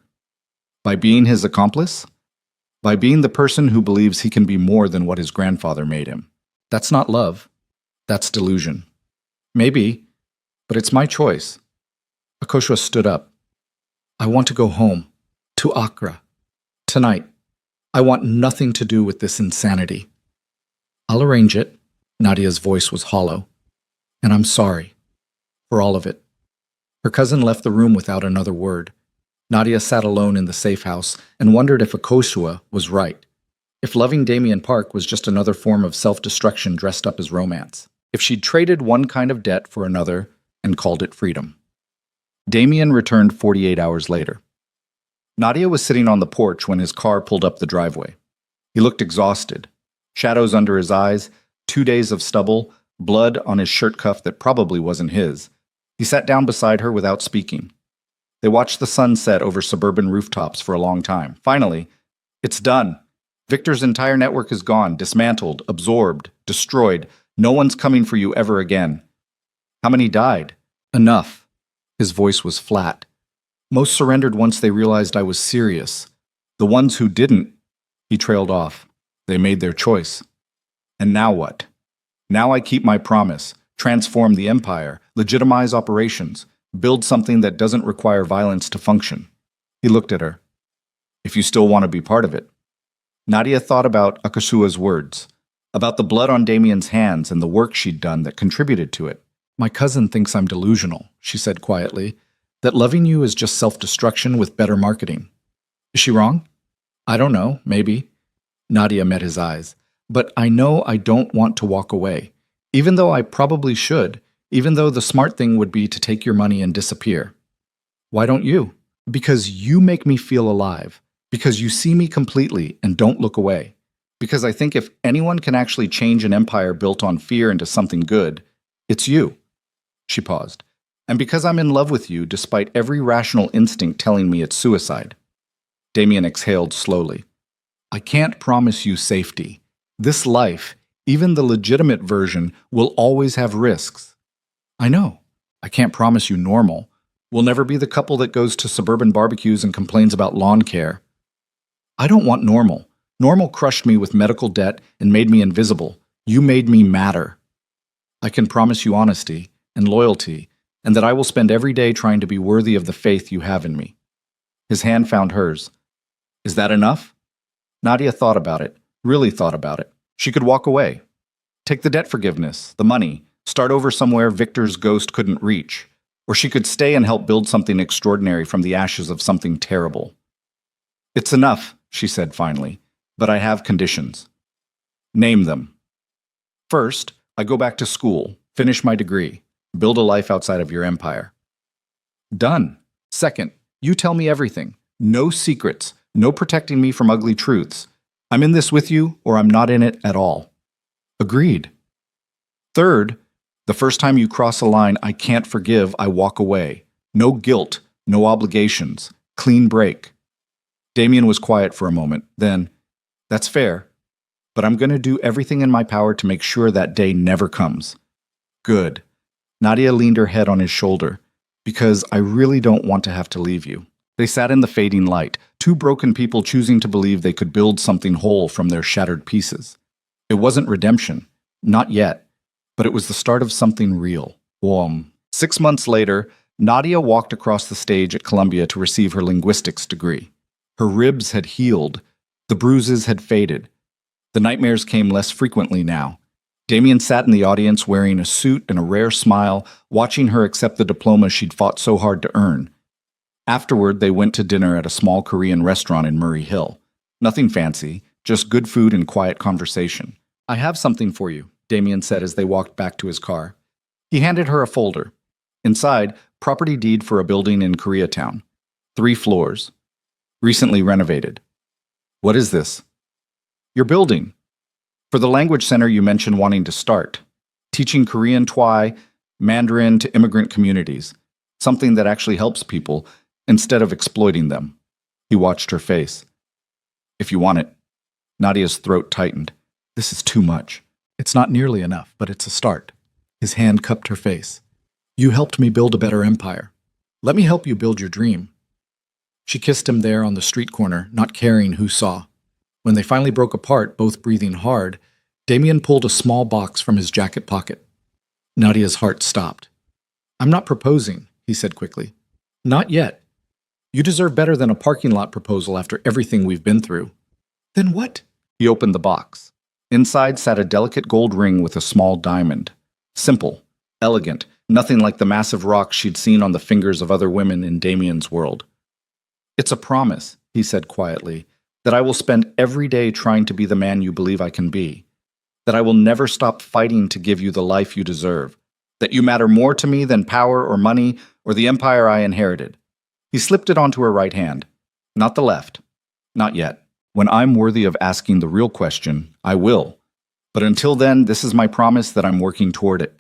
By being his accomplice? By being the person who believes he can be more than what his grandfather made him. That's not love. That's delusion. Maybe, but it's my choice. Akoshua stood up. I want to go home. To Accra. Tonight. I want nothing to do with this insanity. I'll arrange it. Nadia's voice was hollow. And I'm sorry. For all of it. Her cousin left the room without another word. Nadia sat alone in the safe house and wondered if Akoshua was right. If loving Damien Park was just another form of self-destruction dressed up as romance. If she'd traded one kind of debt for another and called it freedom. Damien returned 48 hours later. Nadia was sitting on the porch when his car pulled up the driveway. He looked exhausted. Shadows under his eyes, 2 days of stubble, blood on his shirt cuff that probably wasn't his. He sat down beside her without speaking. They watched the sun set over suburban rooftops for a long time. Finally, it's done. Victor's entire network is gone, dismantled, absorbed, destroyed. No one's coming for you ever again. How many died? Enough. His voice was flat. Most surrendered once they realized I was serious. The ones who didn't, he trailed off. They made their choice. And now what? Now I keep my promise, transform the empire, legitimize operations, build something that doesn't require violence to function. He looked at her. If you still want to be part of it. Nadia thought about Akoshua's words, about the blood on Damien's hands and the work she'd done that contributed to it. My cousin thinks I'm delusional, she said quietly, that loving you is just self-destruction with better marketing. Is she wrong? I don't know, maybe. Nadia met his eyes. But I know I don't want to walk away. Even though I probably should, even though the smart thing would be to take your money and disappear. Why don't you? Because you make me feel alive. Because you see me completely and don't look away. Because I think if anyone can actually change an empire built on fear into something good, it's you. She paused. And because I'm in love with you despite every rational instinct telling me it's suicide. Damien exhaled slowly. I can't promise you safety. This life, even the legitimate version, will always have risks. I know. I can't promise you normal. We'll never be the couple that goes to suburban barbecues and complains about lawn care. I don't want normal. Normal crushed me with medical debt and made me invisible. You made me matter. I can promise you honesty and loyalty, and that I will spend every day trying to be worthy of the faith you have in me. His hand found hers. Is that enough? Nadia thought about it, really thought about it. She could walk away. Take the debt forgiveness, the money, start over somewhere Victor's ghost couldn't reach. Or she could stay and help build something extraordinary from the ashes of something terrible. It's enough, she said finally, but I have conditions. Name them. First, I go back to school, finish my degree, build a life outside of your empire. Done. Second, you tell me everything. No secrets, no protecting me from ugly truths. I'm in this with you, or I'm not in it at all. Agreed. Third, the first time you cross a line I can't forgive, I walk away. No guilt, no obligations. Clean break. Damien was quiet for a moment. Then, that's fair, but I'm going to do everything in my power to make sure that day never comes. Good. Nadia leaned her head on his shoulder. Because I really don't want to have to leave you. They sat in the fading light, two broken people choosing to believe they could build something whole from their shattered pieces. It wasn't redemption. Not yet. But it was the start of something real. 6 months later, Nadia walked across the stage at Columbia to receive her linguistics degree. Her ribs had healed. The bruises had faded. The nightmares came less frequently now. Damien sat in the audience wearing a suit and a rare smile, watching her accept the diploma she'd fought so hard to earn. Afterward, they went to dinner at a small Korean restaurant in Murray Hill. Nothing fancy, just good food and quiet conversation. I have something for you, Damien said as they walked back to his car. He handed her a folder. Inside, property deed for a building in Koreatown. 3 floors. Recently renovated. What is this? Your building. For the language center you mentioned wanting to start. Teaching Korean Twai, Mandarin to immigrant communities. Something that actually helps people, instead of exploiting them. He watched her face. If you want it. Nadia's throat tightened. This is too much. It's not nearly enough, but it's a start. His hand cupped her face. You helped me build a better empire. Let me help you build your dream. She kissed him there on the street corner, not caring who saw. When they finally broke apart, both breathing hard, Damien pulled a small box from his jacket pocket. Nadia's heart stopped. I'm not proposing, he said quickly. Not yet. You deserve better than a parking lot proposal after everything we've been through. Then what? He opened the box. Inside sat a delicate gold ring with a small diamond. Simple, elegant, nothing like the massive rocks she'd seen on the fingers of other women in Damien's world. It's a promise, he said quietly, that I will spend every day trying to be the man you believe I can be. That I will never stop fighting to give you the life you deserve. That you matter more to me than power or money or the empire I inherited. He slipped it onto her right hand. Not the left. Not yet. When I'm worthy of asking the real question, I will. But until then, this is my promise that I'm working toward it.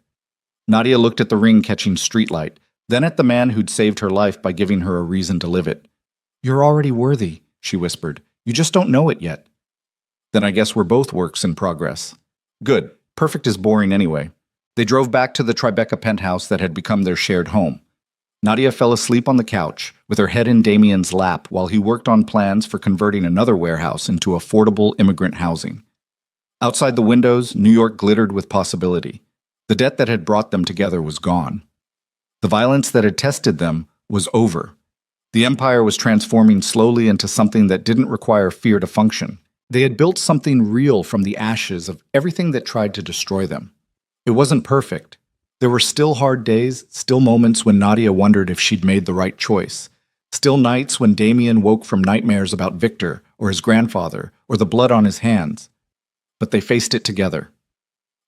Nadia looked at the ring catching streetlight, then at the man who'd saved her life by giving her a reason to live it. You're already worthy, she whispered. You just don't know it yet. Then I guess we're both works in progress. Good. Perfect is boring anyway. They drove back to the Tribeca penthouse that had become their shared home. Nadia fell asleep on the couch, with her head in Damien's lap while he worked on plans for converting another warehouse into affordable immigrant housing. Outside the windows, New York glittered with possibility. The debt that had brought them together was gone. The violence that had tested them was over. The empire was transforming slowly into something that didn't require fear to function. They had built something real from the ashes of everything that tried to destroy them. It wasn't perfect. There were still hard days, still moments when Nadia wondered if she'd made the right choice. Still nights when Damien woke from nightmares about Victor or his grandfather or the blood on his hands. But they faced it together.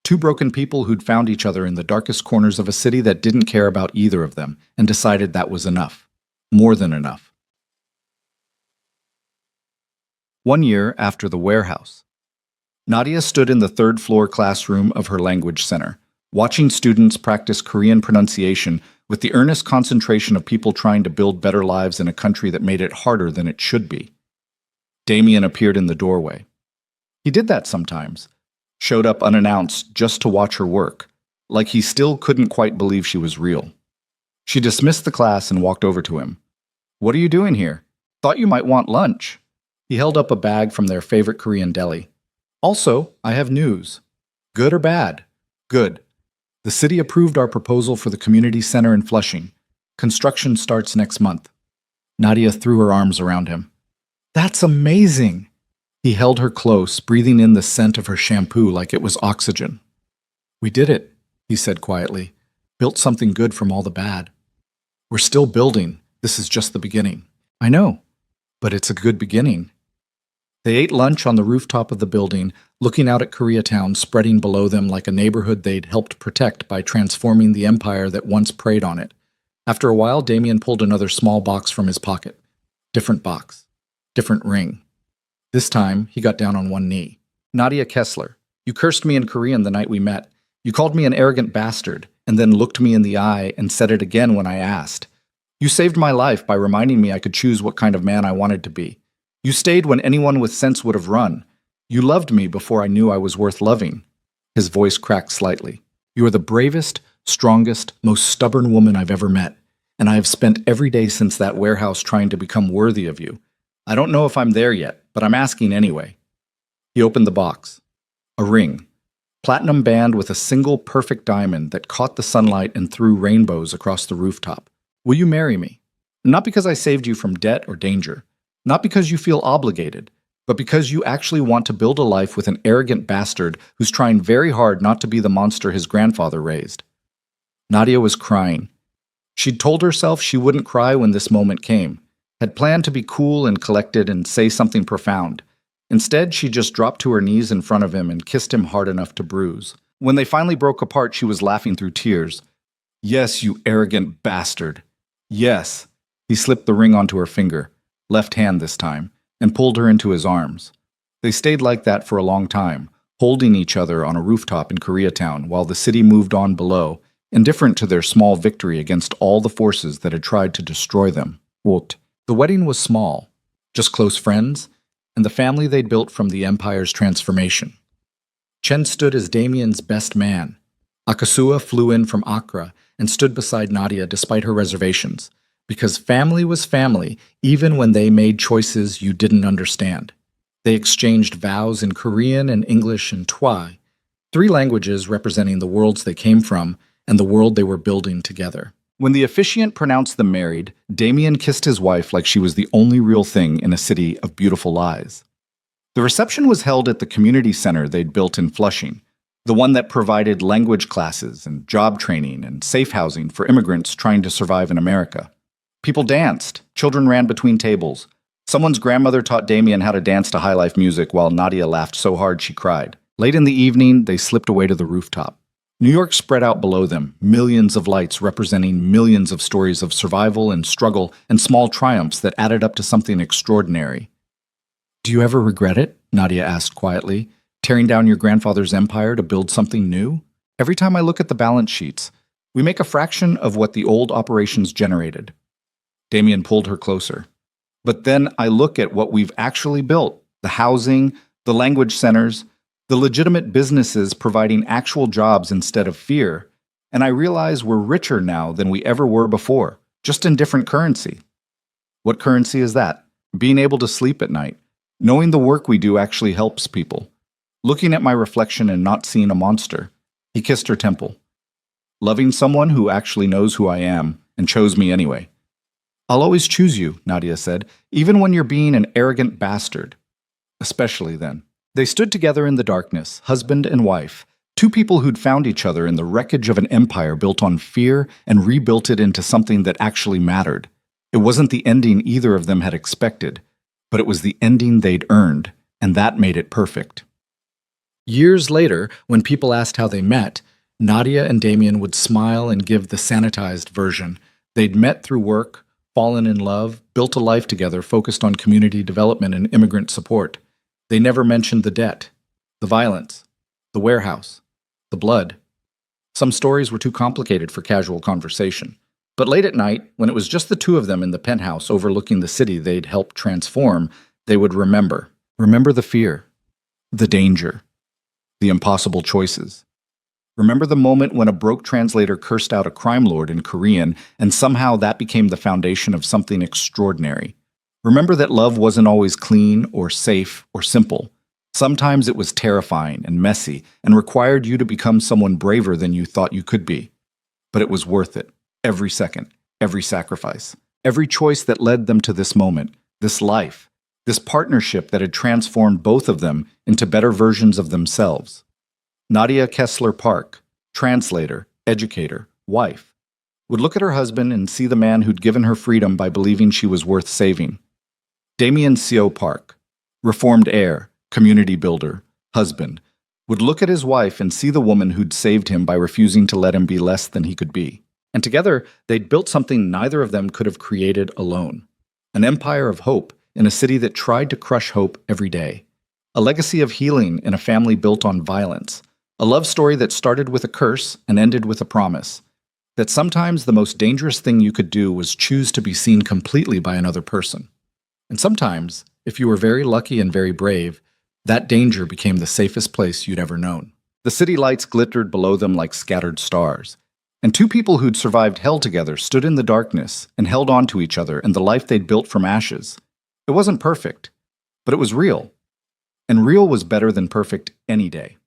Two broken people who'd found each other in the darkest corners of a city that didn't care about either of them and decided that was enough. More than enough. 1 year after the warehouse. Nadia stood in the third-floor classroom of her language center, watching students practice Korean pronunciation with the earnest concentration of people trying to build better lives in a country that made it harder than it should be. Damien appeared in the doorway. He did that sometimes, showed up unannounced just to watch her work, like he still couldn't quite believe she was real. She dismissed the class and walked over to him. "What are you doing here? Thought you might want lunch." He held up a bag from their favorite Korean deli. "Also, I have news. Good or bad?" "Good. The city approved our proposal for the community center in Flushing. Construction starts next month." Nadia threw her arms around him. "That's amazing!" He held her close, breathing in the scent of her shampoo like it was oxygen. "We did it," he said quietly. "Built something good from all the bad. We're still building. This is just the beginning." "I know, but it's a good beginning." They ate lunch on the rooftop of the building, looking out at Koreatown spreading below them like a neighborhood they'd helped protect by transforming the empire that once preyed on it. After a while, Damien pulled another small box from his pocket. Different box. Different ring. This time, he got down on one knee. "Nadia Kessler, you cursed me in Korean the night we met. You called me an arrogant bastard, and then looked me in the eye and said it again when I asked. You saved my life by reminding me I could choose what kind of man I wanted to be. You stayed when anyone with sense would have run. You loved me before I knew I was worth loving." His voice cracked slightly. "You are the bravest, strongest, most stubborn woman I've ever met, and I have spent every day since that warehouse trying to become worthy of you. I don't know if I'm there yet, but I'm asking anyway." He opened the box. A ring. Platinum band with a single perfect diamond that caught the sunlight and threw rainbows across the rooftop. "Will you marry me? Not because I saved you from debt or danger. Not because you feel obligated, but because you actually want to build a life with an arrogant bastard who's trying very hard not to be the monster his grandfather raised." Nadia was crying. She'd told herself she wouldn't cry when this moment came, had planned to be cool and collected and say something profound. Instead, she just dropped to her knees in front of him and kissed him hard enough to bruise. When they finally broke apart, she was laughing through tears. "Yes, you arrogant bastard. Yes." He slipped the ring onto her finger, left hand this time, and pulled her into his arms. They stayed like that for a long time, holding each other on a rooftop in Koreatown while the city moved on below, indifferent to their small victory against all the forces that had tried to destroy them. The wedding was small, just close friends, and the family they'd built from the empire's transformation. Chen stood as Damien's best man. Akasua flew in from Accra and stood beside Nadia despite her reservations, because family was family even when they made choices you didn't understand. They exchanged vows in Korean and English and Twi, 3 languages representing the worlds they came from and the world they were building together. When the officiant pronounced them married, Damien kissed his wife like she was the only real thing in a city of beautiful lies. The reception was held at the community center they'd built in Flushing, the one that provided language classes and job training and safe housing for immigrants trying to survive in America. People danced, children ran between tables. Someone's grandmother taught Damien how to dance to high-life music while Nadia laughed so hard she cried. Late in the evening, they slipped away to the rooftop. New York spread out below them, millions of lights representing millions of stories of survival and struggle and small triumphs that added up to something extraordinary. "Do you ever regret it?" Nadia asked quietly. "Tearing down your grandfather's empire to build something new? Every time I look at the balance sheets, we make a fraction of what the old operations generated." Damien pulled her closer. "But then I look at what we've actually built, the housing, the language centers, the legitimate businesses providing actual jobs instead of fear, and I realize we're richer now than we ever were before, just in different currency." "What currency is that?" "Being able to sleep at night, knowing the work we do actually helps people, looking at my reflection and not seeing a monster." He kissed her temple. "Loving someone who actually knows who I am and chose me anyway." "I'll always choose you," Nadia said, "even when you're being an arrogant bastard." "Especially then." They stood together in the darkness, husband and wife, 2 people who'd found each other in the wreckage of an empire built on fear and rebuilt it into something that actually mattered. It wasn't the ending either of them had expected, but it was the ending they'd earned, and that made it perfect. Years later, when people asked how they met, Nadia and Damien would smile and give the sanitized version. They'd met through work, fallen in love, built a life together focused on community development and immigrant support. They never mentioned the debt, the violence, the warehouse, the blood. Some stories were too complicated for casual conversation. But late at night, when it was just the two of them in the penthouse overlooking the city they'd helped transform, they would remember. Remember the fear, the danger, the impossible choices. Remember the moment when a broke translator cursed out a crime lord in Korean, and somehow that became the foundation of something extraordinary. Remember that love wasn't always clean or safe or simple. Sometimes it was terrifying and messy and required you to become someone braver than you thought you could be. But it was worth it. Every second, every sacrifice, every choice that led them to this moment, this life, this partnership that had transformed both of them into better versions of themselves. Nadia Kessler Park, translator, educator, wife, would look at her husband and see the man who'd given her freedom by believing she was worth saving. Damien Seo Park, reformed heir, community builder, husband, would look at his wife and see the woman who'd saved him by refusing to let him be less than he could be. And together, they'd built something neither of them could have created alone. An empire of hope in a city that tried to crush hope every day. A legacy of healing in a family built on violence. A love story that started with a curse and ended with a promise. That sometimes the most dangerous thing you could do was choose to be seen completely by another person. And sometimes, if you were very lucky and very brave, that danger became the safest place you'd ever known. The city lights glittered below them like scattered stars. And two people who'd survived hell together stood in the darkness and held on to each other and the life they'd built from ashes. It wasn't perfect, but it was real. And real was better than perfect any day.